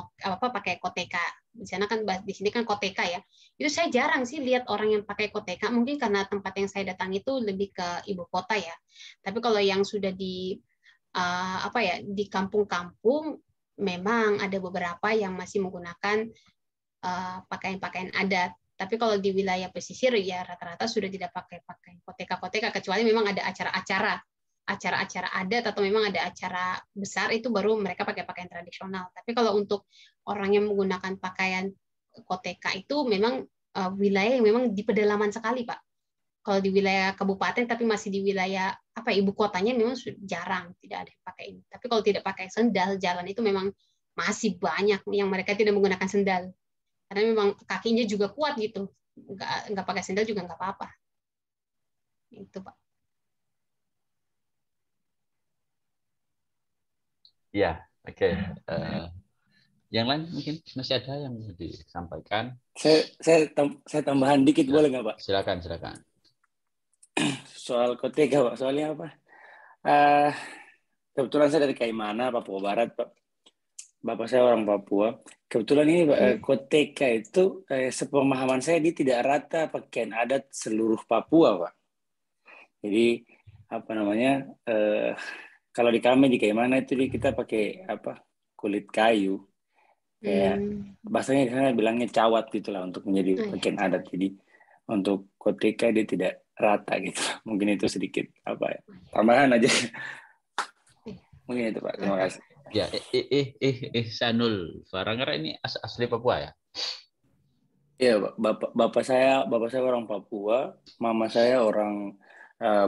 koteka. Di sana kan, di sini kan koteka ya. Itu saya jarang sih lihat orang yang pakai koteka. Mungkin karena tempat yang saya datangi itu lebih ke ibu kota ya. Tapi kalau yang sudah di di kampung-kampung, memang ada beberapa yang masih menggunakan pakaian-pakaian adat. Tapi kalau di wilayah pesisir ya rata-rata sudah tidak pakai koteka, kecuali memang ada acara-acara adat atau memang ada acara besar, itu baru mereka pakai pakaian tradisional. Tapi kalau untuk orang yang menggunakan pakaian koteka itu memang wilayah yang memang di pedalaman sekali, Pak. Kalau di wilayah kabupaten tapi masih di wilayah ibu kotanya memang jarang, tidak ada yang pakai ini. Tapi kalau tidak pakai sendal jalan itu memang masih banyak yang mereka tidak menggunakan sendal. Karena memang kakinya juga kuat gitu. Nggak pakai sendal juga nggak apa-apa. Itu, Pak. Ya, oke. Yang lain mungkin masih ada yang mau disampaikan. Saya tambahan dikit ya, boleh nggak Pak? Silakan. Soal koteka Pak, soalnya apa? Kebetulan saya dari Kaimana, Papua Barat Pak. Bapak saya orang Papua. Kebetulan ini Koteka itu sepemahaman saya dia tidak rata pakaian adat seluruh Papua, Pak. Jadi apa namanya? Kalau di kami di Kaimana itu kita pakai kulit kayu. Kayak bahasanya di sana bilangnya cawat gitulah untuk menjadi pakaian adat. Jadi untuk Koteka dia tidak rata gitu. Mungkin itu sedikit tambahan aja. Mungkin itu Pak. Terima kasih. Ya, Sanul Farangara ini asli Papua ya? Iya, bapak saya orang Papua, mama saya orang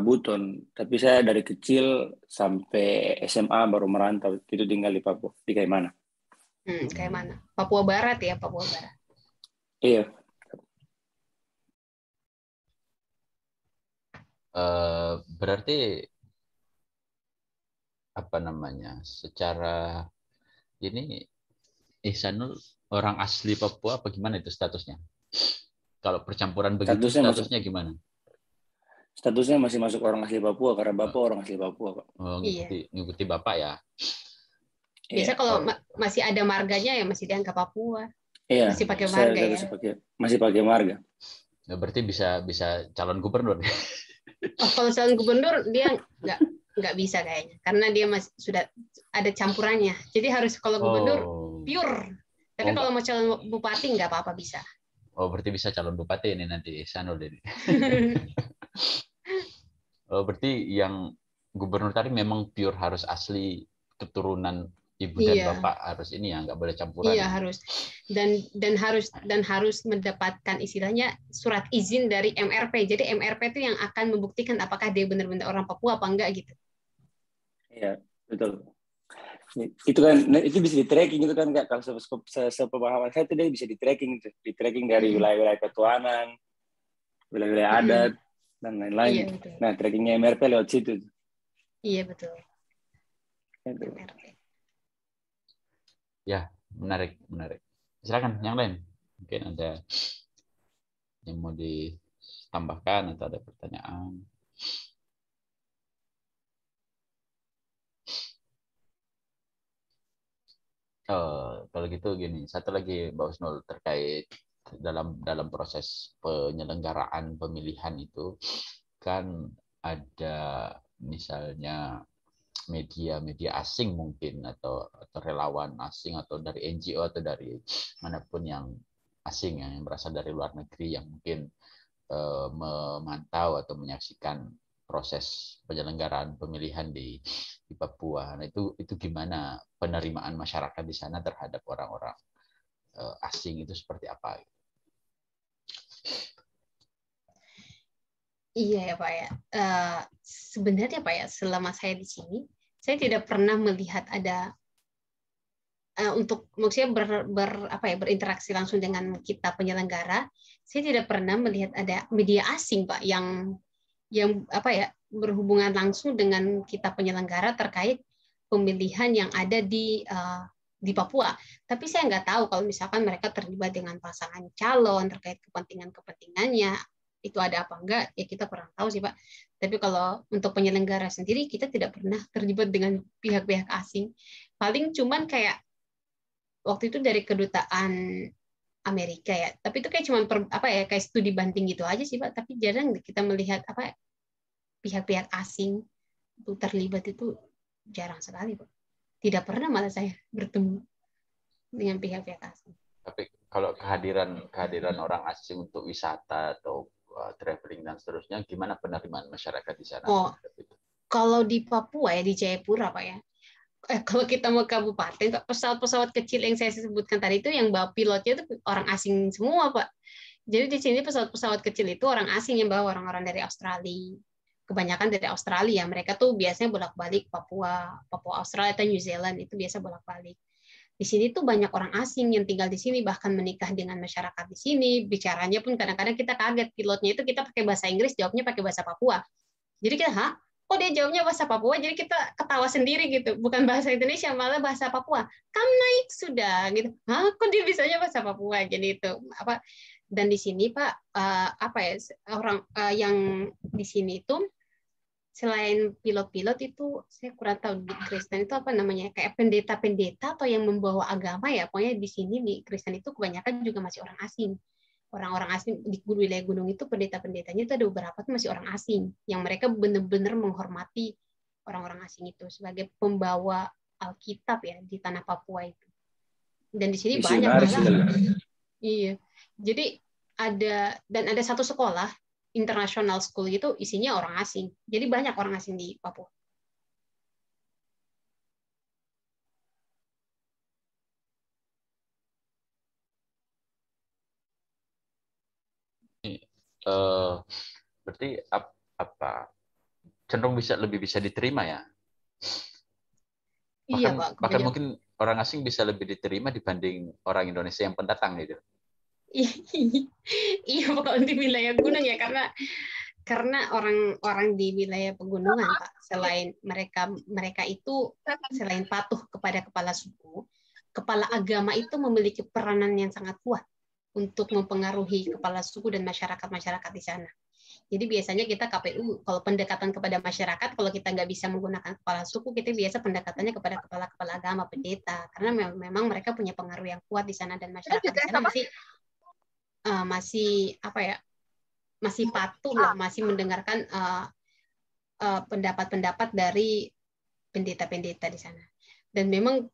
Buton. Tapi saya dari kecil sampai SMA baru merantau. Itu tinggal di Papua, di Kaimana. Kaimana? Papua Barat ya, Papua Barat. Iya. Berarti apa namanya? Secara ini Ihsanul orang asli Papua apa gimana itu statusnya? Kalau percampuran begitu statusnya gimana? Statusnya masih masuk orang asli Papua karena bapak orang asli Papua, Pak. Oh, ngikuti bapak ya. Biasa kalau masih ada marganya ya masih dianggap Papua. Iya. Masih pakai marga ya. Masih pakai marga. Ya, berarti bisa calon gubernur. Kalau calon gubernur dia nggak bisa kayaknya karena dia masih sudah ada campurannya. Jadi harus kalau gubernur pure. Tapi kalau mau calon bupati nggak apa-apa bisa. Oh, berarti bisa calon bupati ini nanti Sanul ini. Oh, berarti yang gubernur tadi memang pure harus asli keturunan ibu dan bapak harus ini ya, nggak boleh campuran. Iya harus dan harus mendapatkan istilahnya surat izin dari MRP. Jadi MRP itu yang akan membuktikan apakah dia benar-benar orang Papua apa enggak gitu. Iya betul. Itu kan itu bisa di tracking itu kan Kak. Kalau sepemahaman saya itu dia bisa di tracking dari wilayah-wilayah ketuanan, wilayah-wilayah adat dan lain-lain. Iya, nah trackingnya MRP lewat situ. Iya betul. MRP. Ya, menarik. Silakan yang lain. Mungkin ada yang mau ditambahkan atau ada pertanyaan. Kalau gitu gini, satu lagi Mbak Husnul terkait dalam proses penyelenggaraan pemilihan itu kan ada misalnya media asing mungkin atau relawan asing atau dari NGO atau dari manapun yang asing yang berasal dari luar negeri yang mungkin memantau atau menyaksikan proses penyelenggaraan pemilihan di Papua. Nah, itu gimana penerimaan masyarakat di sana terhadap orang-orang asing itu seperti apa? Iya ya Pak ya. Sebenarnya Pak ya, selama saya di sini, saya tidak pernah melihat ada untuk maksudnya berinteraksi langsung dengan kita penyelenggara. Saya tidak pernah melihat ada media asing Pak yang berhubungan langsung dengan kita penyelenggara terkait pemilihan yang ada di Papua. Tapi saya nggak tahu kalau misalkan mereka terlibat dengan pasangan calon terkait kepentingannya. Itu ada apa enggak ya kita kurang tahu sih Pak. Tapi kalau untuk penyelenggara sendiri kita tidak pernah terlibat dengan pihak-pihak asing. Paling cuman kayak waktu itu dari kedutaan Amerika ya. Tapi itu kayak cuman kayak studi banding gitu aja sih Pak. Tapi jarang kita melihat pihak-pihak asing untuk terlibat itu jarang sekali Pak. Tidak pernah malah saya bertemu dengan pihak-pihak asing. Tapi kalau kehadiran orang asing untuk wisata atau traveling dan seterusnya, gimana penerimaan masyarakat di sana? Kalau di Papua ya, di Jayapura Pak ya, kalau kita mau kabupaten, pesawat-pesawat kecil yang saya sebutkan tadi itu yang bawa pilotnya itu orang asing semua Pak. Jadi di sini pesawat-pesawat kecil itu orang asing yang bawa, orang-orang dari Australia. Kebanyakan dari Australia, mereka tuh biasanya bolak-balik Papua Australia atau New Zealand itu biasa bolak-balik. Di sini tuh banyak orang asing yang tinggal di sini, bahkan menikah dengan masyarakat di sini. Bicaranya pun kadang-kadang kita kaget, pilotnya itu kita pakai bahasa Inggris, jawabnya pakai bahasa Papua. Jadi kita, kok dia jawabnya bahasa Papua? Jadi kita ketawa sendiri gitu, bukan bahasa Indonesia, malah bahasa Papua. Kamu naik sudah, gitu. Kok dia bisanya bahasa Papua? Jadi itu Dan di sini Pak, orang yang di sini itu selain pilot-pilot itu saya kurang tahu di Kristen itu apa namanya, kayak pendeta-pendeta atau yang membawa agama ya. Pokoknya di sini di Kristen itu kebanyakan juga masih orang asing. Orang-orang asing di wilayah gunung itu pendeta-pendetanya itu ada beberapa tuh masih orang asing yang mereka benar-benar menghormati orang-orang asing itu sebagai pembawa Alkitab ya di tanah Papua itu. Dan di sini banyak malah. Iya. Jadi ada satu sekolah international school gitu isinya orang asing. Jadi banyak orang asing di Papua. Berarti apa cenderung lebih bisa diterima ya? Iya, Pak. Bahkan mungkin orang asing bisa lebih diterima dibanding orang Indonesia yang pendatang gitu. Iya, kalau di wilayah gunung ya, karena orang-orang di wilayah pegunungan, Pak, selain mereka itu selain patuh kepada kepala suku, kepala agama itu memiliki peranan yang sangat kuat untuk mempengaruhi kepala suku dan masyarakat di sana. Jadi biasanya kita KPU kalau pendekatan kepada masyarakat, kalau kita nggak bisa menggunakan kepala suku, kita biasa pendekatannya kepada kepala agama, pendeta, karena memang mereka punya pengaruh yang kuat di sana dan masyarakat di sana masih patuh lah, masih mendengarkan pendapat-pendapat dari pendeta-pendeta di sana. Dan memang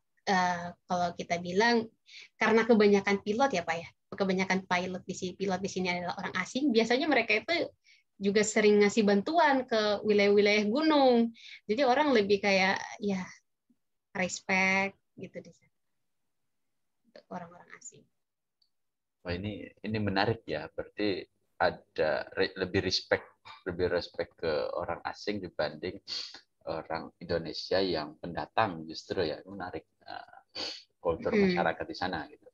kalau kita bilang karena kebanyakan pilot ya Pak ya, kebanyakan pilot di sini adalah orang asing, biasanya mereka itu juga sering ngasih bantuan ke wilayah-wilayah gunung. Jadi orang lebih kayak ya respect gitu di sana untuk orang-orang asing. Wah, ini menarik ya. Berarti ada lebih respect ke orang asing dibanding orang Indonesia yang pendatang, justru ya. Menarik kultur masyarakat di sana gitu.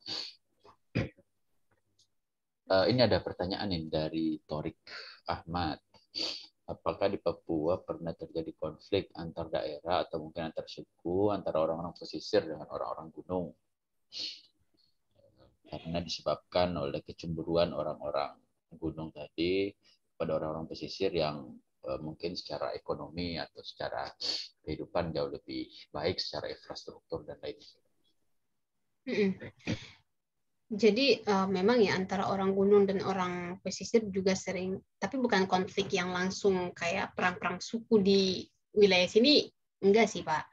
Ini ada pertanyaan nih dari Torik Ahmad. Apakah di Papua pernah terjadi konflik antar daerah atau mungkin antar suku, antara orang-orang pesisir dengan orang-orang gunung? Karena disebabkan oleh kecemburuan orang-orang gunung tadi pada orang-orang pesisir yang mungkin secara ekonomi atau secara kehidupan jauh lebih baik secara infrastruktur dan lainnya. Jadi memang ya antara orang gunung dan orang pesisir juga sering, tapi bukan konflik yang langsung kayak perang-perang suku di wilayah sini, enggak sih Pak.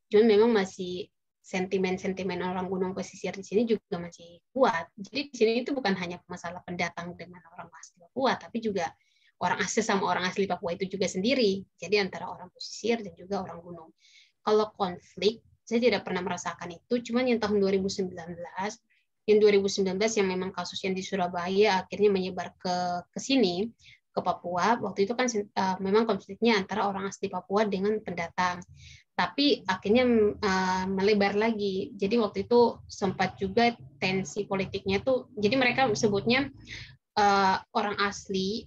Cuman memang masih sentimen-sentimen orang gunung pesisir di sini juga masih kuat. Jadi di sini itu bukan hanya masalah pendatang dengan orang asli Papua, tapi juga orang asli sama orang asli Papua itu juga sendiri. Jadi antara orang pesisir dan juga orang gunung. Kalau konflik, saya tidak pernah merasakan itu, cuman yang tahun 2019 yang memang kasus yang di Surabaya akhirnya menyebar ke sini, ke Papua. Waktu itu kan memang konfliknya antara orang asli Papua dengan pendatang. Tapi akhirnya melebar lagi. Jadi waktu itu sempat juga tensi politiknya tuh, jadi mereka sebutnya orang asli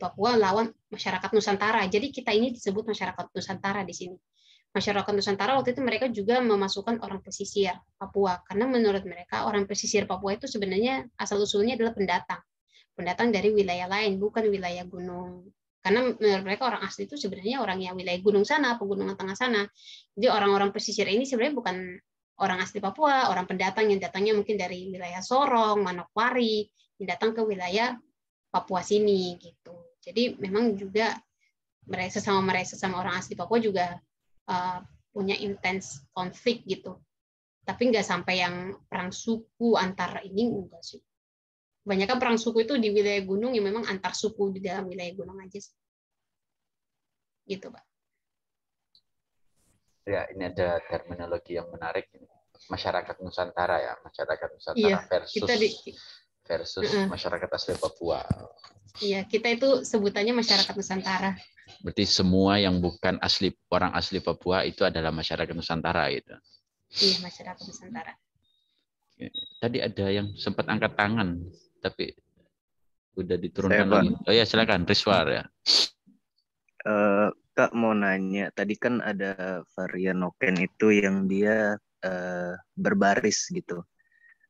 Papua lawan masyarakat Nusantara. Jadi kita ini disebut masyarakat Nusantara di sini. Masyarakat Nusantara waktu itu mereka juga memasukkan orang pesisir Papua, karena menurut mereka orang pesisir Papua itu sebenarnya asal-usulnya adalah pendatang dari wilayah lain, bukan wilayah gunung. Karena menurut mereka orang asli itu sebenarnya orang yang wilayah gunung sana, pegunungan tengah sana. Jadi orang-orang pesisir ini sebenarnya bukan orang asli Papua, orang pendatang yang datangnya mungkin dari wilayah Sorong, Manokwari, yang datang ke wilayah Papua sini gitu. Jadi memang juga mereka sama orang asli Papua juga punya intens konflik gitu, tapi nggak sampai yang perang suku antar ini, enggak sih. Kebanyakan perang suku itu di wilayah gunung yang memang antar suku di dalam wilayah gunung aja sih. Gitu Pak. Ya, ini ada terminologi yang menarik, masyarakat Nusantara ya, masyarakat Nusantara versus masyarakat asli Papua. Iya, kita itu sebutannya masyarakat Nusantara. Berarti semua yang bukan orang asli Papua itu adalah masyarakat Nusantara gitu. Iya, masyarakat Nusantara. Tadi ada yang sempat angkat tangan, tapi udah diturunkan lagi. Oh ya, silakan Rizwar ya. Kak mau nanya, tadi kan ada varian noken itu yang dia berbaris gitu.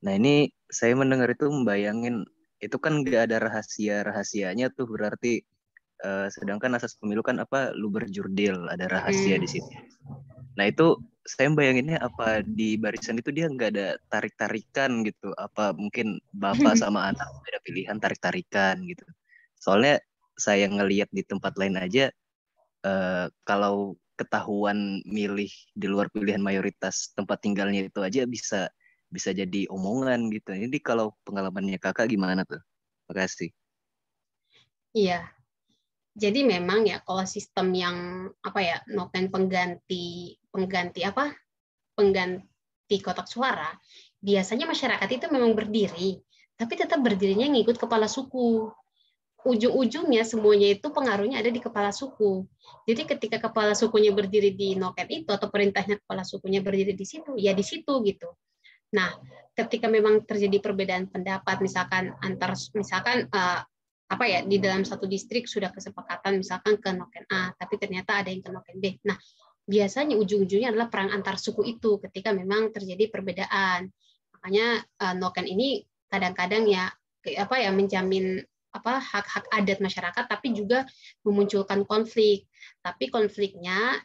Nah ini saya mendengar itu membayangin itu kan nggak ada rahasianya tuh, berarti sedangkan asas pemilu kan apa luber-jurdil, ada rahasia di situ. Nah itu saya bayanginnya apa di barisan itu dia nggak ada tarik-tarikan gitu, apa mungkin bapak sama anak beda pilihan tarik-tarikan gitu. Soalnya saya ngelihat di tempat lain aja kalau ketahuan milih di luar pilihan mayoritas tempat tinggalnya itu aja bisa jadi omongan gitu. Jadi kalau pengalamannya kakak gimana tuh? Makasih. Iya. Jadi memang ya kalau sistem yang apa ya noken pengganti kotak suara, biasanya masyarakat itu memang berdiri, tapi tetap berdirinya ngikut kepala suku. Ujung-ujungnya semuanya itu pengaruhnya ada di kepala suku. Jadi ketika kepala sukunya berdiri di noken itu atau perintahnya kepala sukunya berdiri di situ, ya di situ gitu. Nah, ketika memang terjadi perbedaan pendapat, misalkan di dalam satu distrik sudah kesepakatan misalkan ke noken A, tapi ternyata ada yang ke noken B. Nah, biasanya ujung-ujungnya adalah perang antar suku itu ketika memang terjadi perbedaan. Makanya noken ini kadang-kadang menjamin hak-hak adat masyarakat, tapi juga memunculkan konflik. Tapi konfliknya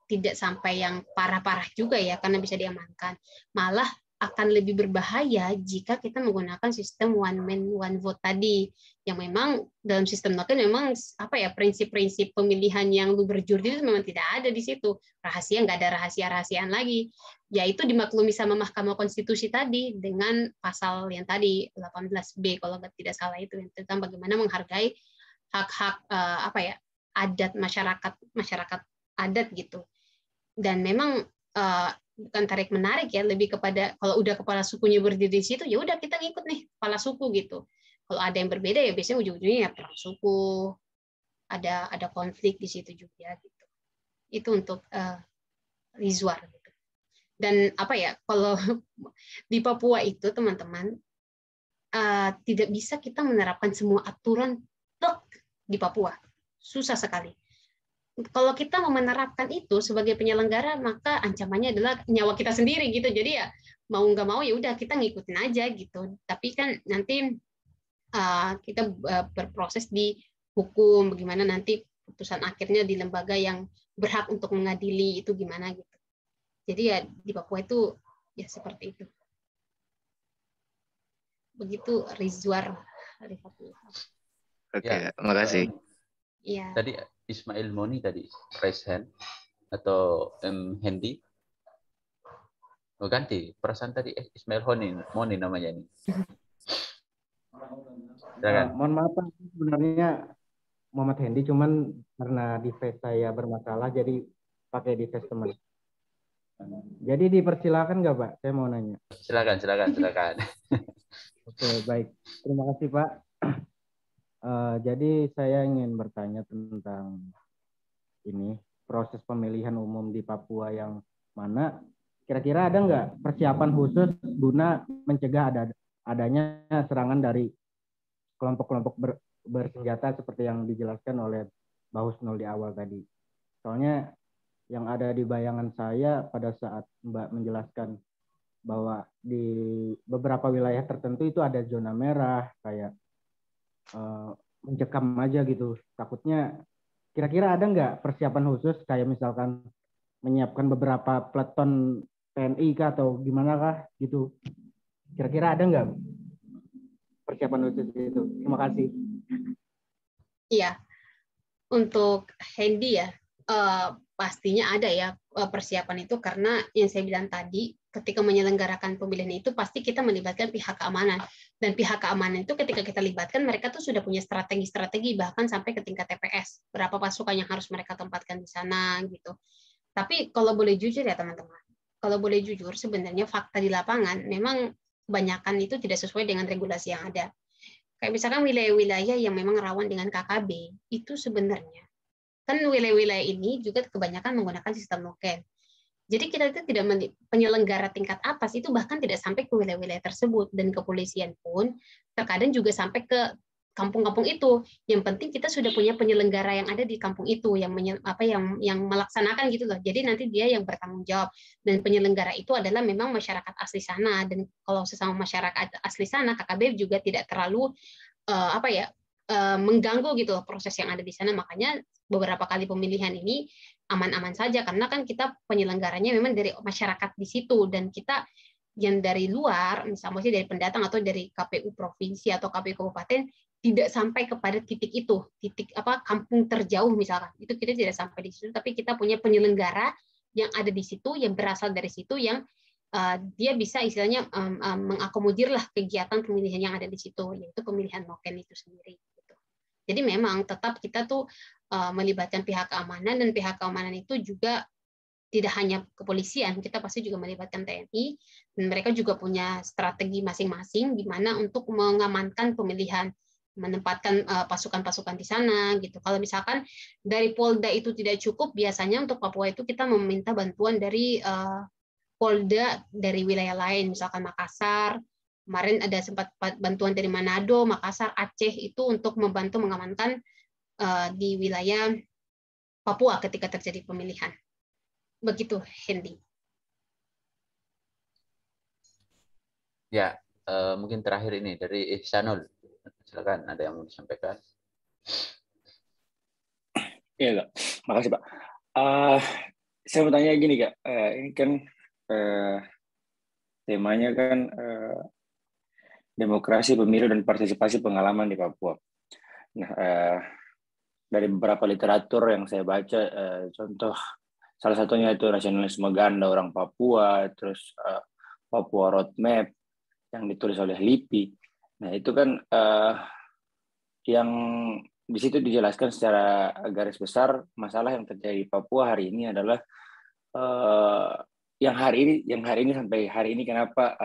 tidak sampai yang parah-parah juga ya, karena bisa diamankan. Malah akan lebih berbahaya jika kita menggunakan sistem one man one vote tadi, yang memang dalam sistem noken memang prinsip-prinsip pemilihan yang luber-jurdil itu memang tidak ada di situ. Rahasia, nggak ada rahasia-rahasiaan lagi. Yaitu dimaklumi sama Mahkamah Konstitusi tadi dengan pasal yang tadi 18B kalau tidak salah itu, tentang bagaimana menghargai hak-hak adat masyarakat adat gitu. Dan memang bukan tarik menarik ya, lebih kepada kalau udah kepala sukunya berdiri di situ ya udah kita ngikut nih kepala suku gitu. Kalau ada yang berbeda ya biasanya ujung-ujungnya ya perang suku, ada konflik di situ juga gitu. Itu untuk Rizwar gitu. Dan kalau di Papua itu teman-teman tidak bisa kita menerapkan semua aturan di Papua, susah sekali. Kalau kita mau menerapkan itu sebagai penyelenggara, maka ancamannya adalah nyawa kita sendiri gitu. Jadi ya mau nggak mau ya udah kita ngikutin aja gitu. Tapi kan nanti kita berproses di hukum, bagaimana nanti putusan akhirnya di lembaga yang berhak untuk mengadili itu gimana gitu. Jadi ya di Papua itu ya seperti itu. Begitu Rizwar. Oke, makasih. Iya. Tadi Ismail Moni tadi raise hand atau Hendy? Oh, ganti perasaan tadi Ismail Moni namanya ini. Mohon maaf Pak, sebenarnya Muhammad Hendy, cuman karena device saya bermasalah jadi pakai device teman. Jadi dipersilakan nggak Pak? Saya mau nanya. Silakan. Oke, baik. Terima kasih Pak. Jadi saya ingin bertanya tentang ini proses pemilihan umum di Papua yang mana kira-kira ada nggak persiapan khusus guna mencegah adanya serangan dari kelompok-kelompok bersenjata seperti yang dijelaskan oleh Mbak Husnul di awal tadi. Soalnya yang ada di bayangan saya pada saat Mbak menjelaskan bahwa di beberapa wilayah tertentu itu ada zona merah kayak mencekam aja gitu. Takutnya kira-kira ada nggak persiapan khusus kayak misalkan menyiapkan beberapa peleton TNI kah atau gimana kah gitu. Kira-kira ada nggak persiapan khusus itu? Terima kasih. Iya. Untuk Hendy ya, pastinya ada ya persiapan itu, karena yang saya bilang tadi, ketika menyelenggarakan pemilihan itu pasti kita melibatkan pihak keamanan, dan pihak keamanan itu ketika kita libatkan mereka tuh sudah punya strategi bahkan sampai ke tingkat TPS, berapa pasukan yang harus mereka tempatkan di sana gitu. Tapi kalau boleh jujur ya teman-teman, sebenarnya fakta di lapangan memang kebanyakan itu tidak sesuai dengan regulasi yang ada. Kayak misalkan wilayah-wilayah yang memang rawan dengan KKB itu sebenarnya kan wilayah-wilayah ini juga kebanyakan menggunakan sistem noken. Jadi kita itu tidak penyelenggara tingkat atas itu bahkan tidak sampai ke wilayah-wilayah tersebut, dan kepolisian pun terkadang juga sampai ke kampung-kampung itu. Yang penting kita sudah punya penyelenggara yang ada di kampung itu yang melaksanakan gitu loh. Jadi nanti dia yang bertanggung jawab, dan penyelenggara itu adalah memang masyarakat asli sana. Dan kalau sesama masyarakat asli sana, KKB juga tidak terlalu mengganggu gitu loh proses yang ada di sana. Makanya beberapa kali pemilihan ini aman-aman saja karena kan kita penyelenggaranya memang dari masyarakat di situ, dan kita yang dari luar, misalnya dari pendatang atau dari KPU provinsi atau KPU kabupaten tidak sampai kepada titik itu, titik kampung terjauh misalkan. Itu kita tidak sampai di situ, tapi kita punya penyelenggara yang ada di situ, yang berasal dari situ, yang dia bisa istilahnya mengakomodir lah kegiatan pemilihan yang ada di situ, yaitu pemilihan noken itu sendiri. Gitu. Jadi memang tetap kita tuh melibatkan pihak keamanan, dan pihak keamanan itu juga tidak hanya kepolisian, kita pasti juga melibatkan TNI, dan mereka juga punya strategi masing-masing di mana untuk mengamankan pemilihan, menempatkan pasukan-pasukan di sana gitu. Kalau misalkan dari Polda itu tidak cukup, biasanya untuk Papua itu kita meminta bantuan dari Polda dari wilayah lain, misalkan Makassar. Kemarin ada sempat bantuan dari Manado, Makassar, Aceh itu untuk membantu mengamankan di wilayah Papua ketika terjadi pemilihan. Begitu, Hendy. Ya, mungkin terakhir ini dari Ihsanul. Silakan, ada yang mau disampaikan? Iya, Kak. Makasih, Pak. Saya mau tanya gini, Kak. Ini kan temanya kan demokrasi, pemilu, dan partisipasi pengalaman di Papua. Nah, dari beberapa literatur yang saya baca, contoh salah satunya itu nasionalisme ganda orang Papua, terus Papua Roadmap yang ditulis oleh LIPI. Nah, itu kan yang di situ dijelaskan secara garis besar masalah yang terjadi di Papua hari ini adalah yang hari ini sampai hari ini kenapa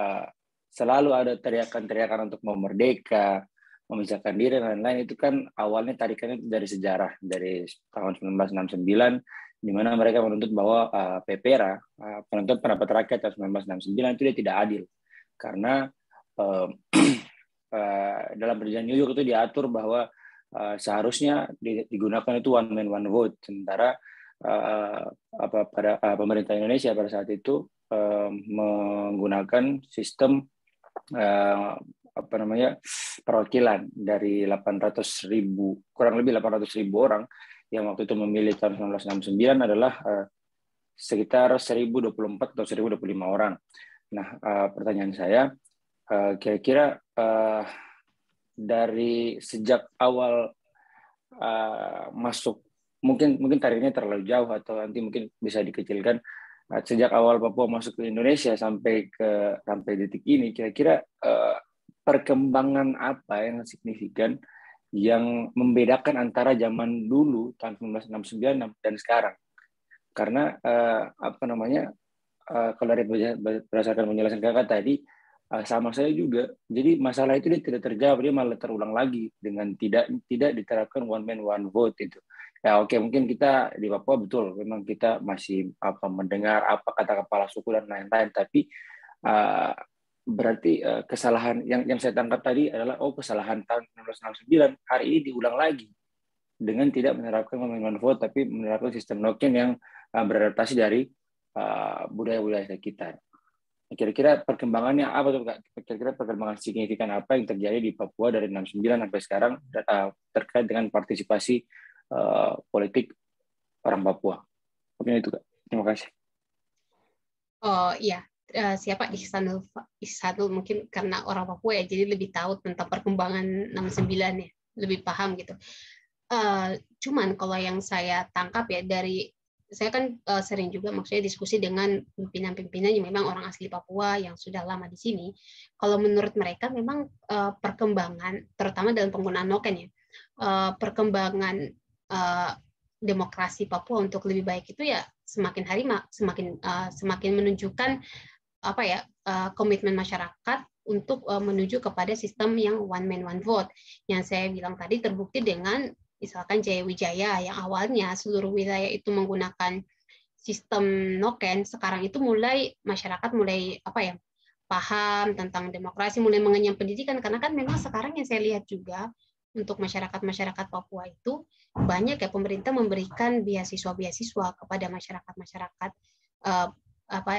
selalu ada teriakan-teriakan untuk mau merdeka, memisahkan diri dan lain-lain. Itu kan awalnya tarikannya dari sejarah, dari tahun 1969, di mana mereka menuntut bahwa PPRA, penuntut pendapat rakyat tahun 1969 itu dia tidak adil karena dalam perjanjian New York itu diatur bahwa seharusnya digunakan itu one man one vote, sementara pada pemerintah Indonesia pada saat itu menggunakan sistem perwakilan dari 800.000, kurang lebih 800.000 orang yang waktu itu memilih tahun 1969 adalah sekitar 1.024 atau 1.025 orang. Nah, pertanyaan saya, kira-kira dari sejak awal masuk, mungkin tariknya terlalu jauh atau nanti mungkin bisa dikecilkan, sejak awal Papua masuk ke Indonesia sampai detik ini, kira-kira perkembangan apa yang signifikan yang membedakan antara zaman dulu tahun 1969 dan sekarang? Karena kalau dari berdasarkan penjelasan kakak tadi, sama saya juga. Jadi masalah itu dia tidak terjawab, dia malah terulang lagi dengan tidak diterapkan one man one vote itu. Ya oke, mungkin kita di Papua betul, memang kita masih mendengar apa kata kepala suku dan lain-lain, tapi berarti kesalahan yang saya tangkap tadi adalah kesalahan tahun 1969 hari ini diulang lagi dengan tidak menerapkan one man one vote, tapi menerapkan sistem noken yang beradaptasi dari budaya-budaya sekitar. Kira-kira perkembangannya apa tuh, Kak? Kira-kira perkembangan signifikan apa yang terjadi di Papua dari 69 sampai sekarang terkait dengan partisipasi politik orang Papua? Mungkin itu, Kak. Terima kasih. Oh iya, siapa Ihsanul mungkin karena orang Papua ya, jadi lebih tahu tentang perkembangan 69 ya, lebih paham gitu. Cuman kalau yang saya tangkap ya, dari saya kan sering juga maksudnya diskusi dengan pimpinan-pimpinan yang memang orang asli Papua yang sudah lama di sini. Kalau menurut mereka memang perkembangan, terutama dalam penggunaan noken ya, perkembangan demokrasi Papua untuk lebih baik itu ya semakin hari semakin menunjukkan komitmen masyarakat untuk menuju kepada sistem yang one man one vote yang saya bilang tadi, terbukti dengan misalkan Jayawijaya yang awalnya seluruh wilayah itu menggunakan sistem noken, sekarang itu masyarakat mulai paham tentang demokrasi, mulai mengenyam pendidikan, karena kan memang sekarang yang saya lihat juga untuk masyarakat Papua itu banyak ya pemerintah memberikan beasiswa kepada masyarakat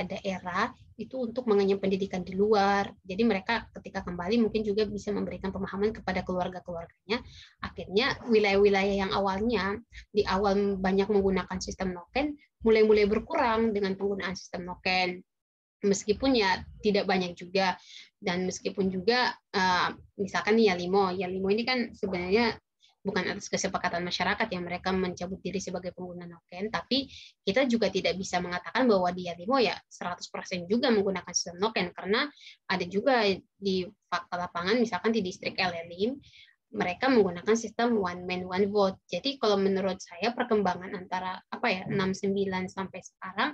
daerah itu untuk mengenyam pendidikan di luar. Jadi mereka ketika kembali mungkin juga bisa memberikan pemahaman kepada keluarga-keluarganya. Akhirnya wilayah-wilayah yang awalnya di awal banyak menggunakan sistem noken mulai berkurang dengan penggunaan sistem noken. Meskipun ya tidak banyak juga, dan meskipun juga misalkan nih Yalimo ini kan sebenarnya bukan atas kesepakatan masyarakat yang mereka mencabut diri sebagai pengguna noken, tapi kita juga tidak bisa mengatakan bahwa di Yalimo ya 100% juga menggunakan sistem noken, karena ada juga di fakta lapangan misalkan di distrik Elelim mereka menggunakan sistem one man one vote. Jadi kalau menurut saya perkembangan antara 69 sampai sekarang,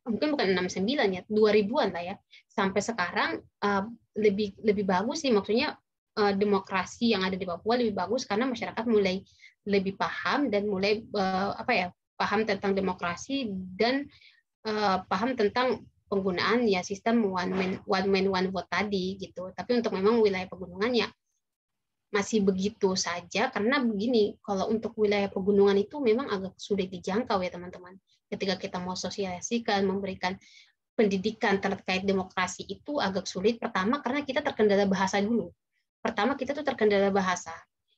mungkin bukan 69 ya, 2000-an lah ya, sampai sekarang lebih bagus sih, maksudnya demokrasi yang ada di Papua lebih bagus karena masyarakat mulai lebih paham dan mulai paham tentang demokrasi dan paham tentang penggunaan ya sistem one man one vote tadi gitu. Tapi untuk memang wilayah pegunungan ya masih begitu saja, karena begini, kalau untuk wilayah pegunungan itu memang agak sulit dijangkau ya teman-teman. Ketika kita mau sosialisasikan, memberikan pendidikan terkait demokrasi itu agak sulit. Pertama karena kita terkendala bahasa dulu. Pertama kita tuh terkendala bahasa.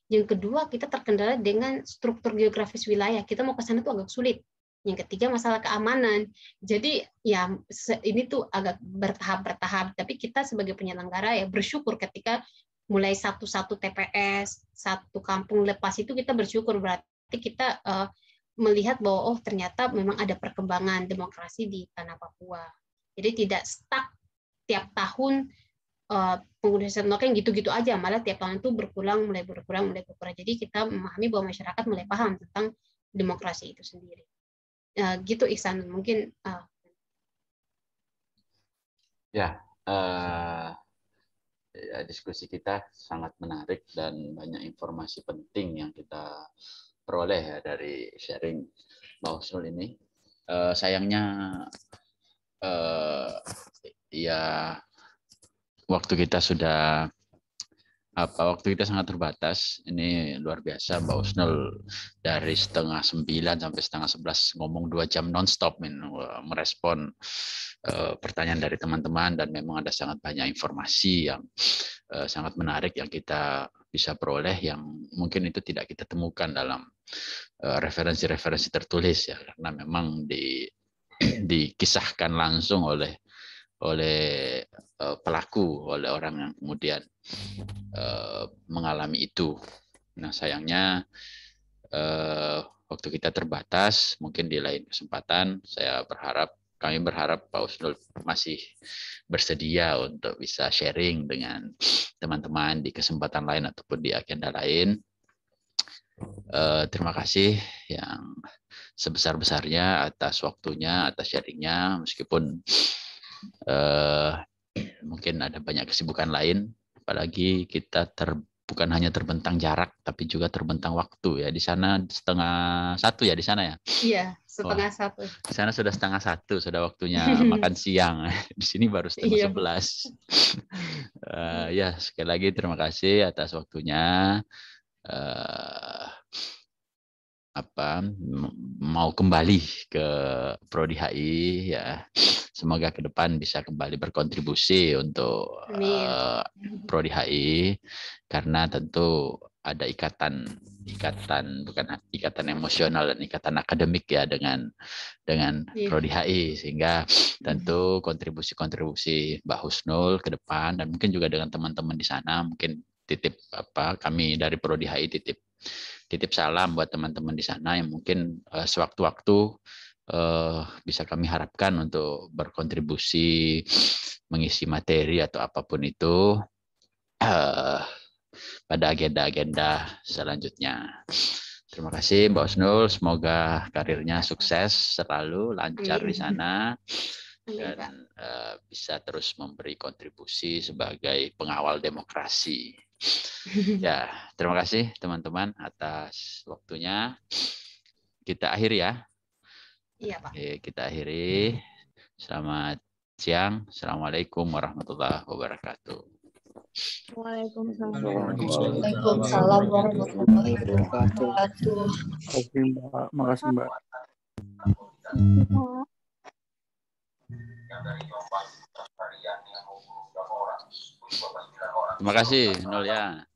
Yang kedua kita terkendala dengan struktur geografis wilayah. Kita mau ke sana tuh agak sulit. Yang ketiga masalah keamanan. Jadi ya ini tuh agak bertahap. Tapi kita sebagai penyelenggara ya bersyukur ketika mulai satu TPS, satu kampung lepas itu kita bersyukur, berarti kita melihat bahwa ternyata memang ada perkembangan demokrasi di tanah Papua. Jadi tidak stuck tiap tahun penggunaan sistem noken gitu-gitu aja, malah tiap tahun itu mulai berkurang. Jadi kita memahami bahwa masyarakat mulai paham tentang demokrasi itu sendiri. Gitu Ihsan, mungkin. Ya, diskusi kita sangat menarik dan banyak informasi penting yang kita peroleh ya dari sharing Mbak Husnul ini. Sayangnya ya waktu kita sangat terbatas. Ini luar biasa Mbak Husnul, dari 8:30 sampai 10:30 ngomong 2 jam nonstop merespon pertanyaan dari teman-teman, dan memang ada sangat banyak informasi yang sangat menarik yang kita bisa peroleh, yang mungkin itu tidak kita temukan dalam referensi-referensi tertulis ya, karena memang dikisahkan langsung oleh pelaku, oleh orang yang kemudian mengalami itu. Nah sayangnya waktu kita terbatas, mungkin di lain kesempatan kami berharap Pak Husnul masih bersedia untuk bisa sharing dengan teman-teman di kesempatan lain ataupun di agenda lain. Terima kasih yang sebesar-besarnya atas waktunya, atas sharingnya, meskipun mungkin ada banyak kesibukan lain, apalagi kita bukan hanya terbentang jarak tapi juga terbentang waktu ya. Di sana 1:30 ya di sana ya? Iya, 1:30. Di sana sudah 1:30, sudah waktunya makan siang. Di sini baru 10:30. Ya, sekali lagi terima kasih atas waktunya. Mau kembali ke Prodi HI ya, semoga ke depan bisa kembali berkontribusi untuk Prodi HI, karena tentu ada ikatan bukan ikatan emosional dan ikatan akademik ya dengan Prodi HI, sehingga tentu kontribusi Mbak Husnul ke depan, dan mungkin juga dengan teman-teman di sana, mungkin kami dari Prodi HI titip salam buat teman-teman di sana yang mungkin sewaktu-waktu bisa kami harapkan untuk berkontribusi mengisi materi atau apapun itu pada agenda-agenda selanjutnya. Terima kasih Mbak Husnul, semoga karirnya sukses selalu, lancar di sana, dan bisa terus memberi kontribusi sebagai pengawal demokrasi. Ya, terima kasih teman-teman atas waktunya. Kita akhiri ya. Iya, Pak. Oke, kita akhiri. Selamat siang. Assalamualaikum warahmatullahi wabarakatuh. Waalaikumsalam. Waalaikumsalam warahmatullahi wabarakatuh. Oke, Mbak. Makasih, Mbak. Pak. Terima kasih, Nul ya.